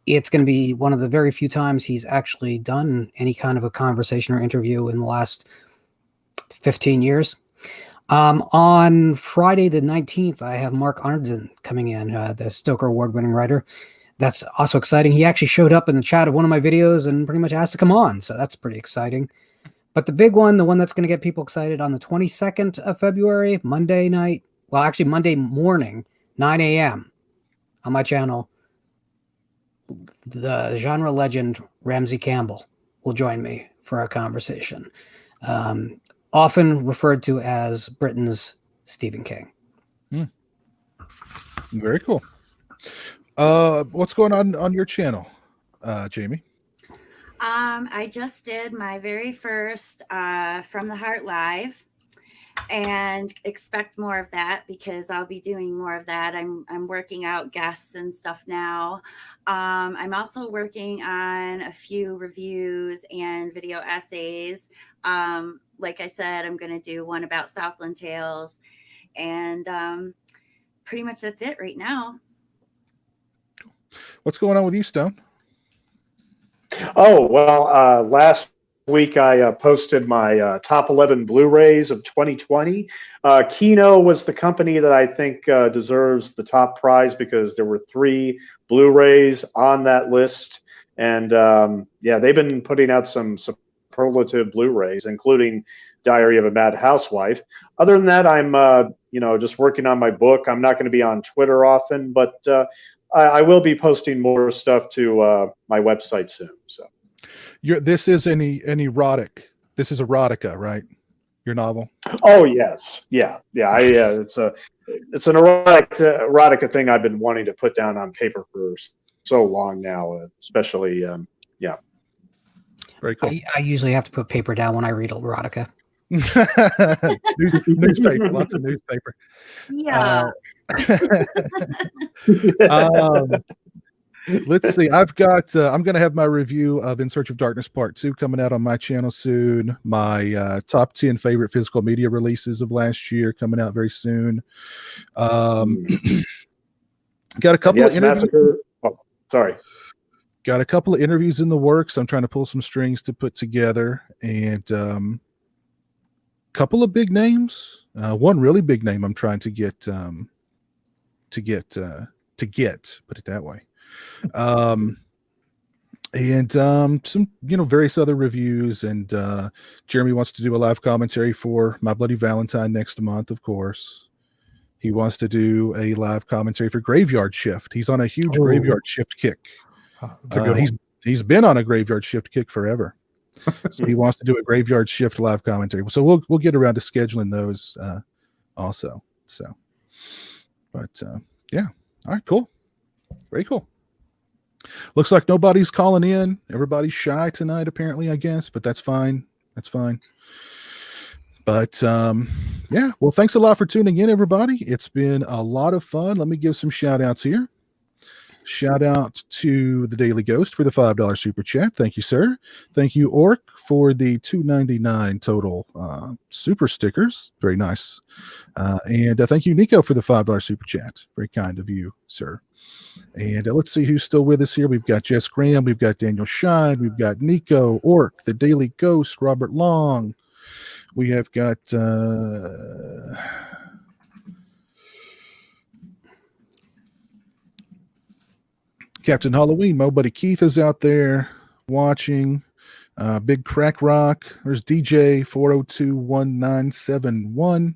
[SPEAKER 10] It's going to be one of the very few times he's actually done any kind of a conversation or interview in the last 15 years. On Friday the 19th, I have Mark Arntzen coming in, the Stoker Award-winning writer. That's also exciting. He actually showed up in the chat of one of my videos and pretty much asked to come on, so that's pretty exciting. But the big one, the one that's going to get people excited, on the 22nd of February, Monday night, well, actually Monday morning, 9 a.m. on my channel, the genre legend Ramsey Campbell will join me for a conversation. Often referred to as Britain's Stephen King.
[SPEAKER 6] Very cool. What's going on your channel, Jamie?
[SPEAKER 1] I just did my very first From the Heart Live, and expect more of that because I'll be doing more of that. I'm working out guests and stuff now. I'm also working on a few reviews and video essays. Like I said, I'm going to do one about Southland Tales, and pretty much that's it right now.
[SPEAKER 6] What's going on with you, Stone?
[SPEAKER 9] Oh, well, last week I posted my top 11 Blu-rays of 2020. Kino was the company that I think deserves the top prize because there were 3 Blu-rays on that list. And yeah, they've been putting out some superlative Blu-rays, including Diary of a Mad Housewife. Other than that, I'm just working on my book. I'm not going to be on Twitter often, but I will be posting more stuff to my website soon. So,
[SPEAKER 6] This is an erotic. This is erotica, right? Your novel.
[SPEAKER 9] Oh yes, yeah. It's an erotica thing I've been wanting to put down on paper for so long now, especially yeah.
[SPEAKER 6] Very cool.
[SPEAKER 10] I usually have to put paper down when I read erotica.
[SPEAKER 6] Newspaper, lots of newspaper.
[SPEAKER 1] Yeah.
[SPEAKER 6] Let's see. I've got. I'm going to have my review of In Search of Darkness Part 2 coming out on my channel soon. My top 10 favorite physical media releases of last year coming out very soon. Got a couple of interviews.
[SPEAKER 9] Oh, sorry.
[SPEAKER 6] Got a couple of interviews in the works. I'm trying to pull some strings to put together, and couple of big names. One really big name I'm trying to get. Put it that way. And some various other reviews, and Jeremy wants to do a live commentary for My Bloody Valentine next month. Of course, he wants to do a live commentary for Graveyard Shift. He's on a huge Graveyard Shift kick. He's been on a Graveyard Shift kick forever. So he wants to do a Graveyard Shift live commentary. So we'll get around to scheduling those also. So, but yeah, all right, cool, very cool. Looks like nobody's calling in. Everybody's shy tonight, apparently, I guess, but that's fine. That's fine. But yeah, well, thanks a lot for tuning in, everybody. It's been a lot of fun. Let me give some shout outs here. Shout out to the Daily Ghost for the $5 super chat. Thank you, sir. Thank you, Orc, for the $2.99 total super stickers. Very nice. And thank you, Nico, for the $5 super chat. Very kind of you, sir. And let's see who's still with us here. We've got Jess Graham. We've got Daniel Shine. We've got Nico, Orc, the Daily Ghost, Robert Long. We have got... Captain Halloween, my buddy Keith is out there watching. Big Crack Rock. There's DJ 4021971.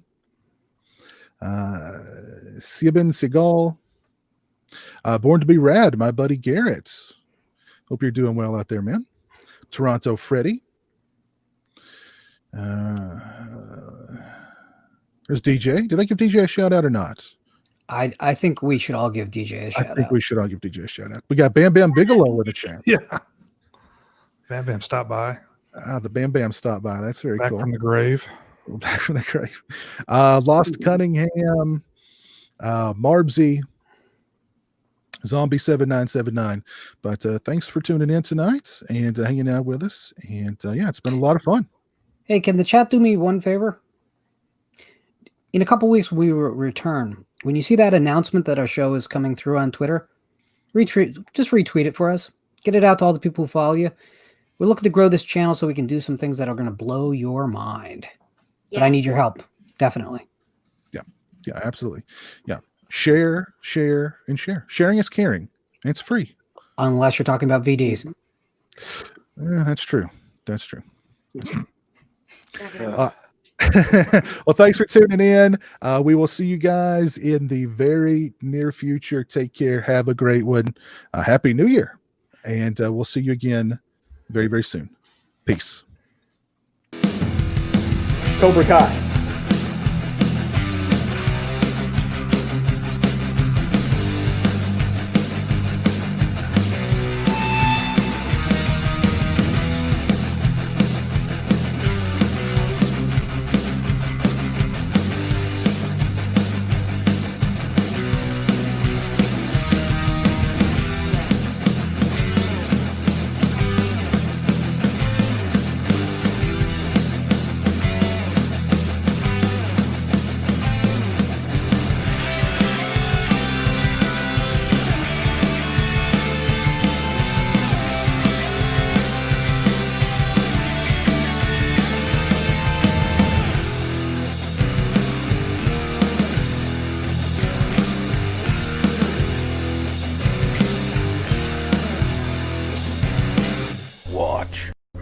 [SPEAKER 6] Sibin Seagal. Born to be Rad, my buddy Garrett. Hope you're doing well out there, man. Toronto Freddy. There's DJ. Did I give DJ a shout out or not?
[SPEAKER 10] I think we should all give DJ a shout out.
[SPEAKER 6] I think we should all give DJ a shout out. We got Bam Bam Bigelow in the chat.
[SPEAKER 8] Yeah. Bam Bam stopped by.
[SPEAKER 6] The Bam Bam stopped by. That's very
[SPEAKER 8] Back
[SPEAKER 6] cool.
[SPEAKER 8] from the grave.
[SPEAKER 6] Back from the grave. Lost Cunningham, Marbsy, Zombie 7979. But thanks for tuning in tonight and hanging out with us. And yeah, it's been a lot of fun.
[SPEAKER 10] Hey, can the chat do me one favor? In a couple weeks, we will return. When you see that announcement that our show is coming through on Twitter, just retweet it for us. Get it out to all the people who follow you. We're looking to grow this channel so we can do some things that are going to blow your mind. Yes. But I need your help. Definitely.
[SPEAKER 6] Yeah, absolutely. Yeah. Share, and share. Sharing is caring. It's free.
[SPEAKER 10] Unless you're talking about VDs.
[SPEAKER 6] That's true. Well, thanks for tuning in. We will see you guys in the very near future. Take care. Have a great one. Happy New Year. And we'll see you again very, very soon. Peace.
[SPEAKER 9] Cobra Kai.